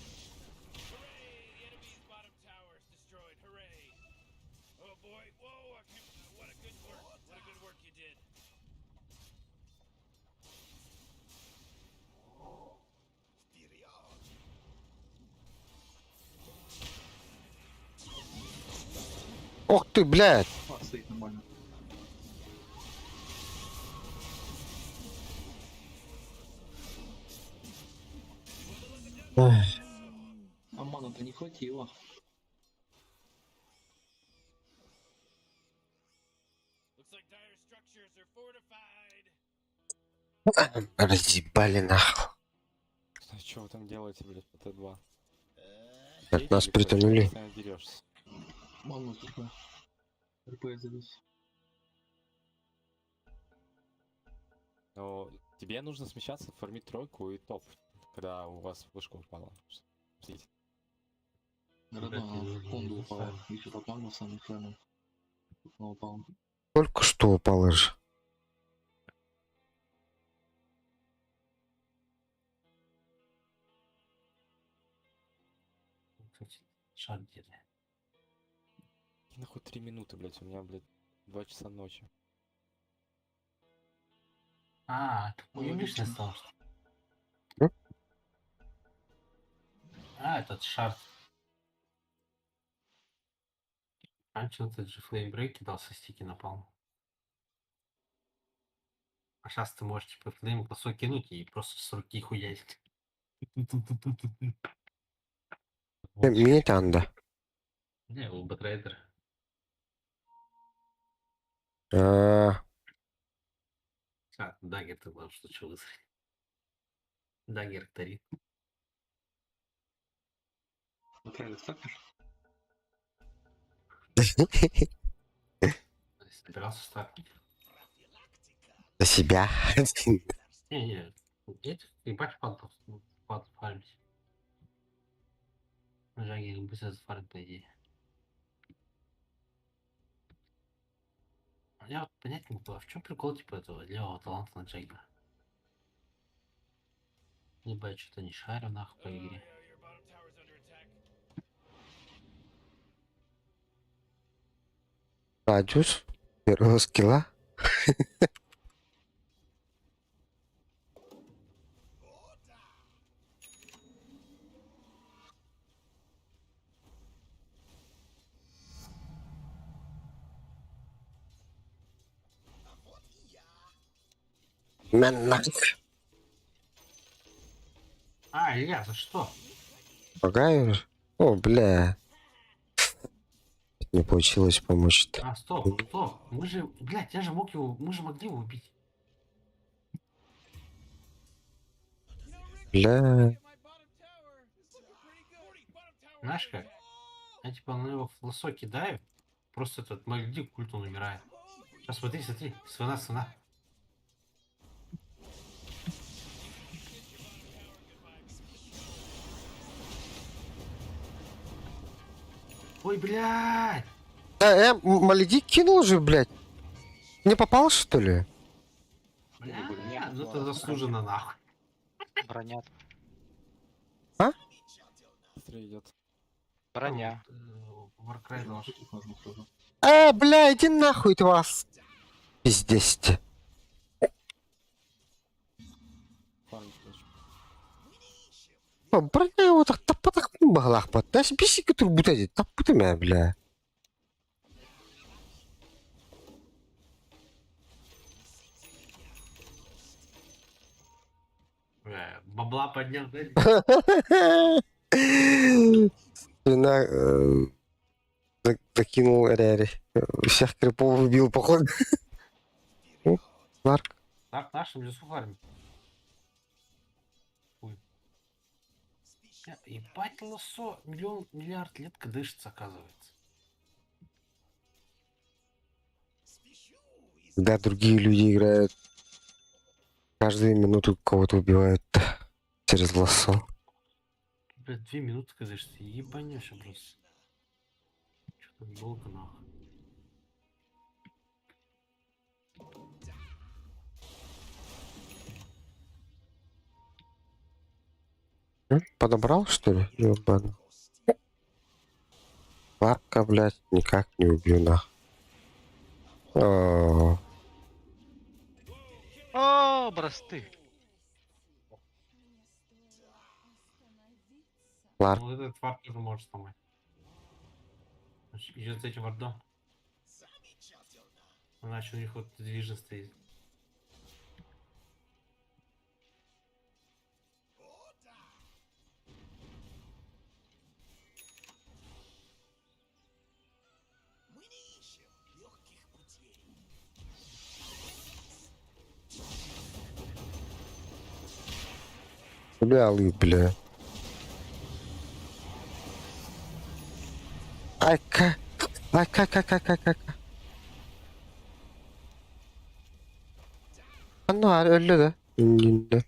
Hooray! The enemy's bottom tower is destroyed. Hooray! Oh boy! Whoa! What a good work! What a good work you did. Вперед. Ох ты, блядь. А, стоит нормально. А мана-то не хватило. Looks like dire structures are fortified. Разъебали нахуй. А что вы там делаете, блядь, по Т2? Так, нас притянули. Постоянно дерешься. Магнус тут на РП завис. Но тебе нужно смещаться, фармить тройку и топ, когда у вас вышка упала. Смотрите. Да-да, в секунду упал. Еще под Магнусом и Френом. Упал. Только что упало же. Кстати, шар где-то. Нахуй 3 минуты, блядь, у меня, блядь, 2 часа ночи. А, ты Ну, уебишься логично. стал, что М? А, этот шарт. Раньше этот же флеймбрейк кидал со стики напал. А сейчас ты можешь типа флейм косой кинуть и просто с руки хуярить. Мини танда. Не, у Бэтрейдера. А, А, Даггер ты главное, что чего высрать. Даггер тарит. Натурально стакнешь? Собирался стакнуть. За себя. Не, этих ебать падов фармить. Жаги быстро зафармит, по идее. Я вот понять не могу, а в чем прикол типа этого левого таланта на Джаггера? Либо я что-то не шарю нахуй по игре. Your bottom tower's under attack. Радиус первого скилла. Мэнна. А, Илья, за что? Помогаю. О, бля. Не получилось помочь-то. А, стоп, стоп. Мы же, блядь, я же мог его, мы же могли его убить. Бля. My bottom tower is looking pretty good. Bottom tower. Знаешь как? Я типа на него флосо кидаю, просто этот Мальди культ он умирает. Сейчас смотри, смотри, свина. Ой, блядь! Маледи кинул же, блядь. Не попал, что ли? Бля, ну это заслуженно нахуй. Броня. Быстро идет. Броня. Warcry нож. Можно тоже. Бля, иди нахуй ты вас. Пиздец. Фармить хочу. Броня его так тапатак баглах пат. Даш биси который бутади. Тапутами, бля. Бля, бабла поднял, да? Свина закинул Ряри. Всех крипов убил, походу. Ларк. Так, нашим лесу фармим. Хуй. Ебать лосо, миллиард лет дышится, оказывается. Да, другие люди играют. Каждую минуту кого-то убивают через лосо. Блядь, 2 минуты, конечно, ты ебанешься просто. Что там долго нахуй. Подобрал, что ли? Ёбаный. Ларка, блядь, никак не убью нахуй. О, О, бросты. Ларк. Ну, этот вард тоже может сломать. Идет за этим вардом. Иначе у них вот движен стоит. Бля, бля. Ай-ка. Ай-ка. А var öyle de. İngilizce.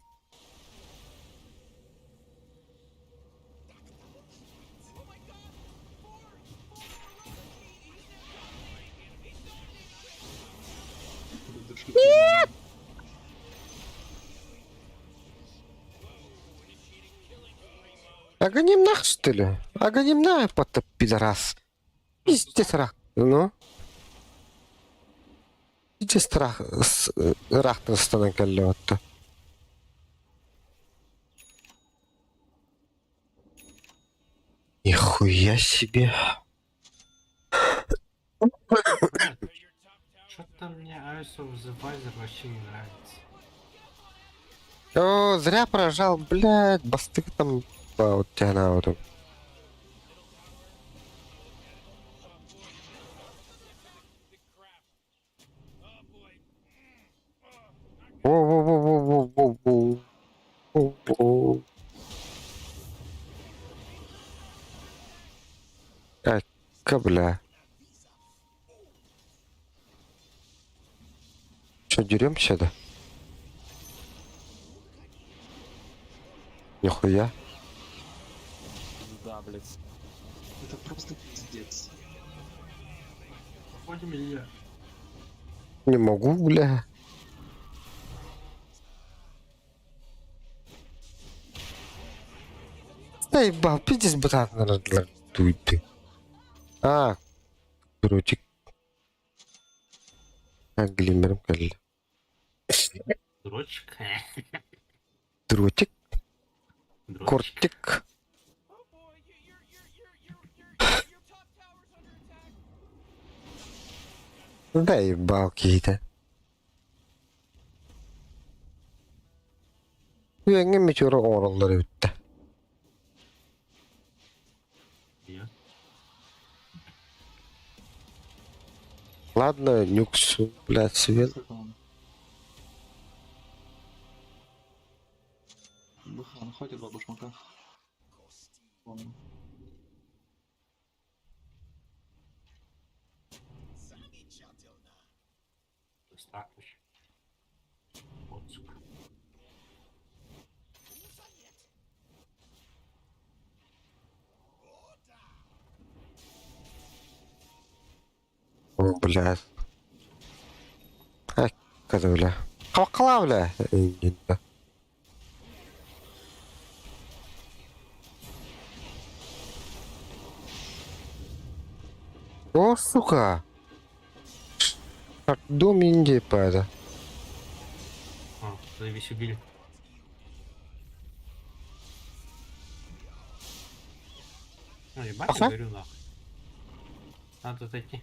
Выдержки поймали. А гоним нах, что ли? А гоним на, потоп, пидорас. Пиздец, рах. Ну? Пиздец, рахтың станан кәлі отты. Нихуя себе. Что-то мне Ice of the Visor вообще не нравится. О, зря прожал, блядь, бастык там. Вот тебя на вот. Воу-воу-воу-воу-воу-воу. Бля. Че, деремся, да? Нихуя. Да, блядь. Это просто пиздец. Походим или я? Не могу, бля. Да ебал, пиздец, братан, дуй ты. А, крутик. А, глиммером калли. Дрочек? Дротик, Дрочек. кортик. Да ебал какие-то. Үйеңе метеора оралдар өтті. Я? Ладно, нюкс, блядь, свет. Бахан. Бахан, хватит два башмака. Ладно. Стакуш. Вот, сука. О, блядь. Ай, када, бля. Қалқала, бля. Енді. О, сука. Дом Индии, пада. А, завись убили. Ну, ебать, я Ага. говорю, нахуй. Надо отойти.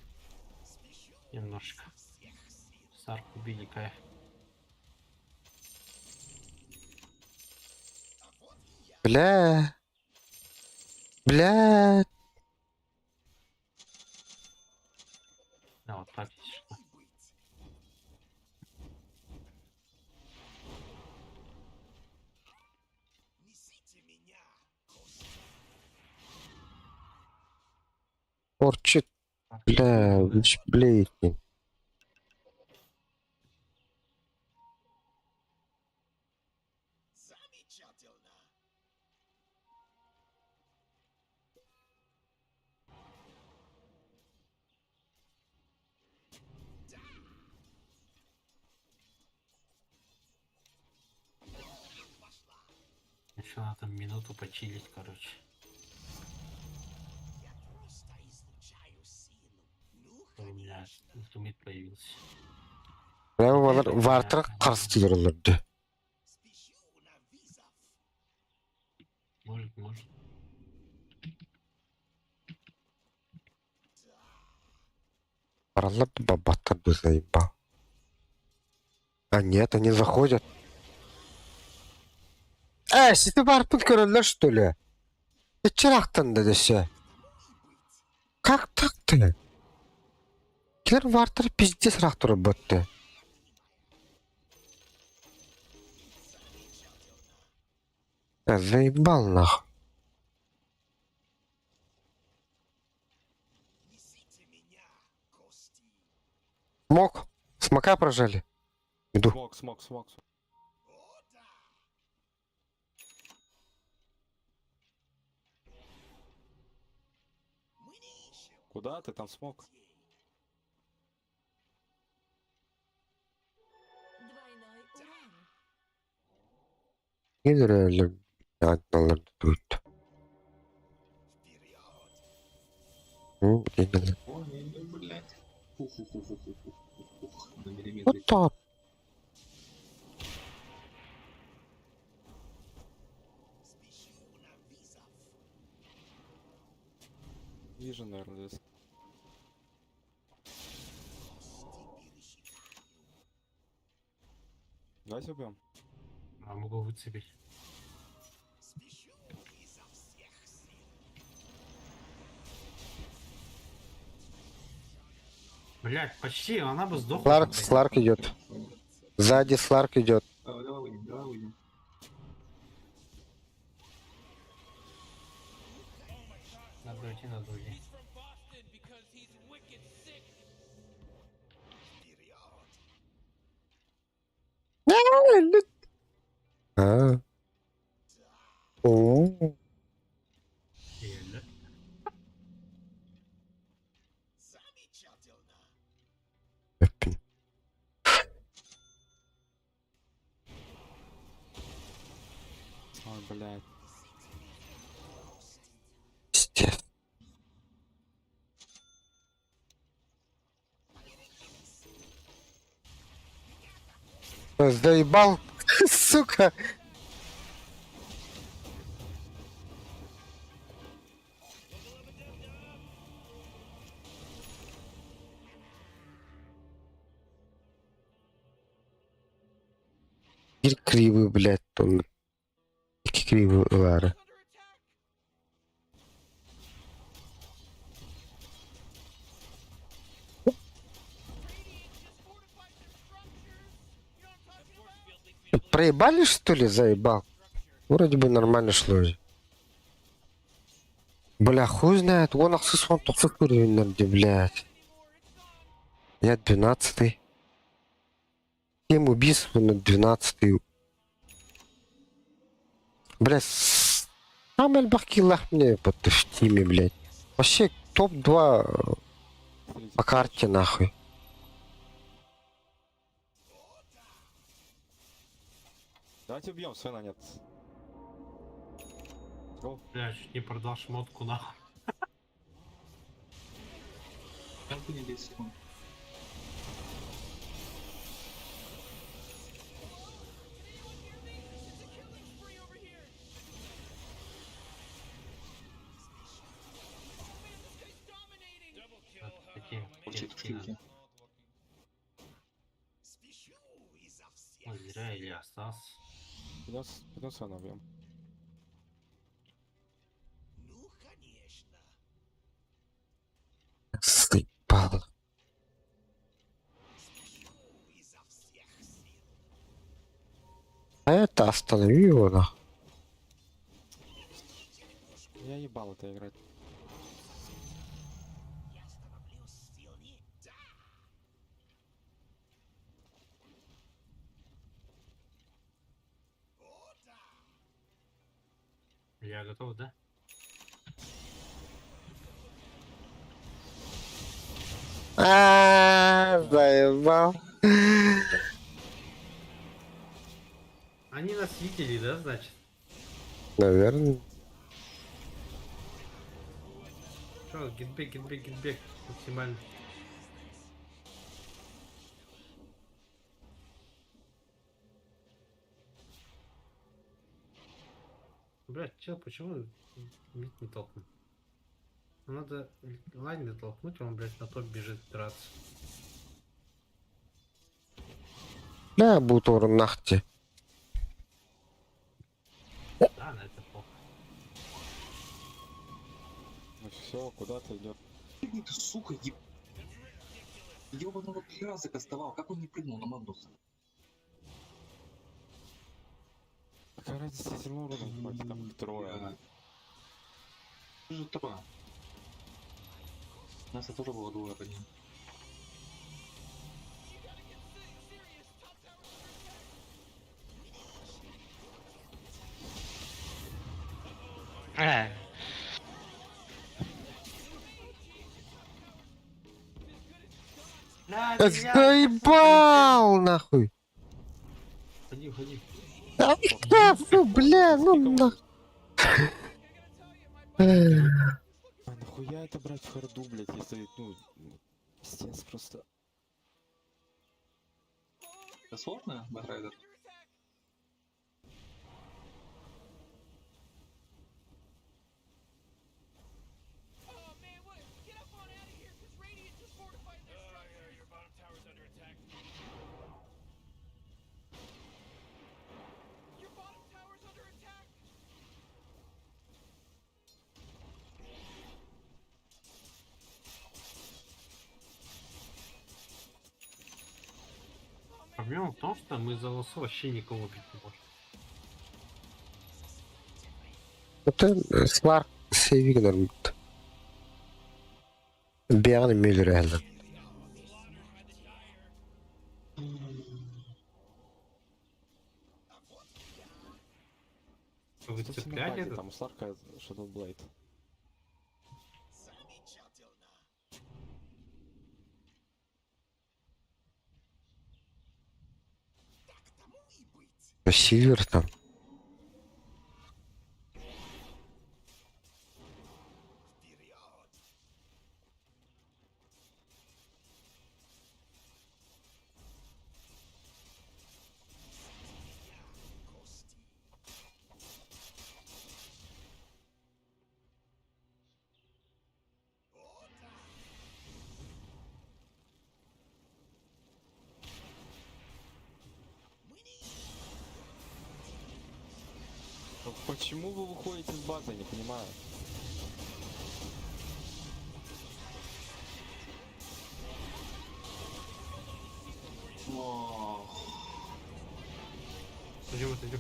Немножко. Сарку убили, кайф. Бля. Бля. А, вот так есть что. Порчит. Бля, блейтни. Еще надо там минуту почилить, короче. У меня инструмент появился. Бля, олар вартыр қарсы тегерілерді. Может. Параллель бабатар бы заебал. А нет, они заходят. Ты барпын көрілер, что ли? Ты чырақтан да десе. Как так-то? Келер вартыр пиздец рақтыры бөтті. Заебал нахуй. Смок. Смока прожали. Иду. Смок. Куда ты там смог? Нереально. Одналар тут. Генерал. Ой, блядь. Ух. На миллиметр. Вот так. Вижу, наверное, здесь. Давайте убьем. А могу выцепить. Блять, почти, она бы сдохла. Сларк идет. Сзади Сларк идет. Давай выйдем. Надо уйти. He's from Boston because he's wicked sick. А. О. Еле. Ой, блядь. Пиздец. Заебал, сука. Кривый, блядь, он. Кривый, Лара. Проебали, что ли, заебал? Вроде бы нормально шло же. Бля, хуй знает, он ахсус он тоқсыз уровень, блядь. Я 12-й. 7 убийств на 12-й. Блядь, самый бахкиллах мне в тиме, блядь. Вообще топ-2 по карте, нахуй. Давайте убьем, Свена нет. Го. Бля, чуть не продал шмотку нахуй. Как бы не 10 секунд. Такие. Зря или остался. Пойдем Свена убьем. Заебал. А это останови его, нахуй. Я ебал это играть. Я готов, да? Заебал. Они нас видели, да, значит? Наверное. Что, гитбэк. Максимально. Блять, чел, почему мид не толкнул? Надо лайн дотолкнуть, он, блядь, на топ бежит драться. Да, будет урон нахте. Да, на это похуй. Ну все, куда ты идешь? Ты, сука, ебаного хера закастовал. Как он не прыгнул на Магнуса? Какая разница, если уроном хватит, там трое. Что же трое? У нас это тоже было двое по ним. Да, Заебал, нахуй. Ходи, ходи. Фу, бля, ну нахуй. А нахуя это брать в харду, блядь, если, ну, пиздец просто. Это сложно, Бэтрайдер? Your bottom tower's under attack. Your bottom tower's under attack. Проблема в том, что мы за лосо вообще никого бить не можем. Это Сларк сейвиг нормально. Бәрін мейлер әлі. Вы Кстати, на цепляли базе этот? там у Сларка Shadow Blade. Сильвер там. Ну, почему вы выходите с базы, я не понимаю. Идем, идем.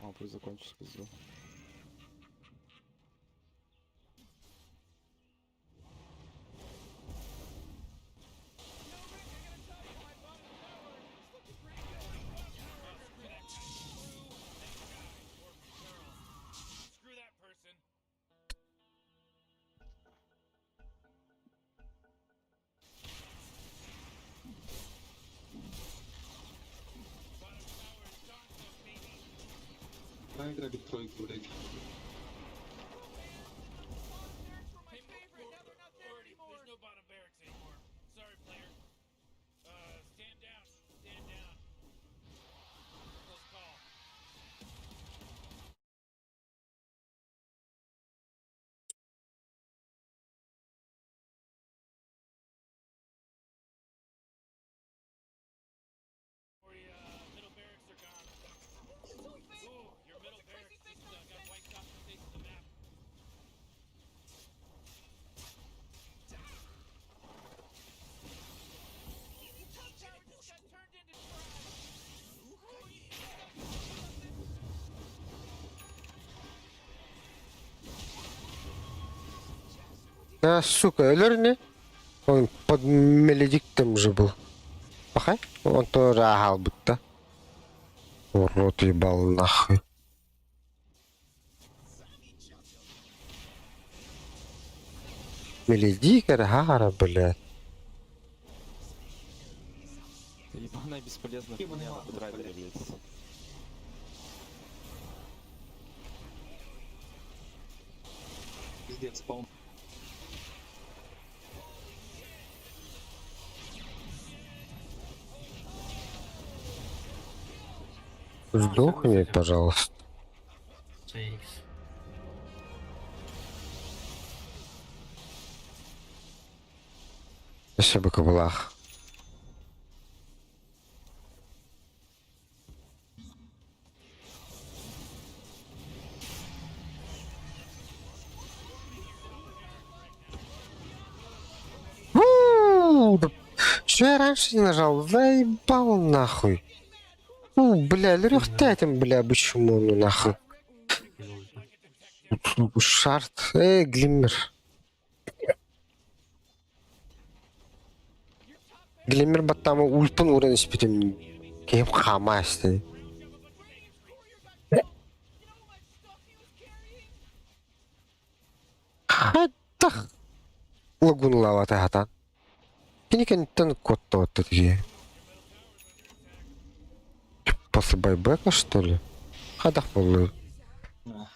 А, пусть закончится пизду. Screw that person. Давай грабить тройку, блядь. There's no bottom barracks anymore. Sorry, player. Stand down. Stand down. Close call. Middle barracks are gone. Ooh, your middle barracks just got wiped off the face of the map. Just got turned into А, сука, ölür ne? Он под Меледиктом же был. Пахай? Он тоже агал будто. Урод ебал нахуй. Меледик, Аргара, блядь. Ебаная бесполезная хуйня на Бэтрайдере, блядь. Пиздец, спаун. Сдохни, пожалуйста. Сейкс. Спасибо, Каблах. Что я раньше не нажал? Заебал нахуй. Бля, Лёрёх, ты этим, бля, почему, ну нахуй? Шарт, Глиммер. Глиммер баттамы ульпын уран испитем. Кем хамасты. Хаттах. Лагун лавата хатан. Кини кентен котто отты. После байбека, что ли? Хадах полы. Да.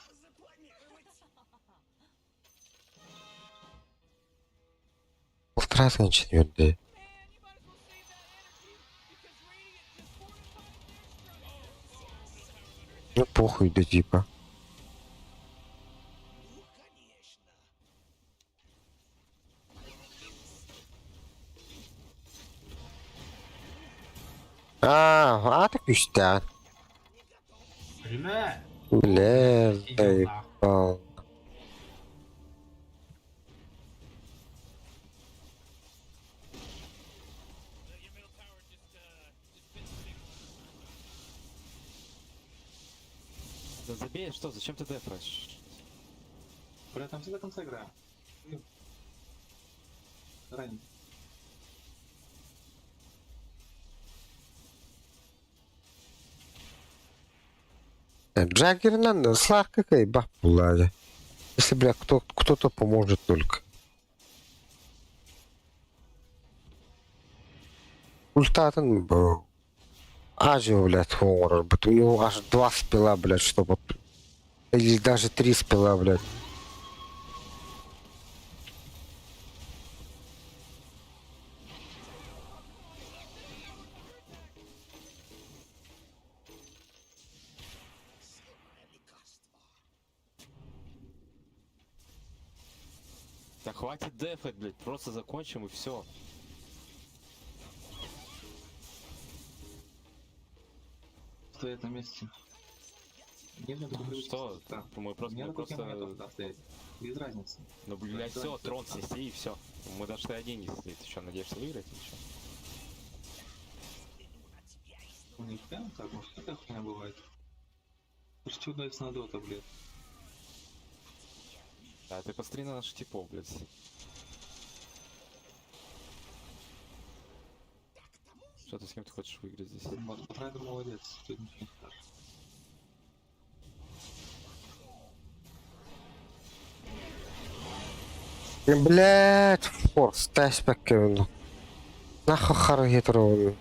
Полтора закончен. Ну похуй, да типа. Так пусть-то. Бля! Бля, Идём заебал. Да забей, что, зачем ты дефаешь? Бля, там все до конца играем. Ранен. Джаггер надо, слах какая бахпулада. Если, бля, кто-то поможет только. Ультатан был. Ажио, блядь, хоррор. У него аж 2 спила, блядь, чтобы... Или даже 3 спила, блядь. Да хватит дефать, блядь, просто закончим и все. Стоять на месте. Нет, нет, Ну что, да. мы просто, Мне мы такой просто... момент да, стоять. Без разницы. Ну, блядь, все, трон снеси и все. Мы даже Т1 не снесли. Ты что, надеешься выиграть или что? Ну, не прям так, может, такая хуйня бывает. Что удается на дота, блядь. Да, ты посмотри на наших типов, блядь. Что ты с кем ты хочешь выиграть здесь? Вот, Патрайдер молодец, тут ничего не скажешь. Блядь, форс, тайспеккевну. Нахуй харгетровну.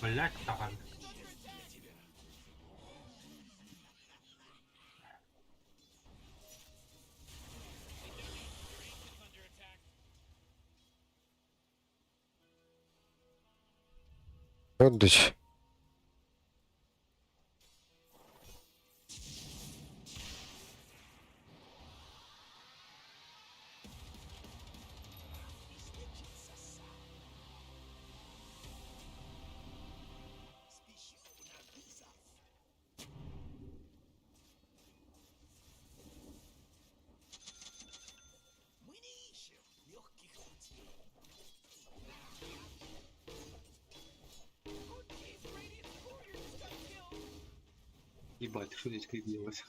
Блять, таган. Отдыч. Ебать, что здесь крик делать?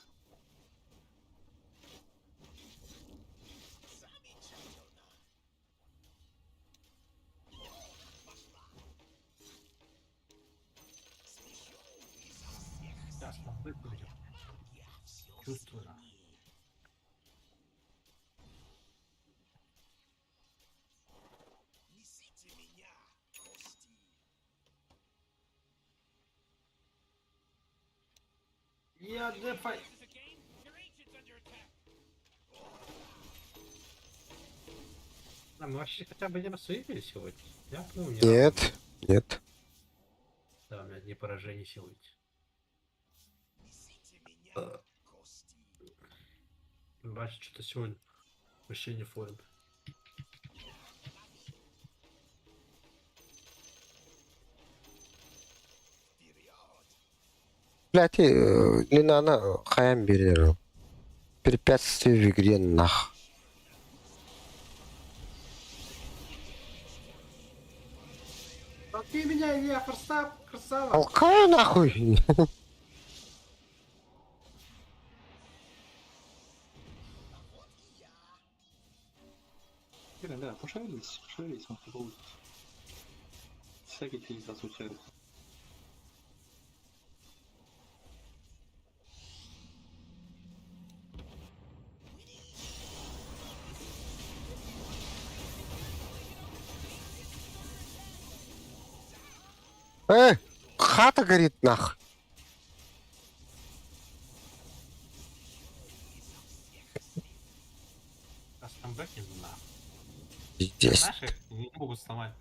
Сейчас мы выпустим. Чувствую. Я дефай. А мы вообще хотя бы не рассудили сегодня? Я помню, не Нет, нет. Да, у меня не поражение сегодня. Бачу, что-то сегодня вообще не в форме. Блядь, Линана хаям берер. Препятствие в игре нах. Толкни меня, я форстап, красава. Толкаю нахуй! Ирен, да, пошевелись, может получится. Всякие через раз случаются. Хата горит нахуй. Кастомбеки, на. Здесь. Знаешь, их не могут сломать.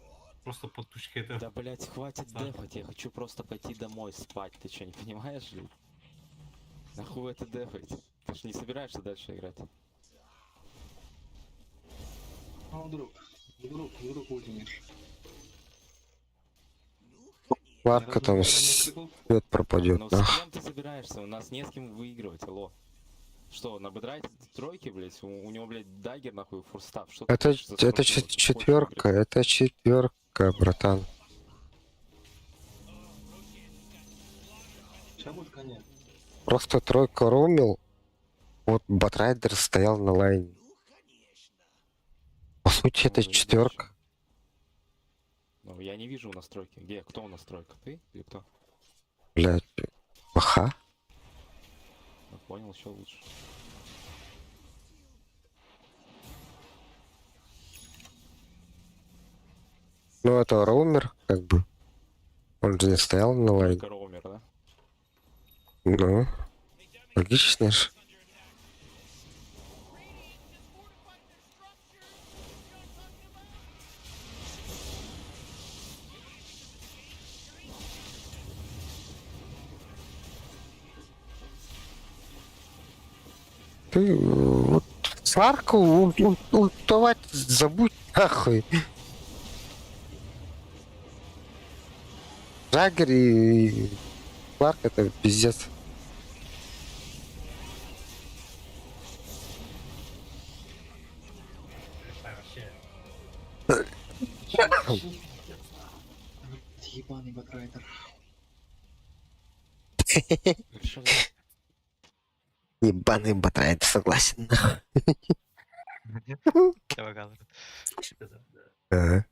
Просто под тучкой это. Да, блять, хватит Да. дефать, я хочу просто пойти домой спать, ты что, не понимаешь, блядь? Нахуй это дефать? Ты же не собираешься дальше играть? Ну, вдруг ультимишь. Ларка там свет пропадет. Ну с кем ты собираешься? У нас не с кем выигрывать, алло. Что, на бедрайте тройки, блять? У него, блядь, дагер, нахуй, фурстав. Что ты Это хочешь за скорость не хочешь четверка, выиграть? это четверка, братан. Сейчас будет конец. Просто тройка роумил. Вот Батрайдер стоял на лайне. По сути, это Ну, четверка. Ну, я не вижу настройки. Где? Кто у настройка? Ты или кто? Блять. Ага. Ну, понял, еще лучше. Ну, это роумер, как бы. Он же не стоял на лайне. Только роумер, да? Ну, логично ж. Ты вот Сларку ультовать забудь нахуй. Джаггер и Сларк это пиздец. Вообще. Ебаный батрайдер. Что Ебаный батрайд, согласен. Ага.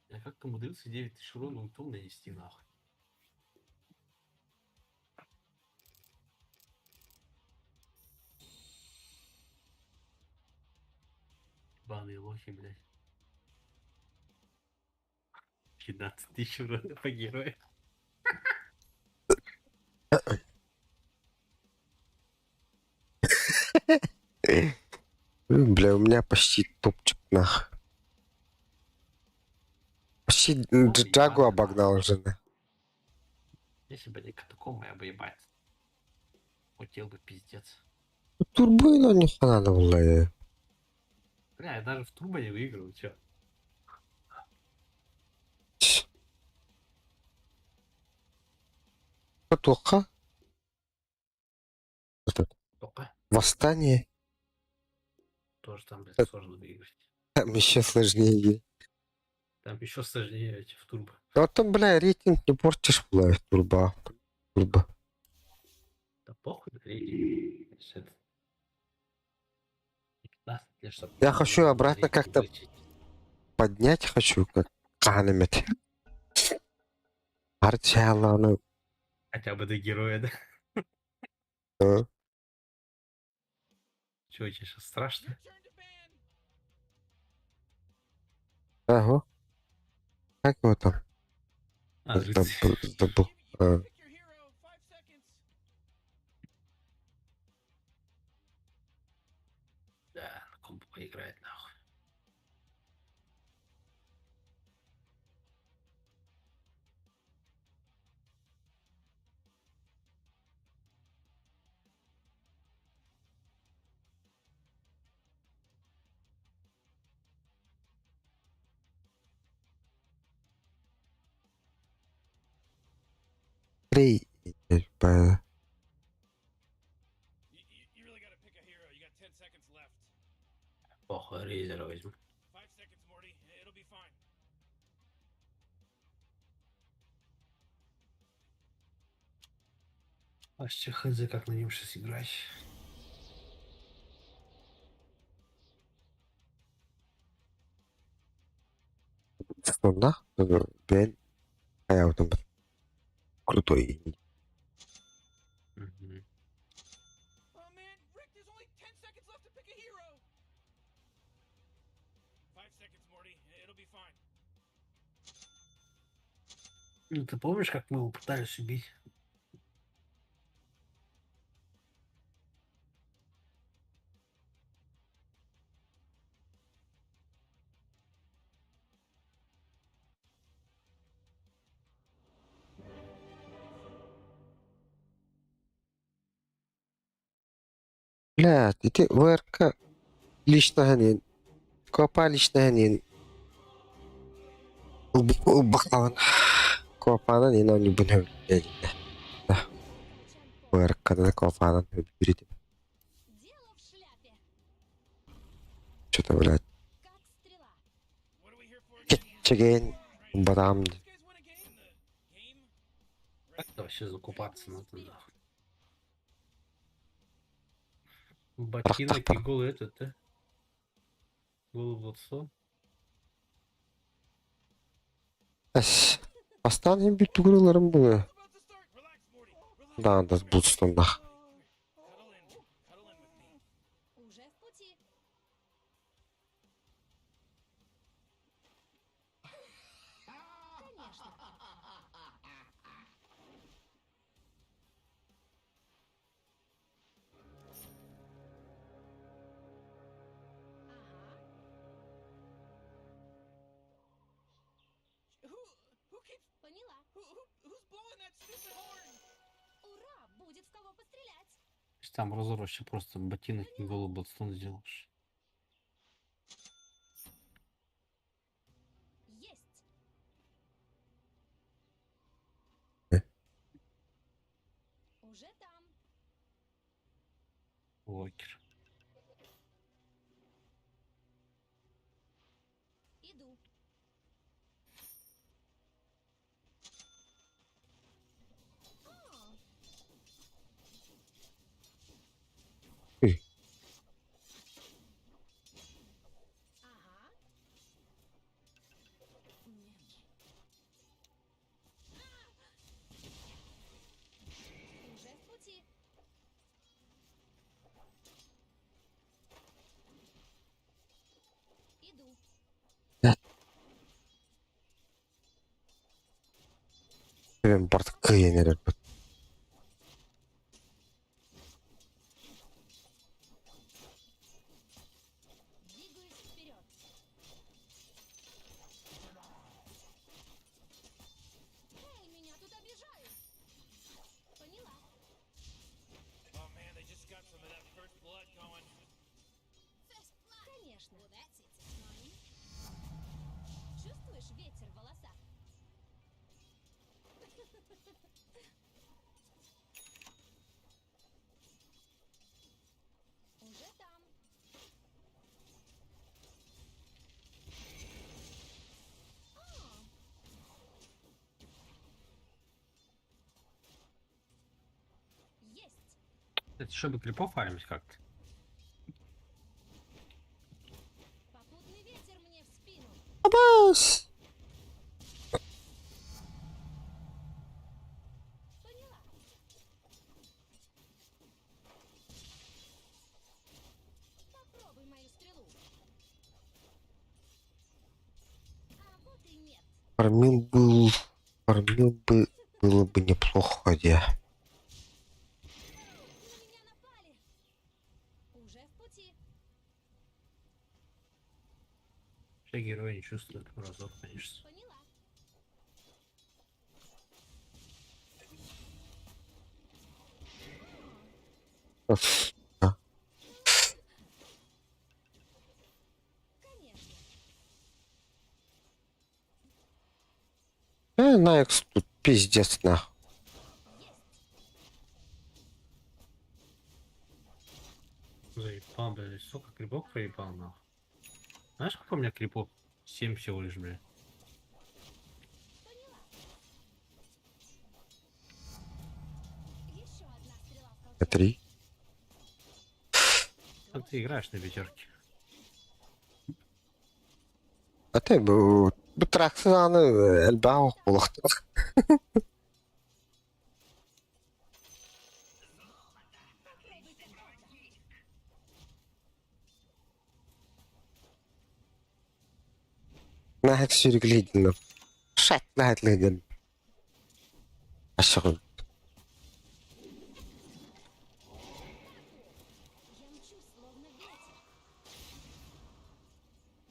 Я как-то умудрился 9000 урона ультом нанести нахуй. Ебаные лохи, блядь. 15 тысяч урона по герою. Бля, у меня почти топчик нах. Почти Джагу обогнал уже, да. Если бы не катакомбы, я бы ебать. Хотел бы пиздец. Турбина не надо было. Бля, я даже в турбо не выиграл, чё? Потоха. Только Восстание. тоже там, блядь, сложно выиграть. Там еще сложнее. Там еще сложнее эти в турбо. Ну там, бля, рейтинг не портишь, бля, турба. Турба. Да похуй, рейтинг. Это 15 лет, чтоб Я хочу обратно рейтинг как-то вылечить. поднять хочу, как Канемет. Арчала, ну. Хотя бы до героя, да? Чё, тебе сейчас страшно? Ага. Как его там? А, рыцарь. Забыл. А. Да, на компу поиграет нахуй. Три. Типа, You really gotta pick a hero. You got 10 seconds left. Похуй, рейзера возьму. 5 seconds, Morty. It'll be Вообще хз, как на нем сейчас играть. Sonunda ben hayatım крутой. Мгм. Oh man, Rick, there's only 10 seconds left to pick a hero. 5 seconds, Morty. It'll be fine. Ну, ты помнишь, как мы его пытались убить? Блядь, эти ВРК лично ханин. Копа лично ханин. Убахаван. Копана не нам не будем. Да, ВРК да копана. Берите. Дело в шляпе. Что-то, блядь. Как стрела. What are we here for again? Чеген. Бадам. You guys win a game? The game? Как это вообще закупаться надо? Нахуй? Ботинок и голый этот, да? Голый Блодстон. Ась. Останем бит тугрыларым было. About to start. Relax, Morty. Relax. Да, да, Блудстонда. Cuddle in. Cuddle in with me. Уже в пути. Конечно. Ага. Who keeps Поняла. who's blowing that stupid horn? Ура! Будет в кого пострелять. Там разорвешь, просто ботинок и голый Блодстон сделаешь. Есть. Уже там. Локер. Иду. А, ага. Уже в пути. Иду. Ben artık kıyınırım. Двигаюсь вперед. Эй, меня тут обижают. Поняла. Oh man, they just got some of that first blood going. Конечно. Чувствуешь ветер в волосах? Уже там. А, есть. Это чтобы крипов фармить как-то. Попутный ветер мне в спину. Абас! Поняла. Попробуй мою стрелу. А вот и нет. Фармил бы, было бы неплохо, где. На меня напали. Уже в пути. Все герои не чувствуют разок, конечно. Поняла. А, Конечно. Найкс тут пиздец, нахуй. Заебал, блядь, сколько крипов проебал, нахуй. Знаешь, сколько у меня крипов? 7 всего лишь, блядь. Поняла. Еще одна. 3. А ты играешь на пятерке. А ты бы траксаны эльбау улахты. Нахак сюриклейден. Шат нахак лейден. Ашығын. Я мчусь, словно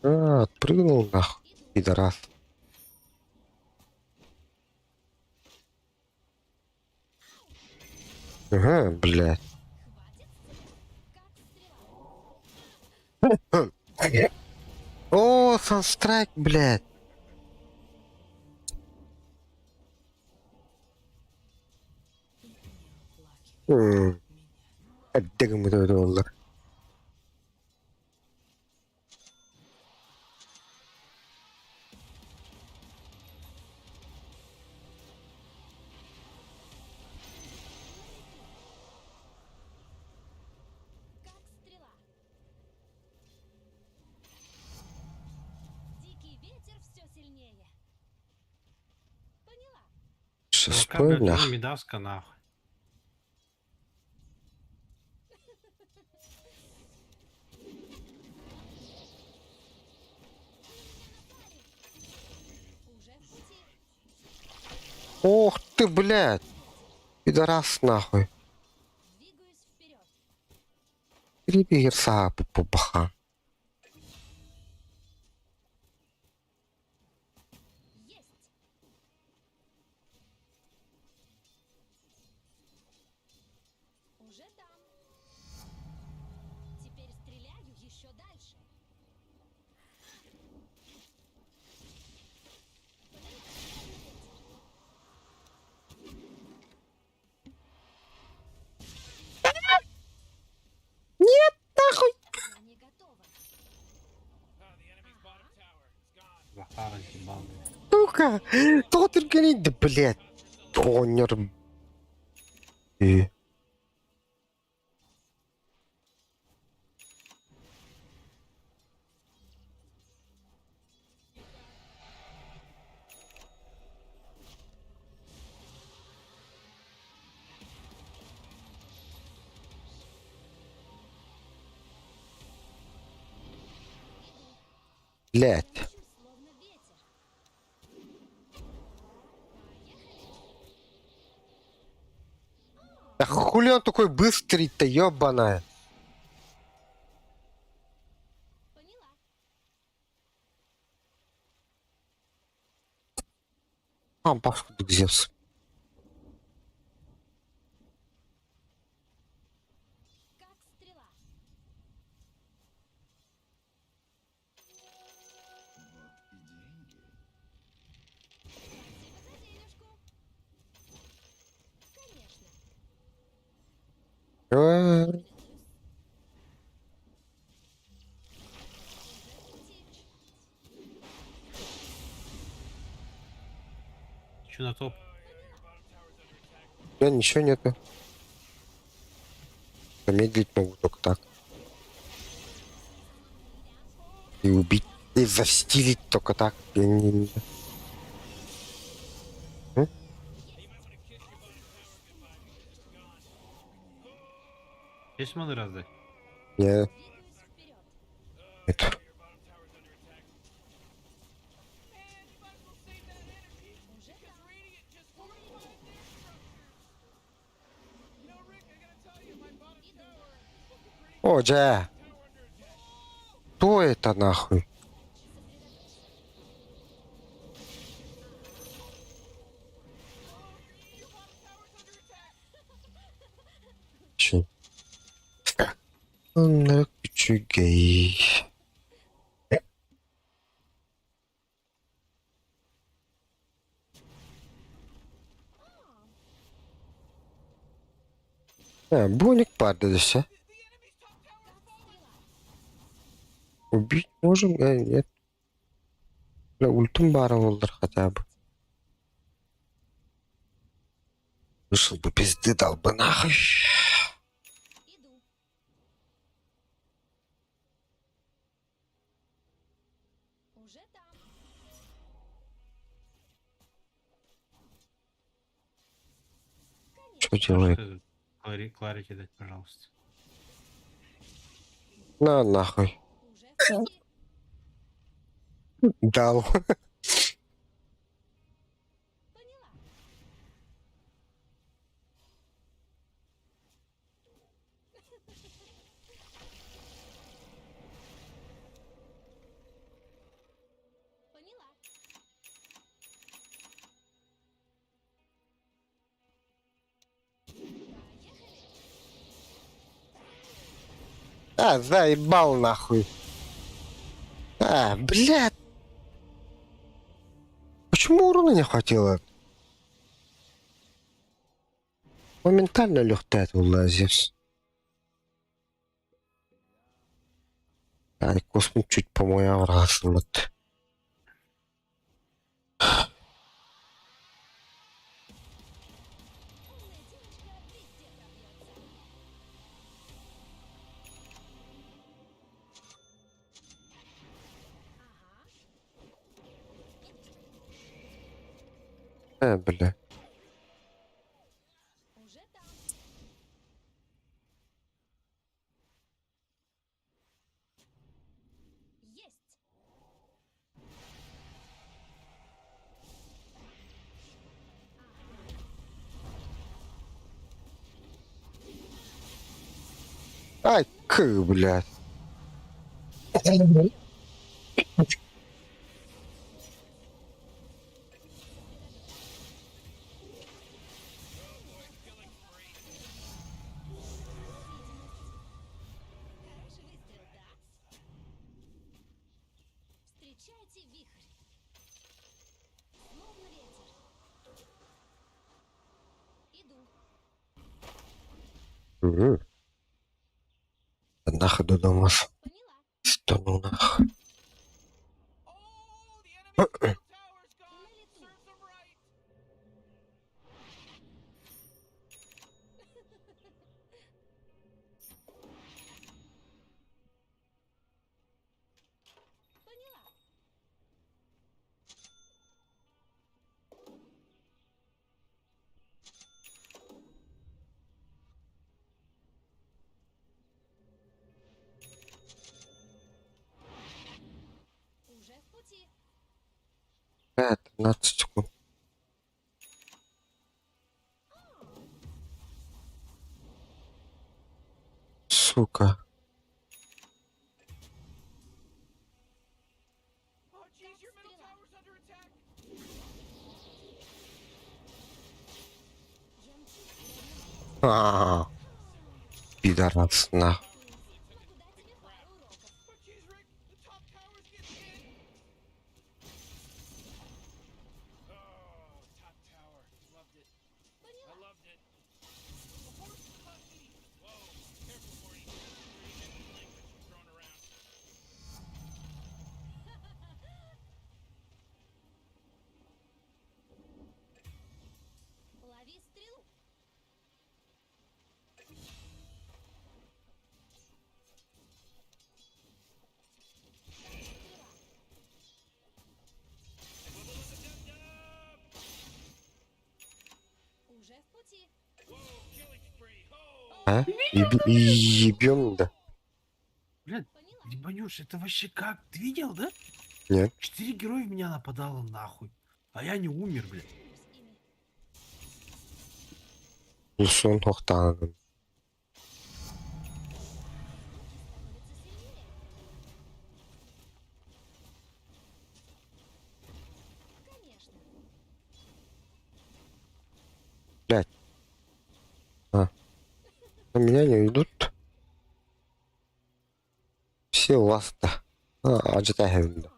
ветер. Отпрыгнул нахуй. Пидорас. Ага, блядь. Хватит, как стрела. О, санстрайк, блядь. Отдыгом это было. Как стрела. Дикий ветер все сильнее. Поняла. Шестой, нахуй. Медаска нахуй. Уже в пути. Ох ты, блядь. Пидорас, нахуй. Двигаюсь вперед. Гриби герса по Есть. Уже там. Теперь стреляю еще дальше. Я не готова. The enemy's bottom tower is gone. Захара ебаный. Сука, тот органит, блядь. Тонер. И... Блядь. Мчусь, словно ветер. Да хули он такой быстрый-то, ёбаная. Поняла. Пашку Зевс. Как стрела. Спасибо за денежку. Конечно. Э, Че на топ? У меня ничего нету. Замедлить могу только так. И убить. И застилить только так. Есть маны раздать? Не, Двигаюсь вперед. это. Уже там. О, Джа. Кто это нахуй? Че? На гей. Боник падает, а? Убить можем? Нет. Бля, ультим бара олдер хотя бы. Вышел бы пизды дал бы нахуй. Уже там. Что делает? Кларе кидать, пожалуйста. На нахуй. Уже в пути. Дал. Поняла. Поняла. Поехали. Заебал нахуй. Блядь. Почему урона не хватило? Моментально легтает вылазишь. Ай, космос чуть по моему аврасом. Умная девочка везде пробьется. Ага. Бля. Уже там. Есть. Ай, блядь. Хороший выстрел, да? Встречайте вихрь. Словно ветер. Иду. Нахуй додому. Поняла. Стану нахуй. Oh, the enemy top tower's gone. На лету. Serves them right. Поняла. Уже в пути. 15 секунд. Сука. Oh, jeez, your middle tower's under attack. Я мчусь. Пидорас, нахуй. Могу дать тебе пару уроков. But jeez, Rick, the top tower's getting hit. Oh, top tower. Loved it. I loved it. The horse is lucky. Whoa, careful, Morty. Pretty heavy language thrown around. Лови стрелу. Стрела. Уже в пути. Whoa, killing spree. Oh, Ебем, да? Блядь, Поняла. ебанюш, это вообще как? Ты видел, да? Нет. 4 героя в меня нападало нахуй. А я не умер, блядь. С ими. Лусон Охтан. Становится сильнее. Конечно. Блядь. На меня не идут. Все у вас-то. Аджитай хевинда.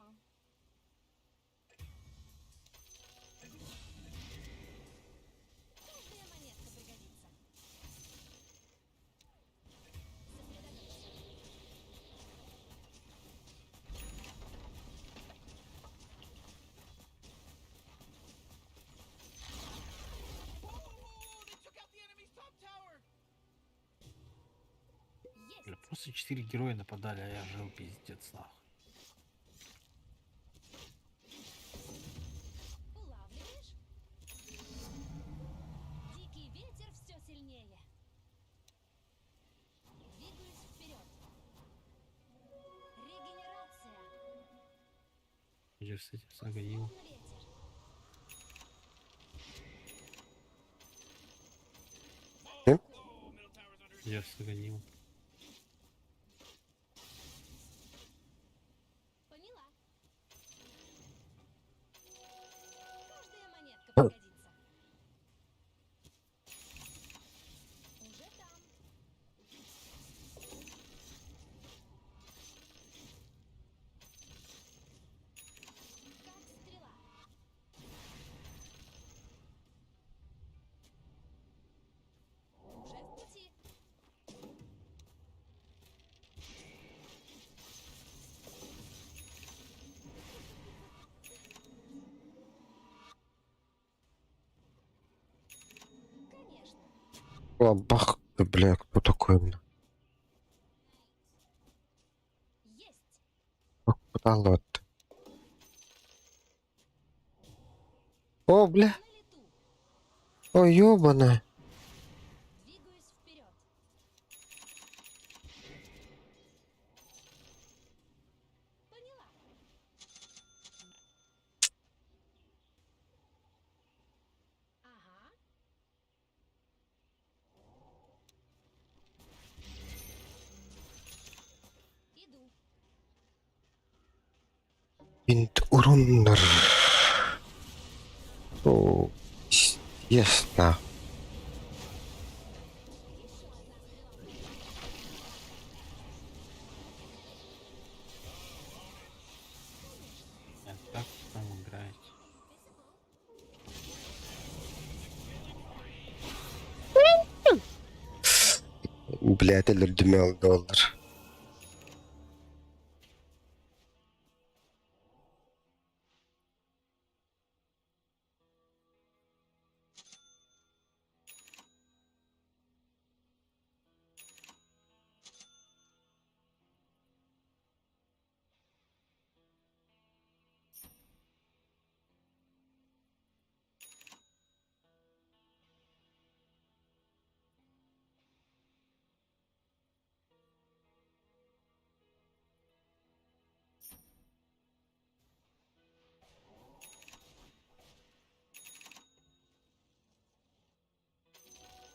Каждая монетка пригодится. whoa, they took out the enemy's top tower. Бля, просто 4 героя нападали, а я жил пиздец нахуй. Джерси Сагаил. Словно ветер. Джерси Сагаил. Поняла. Каждая монетка пригодится. Уже там. Как стрела. Уже в пути. Конечно. Бах, бля, кто такой, бля? Есть. Куда лот? О, бля, На лету. о, ёбана. Двигаюсь вперед. Поняла. Ага. Иду. Винт уруннер. О, ясно. Еще одна стрела. Как там играть? Блядь, $1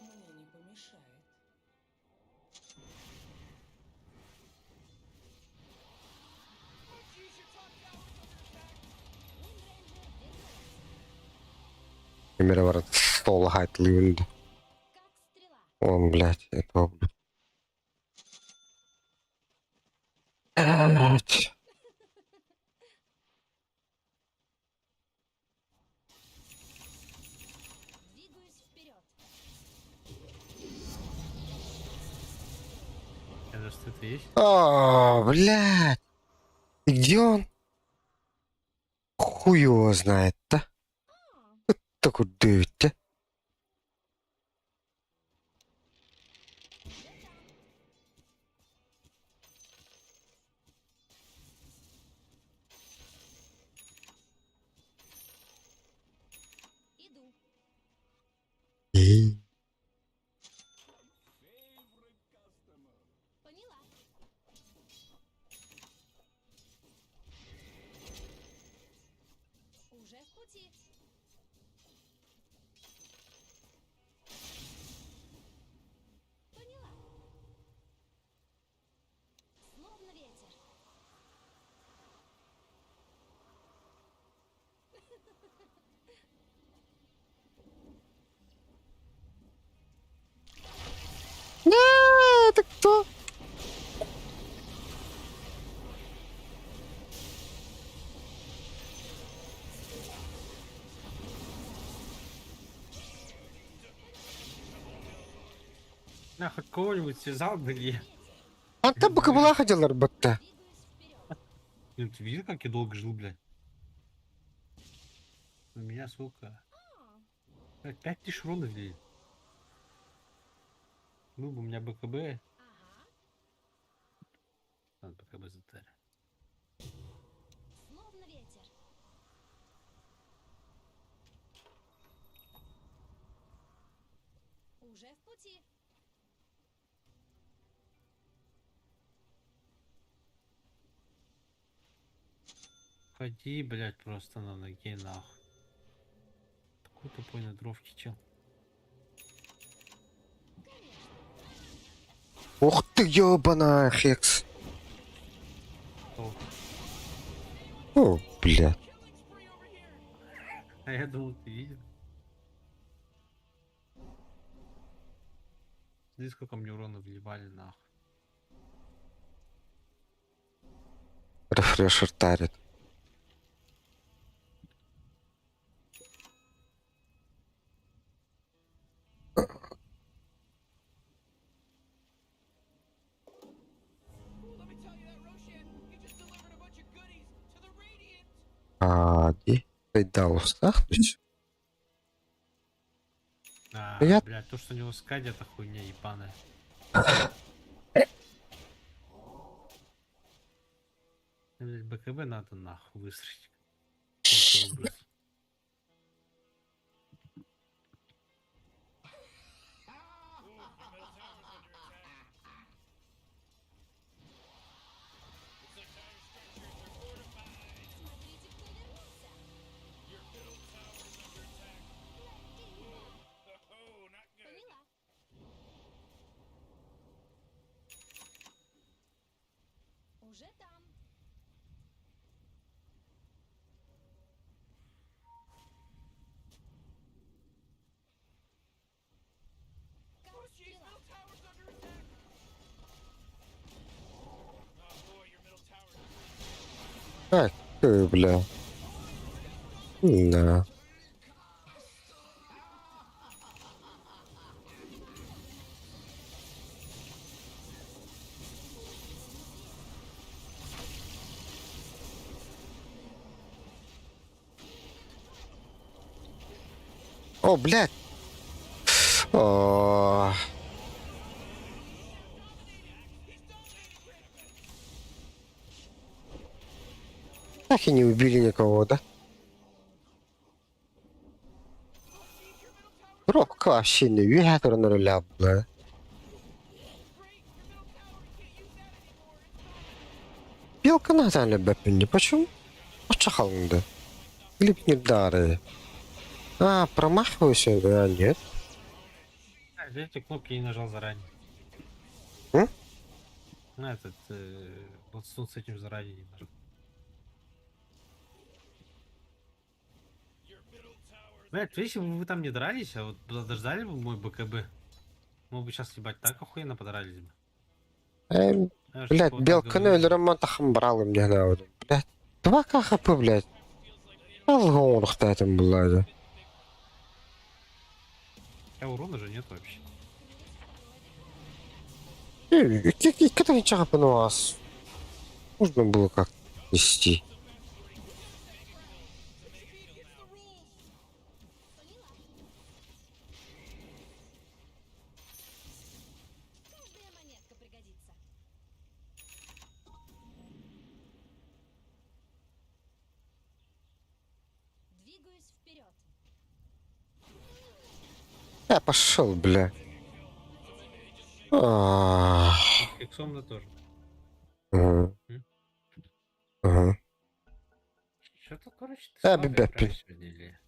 Мне не помешает. Камера ворот стол гайт линд. Как стрела. Он, блядь, это, блядь. Двигаюсь вперед. Это что-то есть? О, блядь. И где он? Хуй его знает, да? Так вот дивите. Иду. Поняла. Уже в пути. Поняла. Словно ветер. Да, это кто? На, хоть кого-нибудь связал, блин. А ты бы была хотела работать. Двигаюсь вперед. Блин, ты видел, как я долго жил, блядь? У меня, сука, 5000 урона ввели. Был бы у меня БКБ. Ага. Ладно, БКБ ЗТР. Словно ветер. Уже в пути. Ходи, блядь, просто на ноге нахуй. Такой тупой на дровке, чел. Ух ты, ёбаная, Хекс. О, О, блядь. а я думал, ты видел. Смотри, сколько мне урона вливали нахуй. Рефрешер тарит. Let me tell you that Roshan, he just delivered a bunch of goodies to the Radiant. Ади. Ты дал устахнуть? Я- Блядь, то, что у него скади, это хуйня ебаная. Блядь, БКБ надо нахуй высрать. Чтобы было быстро. Смотрите, кто вернулся. Oh, not good. Поняла. Уже там. Как Oh, jeez, стрела. middle tower's under attack. Oh boy, your middle tower is Так, бля. Да. О, блядь. О, так и не убили никого, да? Робка вообще не ветер на руля, бля. Белка Наталья Бэппинни, почему? Очахалында. Или не дары. А, промахиваюсь, да, нет. А, я эти кнопки не нажал заранее. М? Ну, этот, вот с этим заранее не нажал. Блядь, если бы вы там не дрались, а вот подождали бы мой БКБ, мы бы сейчас, ебать, так охуенно подрались бы. Я ж Блядь, типа вот так белканы говорю. өлөрөмөн тахым брал мне на. Блядь. 2 КХП, блядь. Алгонлукта этим булайды. А урона же нет вообще. Когда не чахапы на вас? Можно было как-то нести. Каждая монетка пригодится. Двигаюсь вперед. Я пошел, бля. Ах. И с Хексом да тоже. Ага. М? Ага. Что-то, короче, ты Я слабый бебепи. играешь сегодня, или...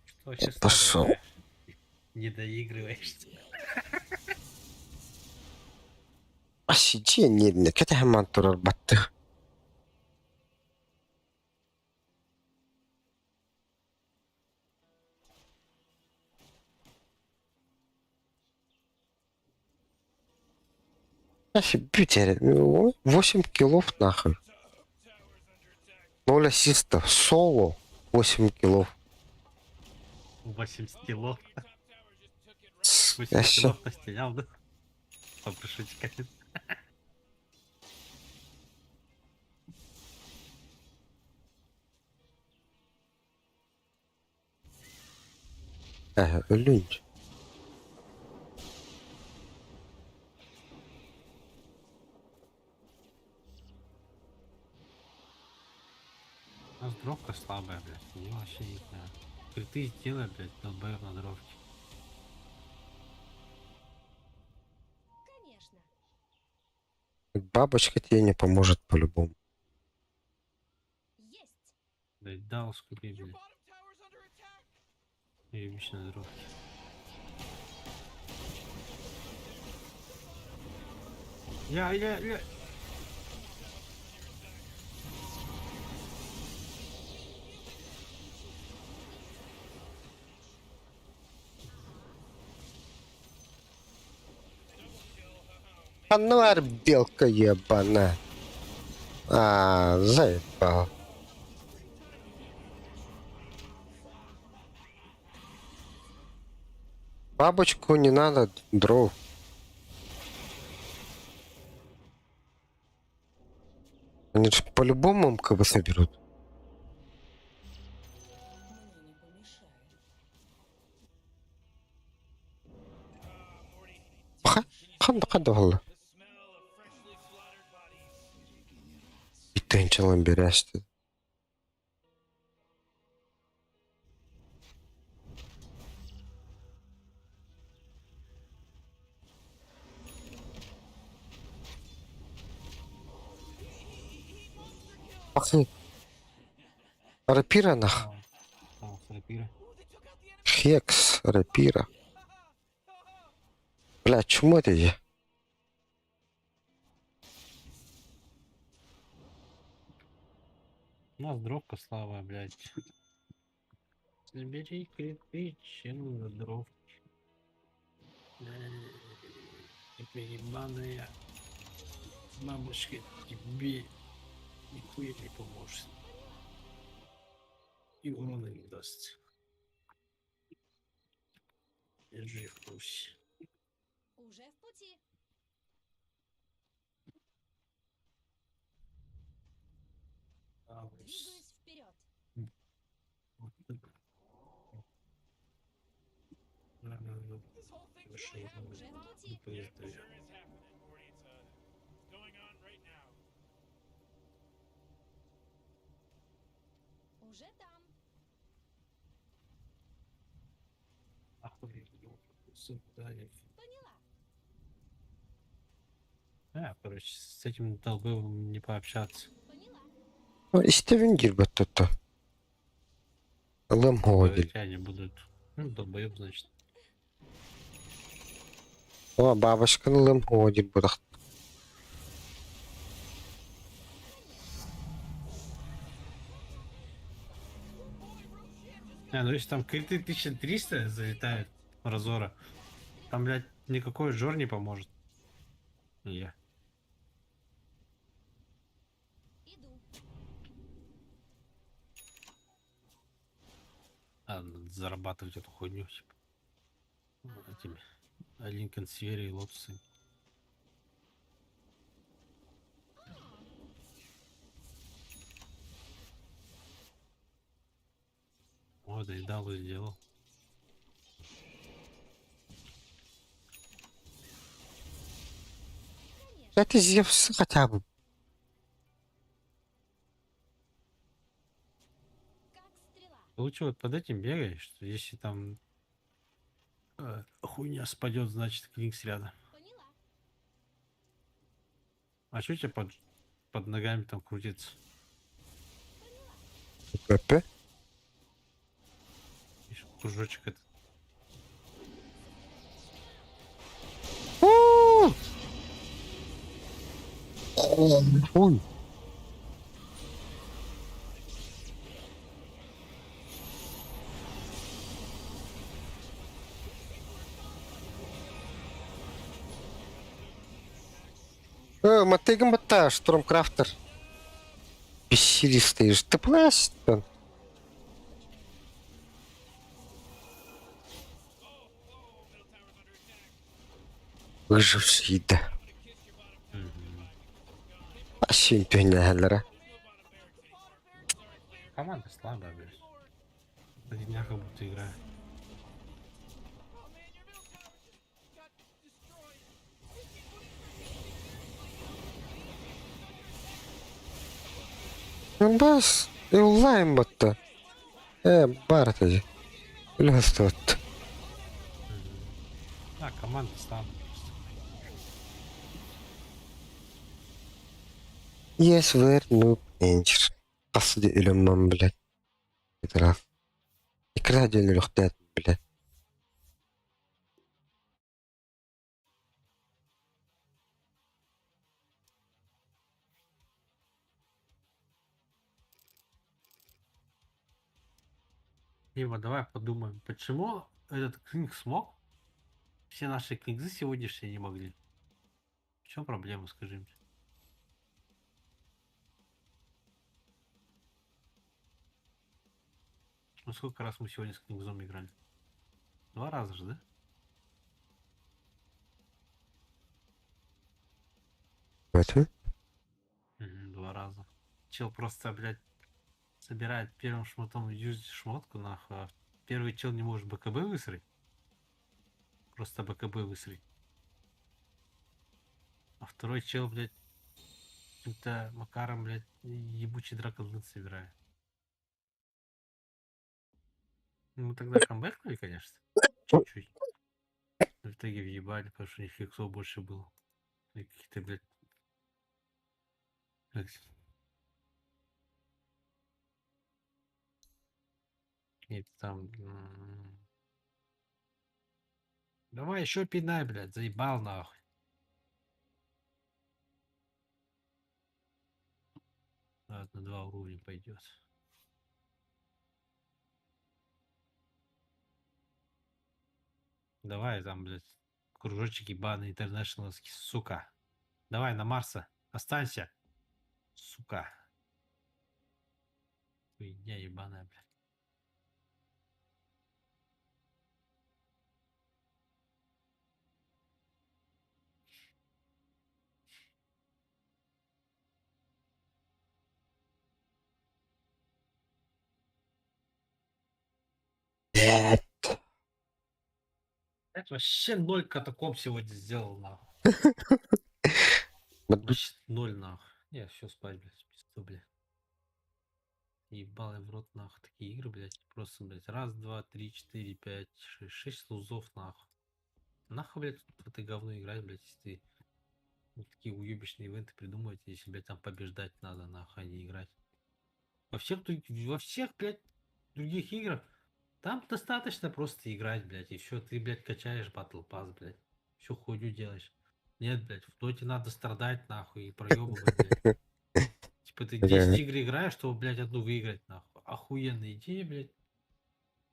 Что вообще слабый Пошел. играешь? Не доигрываешься. Сиди, не, кете хаман турар батты. Офигеть, 8 киллов нахуй. 0 ассистов. Соло 8 киллов. 80 килов. Я 80 ща- килов настелял, да? Попришечка. Ölünç. У нас дровка слабая, блядь. Не вообще не знаю. Криты сделай, блядь, долбоёб на дровке. Конечно. Бабочка тебе не поможет по-любому. Есть. Да дал скупи, Your блядь. bottom tower's under attack. Ебичная дорога. Я. Анвар, белка ебана. Заебал. Бабочку не надо, дров. Они же по-любому МКБ соберут. Мне не помешает. Қандай ғылы. The smell of freshly slaughtered bodies. Итенчалан бересті. Ахи. Рапира нах. Рапира. Хекс, рапира. Бля, чему это я? У нас дровка слабая, блядь. Забери кирпич, за дров. Теперь ебаная бабушка тебе нихуя не поможет. И урона не даст. Держи в курсе. Уже в пути. Двигаюсь вперед. This whole thing's Хорошо, really happening. Уже в пути. Sure is happening, Morty. It's going on right now. Уже там. Поняла. Короче, с этим долбым не пообщаться. Поняла. İstediğin gibi tuttu. Alım hoğdil. Говорить они будут. Ну, долбоеб, значит. О, бабушканы алым hoğdil бұрақ. Ну если там криты 1300 залетает разора, там, блядь, никакой жор не поможет. Я. Иду. Надо зарабатывать эту хуйню, типа. Этими. Линкольн Сфери и Лотусы. О, да и Далу сделал. Это Зевс хотя бы. Как стрела. Лучше вот под этим бегаешь, что если там хуйня спадет, значит Клинкс рядом. Поняла. А что у тебя под ногами там крутится? ПП. Видишь, кружочек этот. Ой. Мотыгом бата, Штурмкрафтер. Бессилистый же. Ты плащ, Выживший, да. А син тюнялера. Команда слабая, блядь. Один дня как будто играет. Бас, и улайм бата. Барта. Лёстот. Команда слабая. Yes, we're noob danger. Qasdi ölümmen, блядь. Это раз. Игра отдельно легкая, блядь. Ива, давай подумаем, почему этот Кинг смог? Все наши Кингзы сегодняшние не могли. В чем проблема, скажи мне? Ну сколько раз мы сегодня с Кингзом играли? 2 раза же, да? Это? 2 раза. Чел просто, блядь, собирает первым шмотом юзать шмотку, нахуй, а первый чел не может БКБ высрать. Просто БКБ высрать. А второй чел, блядь, каким-то макаром, блядь, ебучий драконлык собирает. Ну, мы тогда камбэкнули, конечно. Чуть-чуть. В итоге въебали, потому что у них фиксов больше было. И какие-то, блядь... Какие-то там... Давай еще пинай, блядь, заебал нахуй. Ладно, 2 уровня пойдет. Давай там, блядь, кружочек ебаный интернешнловский, сука. Давай на Марса, останься, сука. Хуйня ебаная, блядь. Блядь. Это вообще 0 катакомб сегодня сделал, нахуй. Вот Вообще 0, нахуй. Не, все спать, блядь, пизду, блядь. Ебал я в рот, нахуй, такие игры, блядь. Просто, блядь, раз, два, три, четыре, пять, шесть лузов, нахуй. Нахуй, блядь, в это говно играть, блядь, если ты вот такие уебищные ивенты придумывать, если, блядь, там побеждать надо, нахуй, а не играть. Во всех, блядь, других играх там достаточно просто играть, блядь, и все, ты, блядь, качаешь Battle Pass, блядь. Всю хуйню делаешь. Нет, блядь, в доте надо страдать, нахуй, и проебывать, блядь. Типа ты 10 игр играешь, чтобы, блядь, одну выиграть, нахуй. Охуенная идея, блядь.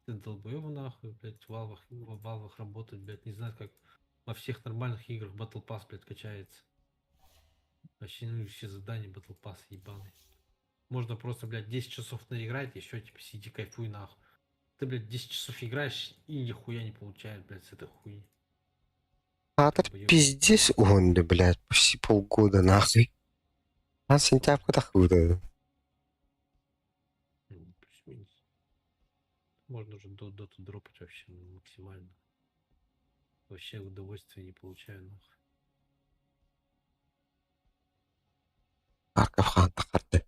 Ты долбоёб, нахуй, блядь, в валвах работать, блядь, не знаю, как во всех нормальных играх Battle Pass, блядь, качается. Вообще, ну, все задания Battle Pass ебаный. Можно просто, блядь, 10 часов наиграть, и все, типа, сиди, кайфуй, нахуй. Ты, блядь, 10 часов играешь и нихуя не получаешь, блядь, с этой хуйни. А это Долбоёб. пиздец угонный, блядь, почти полгода, нахуй. А сентябрь так выйдет. Плюс-минус. Можно уже доту дропать вообще максимально. Вообще удовольствия не получаю, нахуй. Харьков хан тахарды.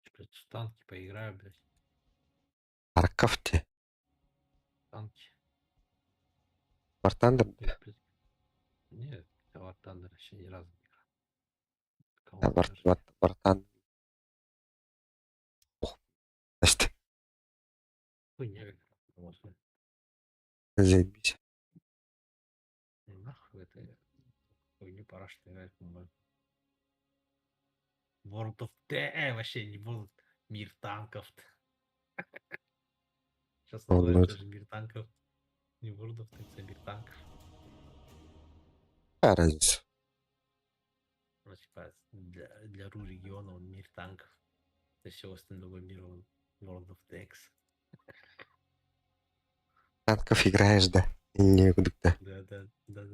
Блядь, в танки поиграю, блядь. Харьков те. Танки. Вартандер. Нет, блядь. Нет, War Thunder вообще ни разу не играл. Да, Кого даже. Вартандер. Ох, значит, Хуйня как. Вот. заебись. Нахуй это хуйню пора что играть, по-моему. World of вообще не World. Мир танков. Сейчас называют Волнует. даже мир танков. Не World of Tanks, а мир танков. Какая разница? Ну, типа, для РУ региона он мир танков. Для всего остального мира он World of Tanks. Танков играешь, да? И не да. Да.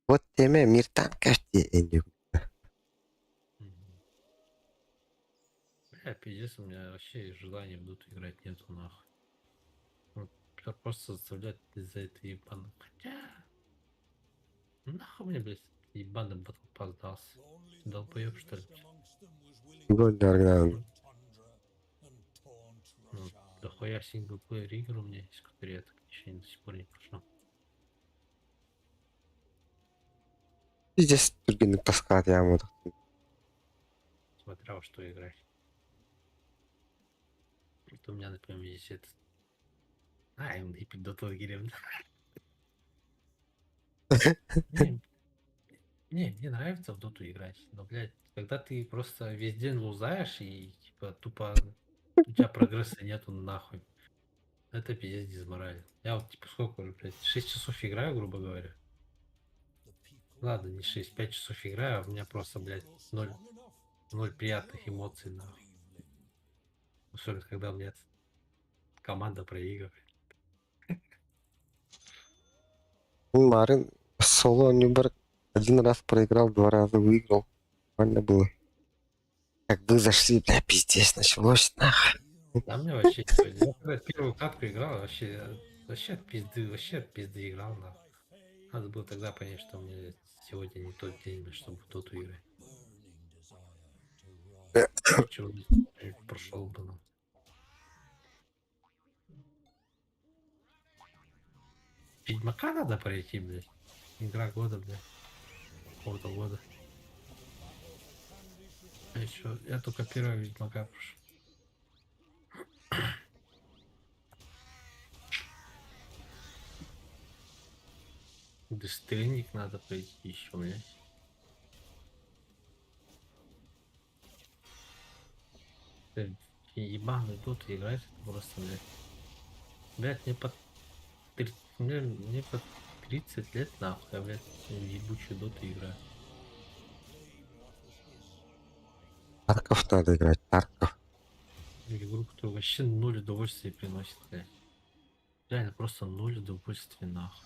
Вот теме мир танков те не. Бля, пиздец, у меня вообще желания в доту играть нету, нахуй. Вот, просто заставлять из-за этой ебаной. Хотя... Нахуй мне, блядь, ебаный Battle Pass дался. Долбоёб, что ли? Год дорога. Ну, дохуя синглплеер игр у меня есть, которые я так еще до сих пор не прошел. Здесь турбины таскать я вот. смотря во что играть. Вот у меня, например, есть этот... и Дотогерев. Не, мне нравится в доту играть, но, блядь, когда ты просто весь день лузаешь и, типа, тупо у тебя прогресса нету нахуй. Это пиздец дизмораль. Я вот, типа, сколько уже, блядь, 6 часов играю, грубо говоря. Ладно, не 6, 5 часов играю, а у меня просто, блядь, ноль приятных эмоций, нахуй. Особенно, когда у меня команда проигрывает. Марин соло Нюберг 1 раз проиграл, 2 раза выиграл. Нормально было. Как вы зашли, бля, пиздец, началось, нахуй. А мне вообще, типа, я когда первую катку играл, вообще от пизды играл, нахуй. Надо было тогда понять, что мне сегодня не тот день, чтобы в доту играть. Чего прошел бы, ну. Ведьмака надо пройти, блядь. Игра года, блядь. Какого-то года. Я только первого Ведьмака прошел. Дестринник надо пройти еще, блядь. Ебаный доту играть, это просто, блядь. Блядь, мне по 30 лет нахуй, я, блядь, в ебучую доту играю. Тарков надо играть, Тарков. Игру, которая вообще 0 удовольствия приносит, блядь. Реально просто 0 удовольствия, нахуй.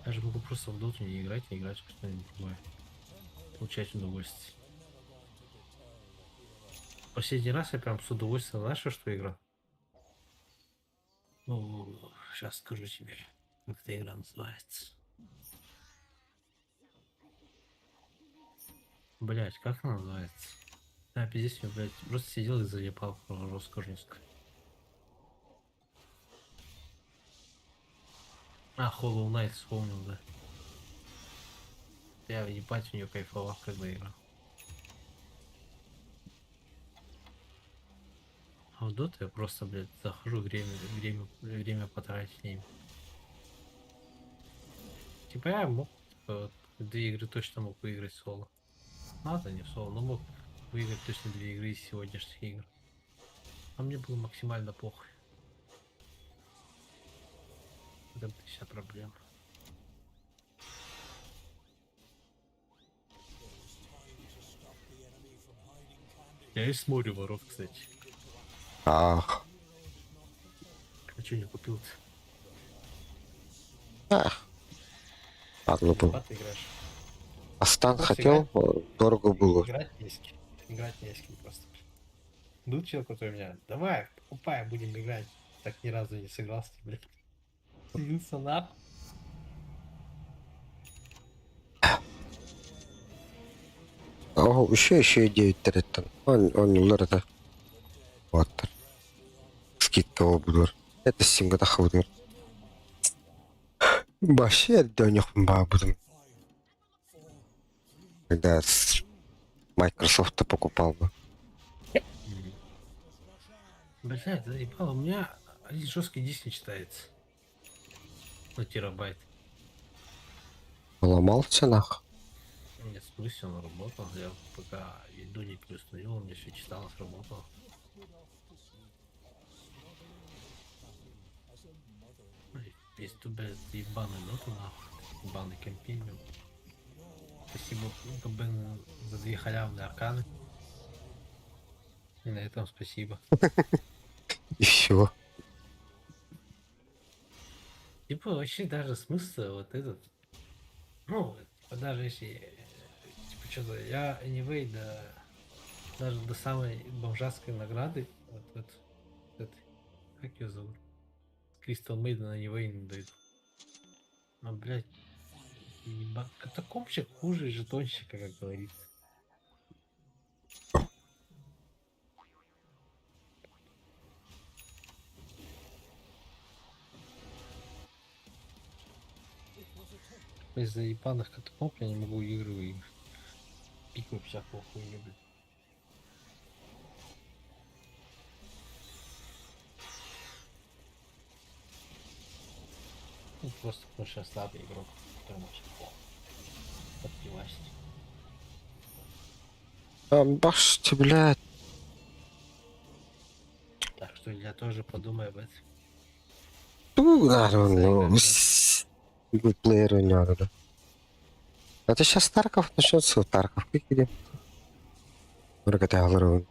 Я же могу просто в доту не играть, а играть в что-нибудь другое. Получать удовольствие. Последний раз я прям с удовольствием, знаешь, во что играл? Ну, сейчас скажу тебе, как эта игра называется. Блять, как она называется? Да, пиздец, я, блядь, просто сидел и залипал жестко. Hollow Knight вспомнил, да. Я ебать в нее кайфовал, когда играл. А в доту я просто, блядь, захожу время потратить с ними. Типа я мог, типа, 2 игры точно мог выиграть соло. Надо не в соло, но мог выиграть точно 2 игры из сегодняшних игр. А мне было максимально похуй. Это вся проблема. Я и смотрю воров, кстати. Ах. А чё не купил-то? Ах. Ладно был. Бат играешь. А стан Просто хотел, дорого было. Играть не с кем. Играть не с кем просто. Был человек, который меня, давай, покупай, будем играть. Так ни разу не сыграл с ним, блядь. Слился нахуй. О, еще идею тереттен. Он уларда. Вот. Скидка обдур. Это симгата хавдур. Вообще дёнёхм бабудum. Когда с Microsoft покупал бы. Блядь, заебало, у меня один жесткий диск не читается. На терабайт. Поломался нах. Нет, в смысле он работал. Я пока еду не переустановил, у меня все читалось, работало. Есть тут, блядь, ебаный доту нахуй. Ебаный компениум. Спасибо КБ за 2 халявные арканы. И на этом спасибо. И все. Типа вообще даже смысл вот этот. Ну, типа, даже если типа что-то я anyway даже до самой бомжатской награды вот как ее зовут? Кристал Мейден anyway не дойду. Ну, блядь, катакомщик хуже жетонщика, как говорится. Из-за ебаных катакомб я не могу игры выиграть. Пикаю всякого хуйню, блядь. Ну, просто потому что я слабый игрок, который может подпивать. Башьте, блядь. Так что я тоже подумаю об этом. Ну, наверное, Заиграть, гудплееру не надо, да. Это сейчас Тарков начнется, Тарков какие? Рогатяглеру.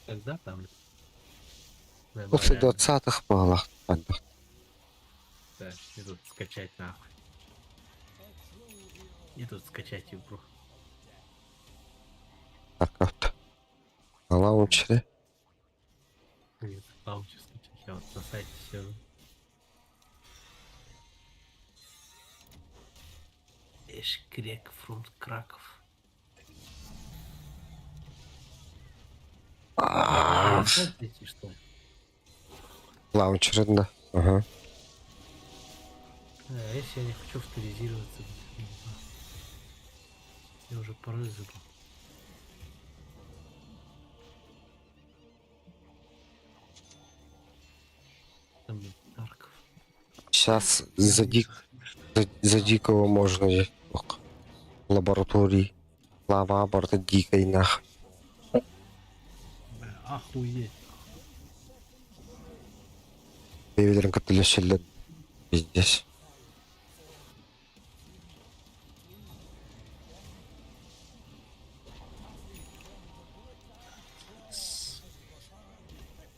Когда там? После Наверное, 20-х полах. да, идут скачать нахуй. Идут скачать игру. Тарков-то. На лаунчере. Нет, лаунчер скачать. Я вот на сайте сижу. Эшкрек фронт Краков. Знаете что? Лаунчер, да. Ага. Если я не хочу авторизироваться, я уже пароль забыл. Там Тарков. Сейчас за дикого можно же. Ох, лаборатории. Лава борта дикой нах. Бля, охуеть. Бевелеринка тілешелі здесь.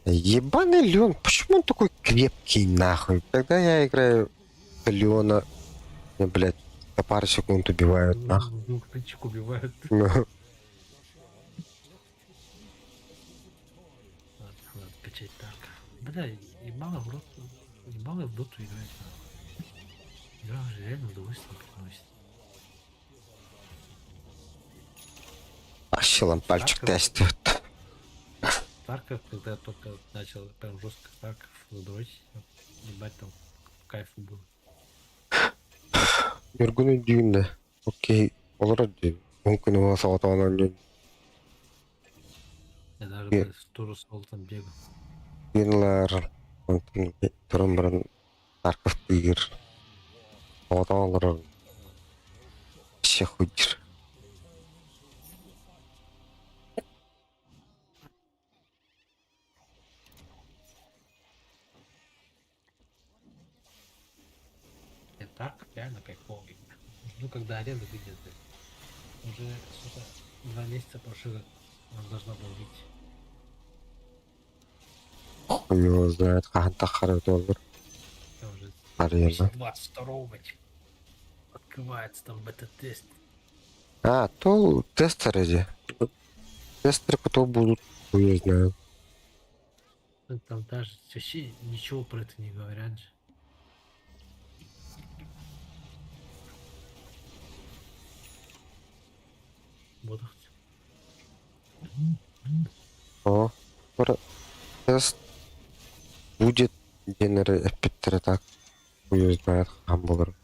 Ебаный Леон, почему он такой крепкий нахуй? Когда я играю Леона, мне, блядь, на пару секунд убивают нахуй. Двух тычек убивают. Ну, Надо качать Тарков. Бля, ебало в рот. Ебало в доту играть. Игра уже реально удовольствие приносит. а щелом пальчик Тарков. тестит. Тарков, когда я только начал прям жестко Тарков задавать, ебать там кайфу было. Юргуны дүйінді. Окей, олар дүйін. Мүмкін оға сауатауынан дүйін. Я даже Е. в ту же сол там бегал. Дүйінлер. Тұрын бірін Тарков дүйір. Сауатауанлар. Ще худір. Я так реально кайфовый. Жду, когда арена выйдет. Уже, сука, 2 месяца прошло. Она должна была выйти. Его знает, как он так хорошо olur. Там уже Арена. 22-го открывается там бета-тест. А, то тестеры же. Тестеры кто будут, не знаю. Ну, там даже вообще ничего про это не говорят же. Буду. О, скоро тест будет генеры эпитеры так. Хуй знает, хамбургер.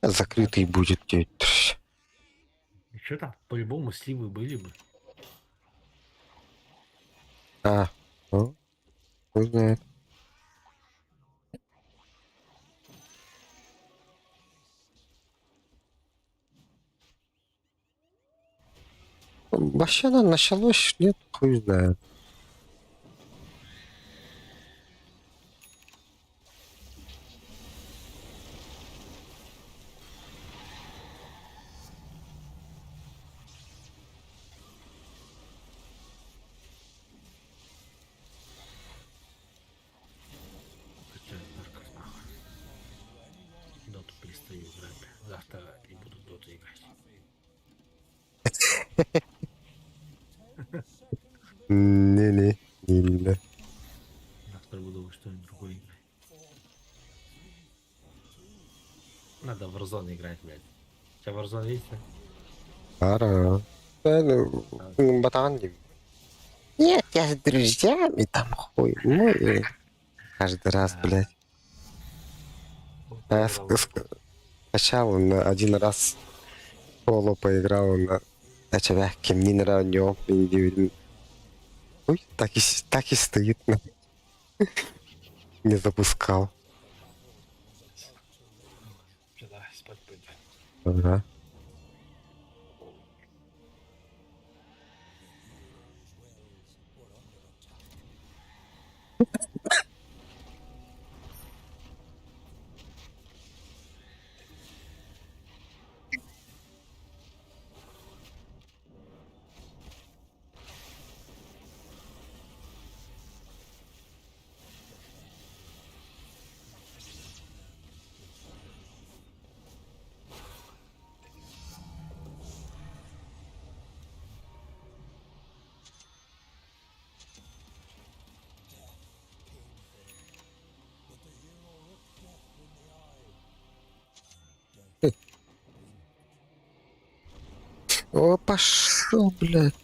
Закрытый будет где-то. Что там? По-любому сливы были бы. А, ну, хуй знает. Вообще она началось, нет, хуй знает. Хотя Тарков нахуй. Доту перестаю играть. Завтра не буду в доту играть. Не. Завтра буду во что-нибудь другое играть. Надо в Warzone играть, блядь. У тебя Warzone есть, да? Ара. Ну, ботан не. Нет, я с друзьями там хуй. Ну и каждый раз, блядь. А я скачал на один раз соло поиграл на тебя кем не нравится, ой, так и стоит. Не запускал. Что-то спать пойду. Ага. О, пошел, блядь.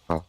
А.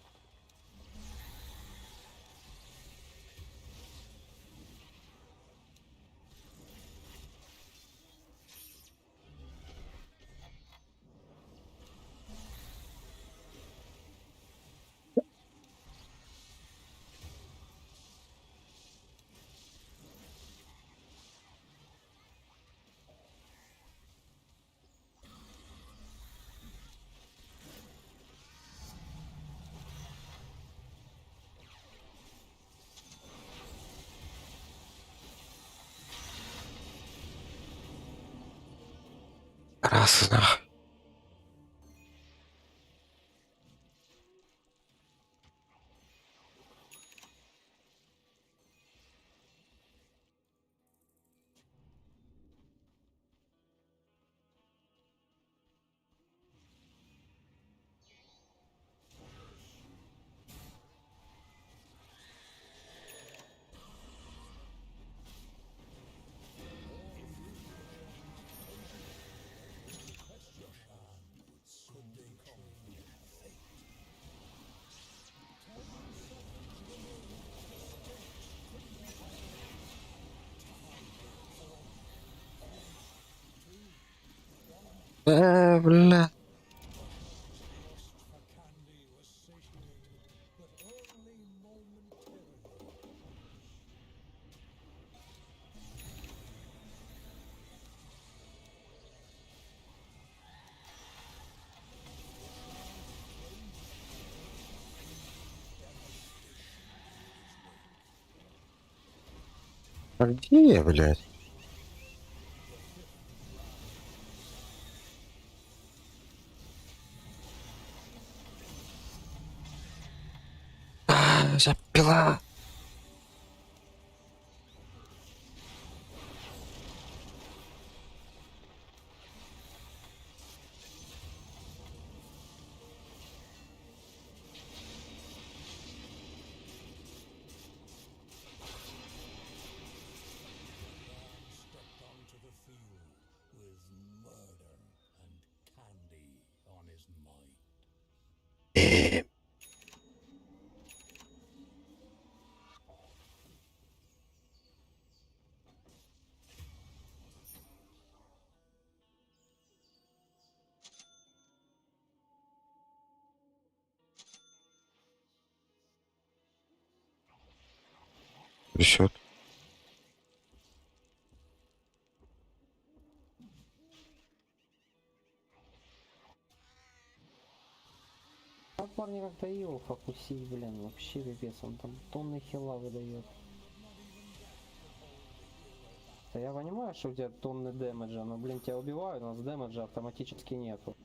Раз, нахуй. Бля. For Candy was satiated, but only momentarily. А где я, блядь? Запила. Stepped onto the field with murder and candy on his mind. Счет. Как парни как-то его фокусить, блин, вообще пипец, он там тонны хила выдает. Да я понимаю, что у тебя тонны дэмэджа, но, блин, тебя убивают, у нас дэмэджа автоматически нету.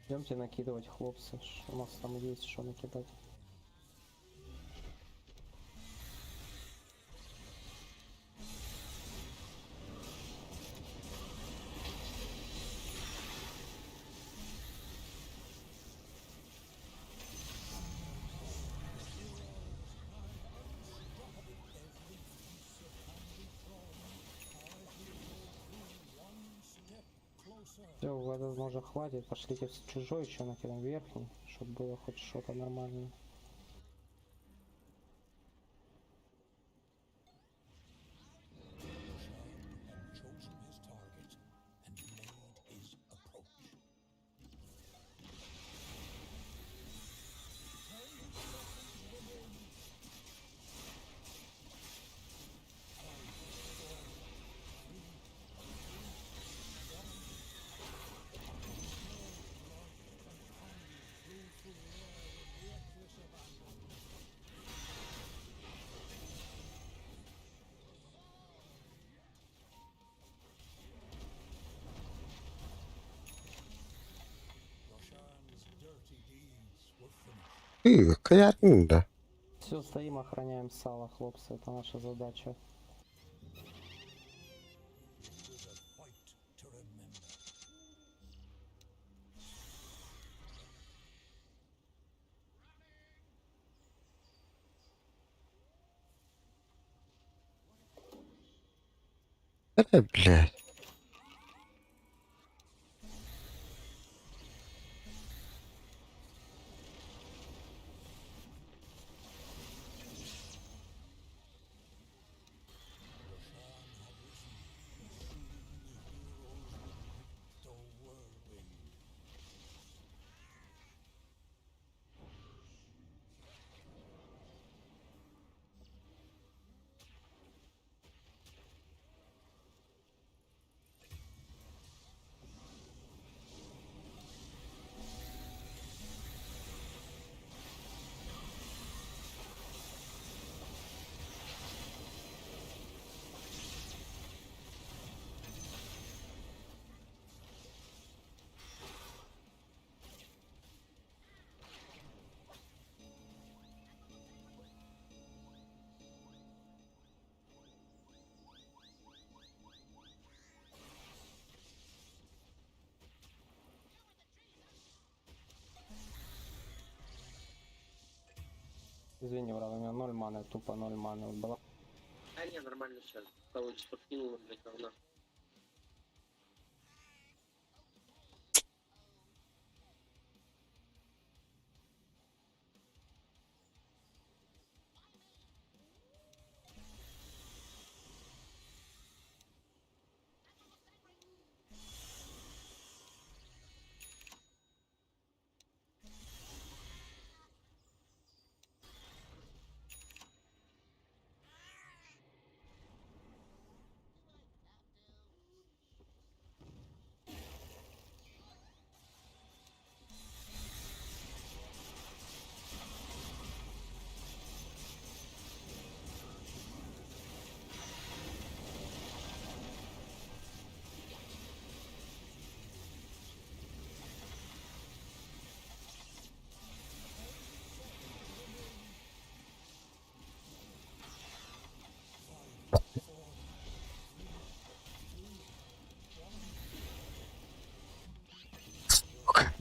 Идемте накидывать хлопцы, у нас там есть что накидать. Все, в этот может хватит. Пошлите в чужой еще накинем верхний, чтобы было хоть что-то нормальное. had chosen his target and made his approach. Roshan's dirty deeds were finished. Каярин, да. Все, стоим, охраняем сало, хлопцы. Это наша задача. It was a fight to remember. Блядь. The whirlwind. Извини, брат, у меня 0 маны, тупо 0 маны. Вот была А не, нормально сейчас. Получится, подкинул, блядь, говна.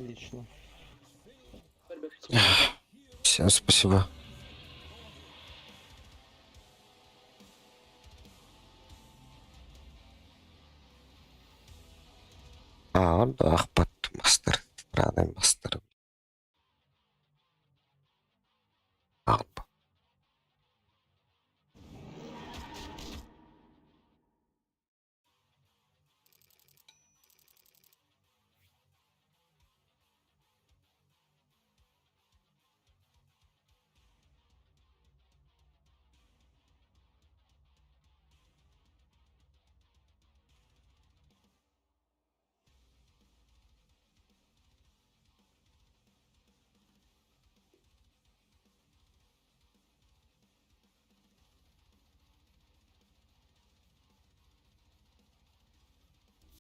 отлично. Всем спасибо.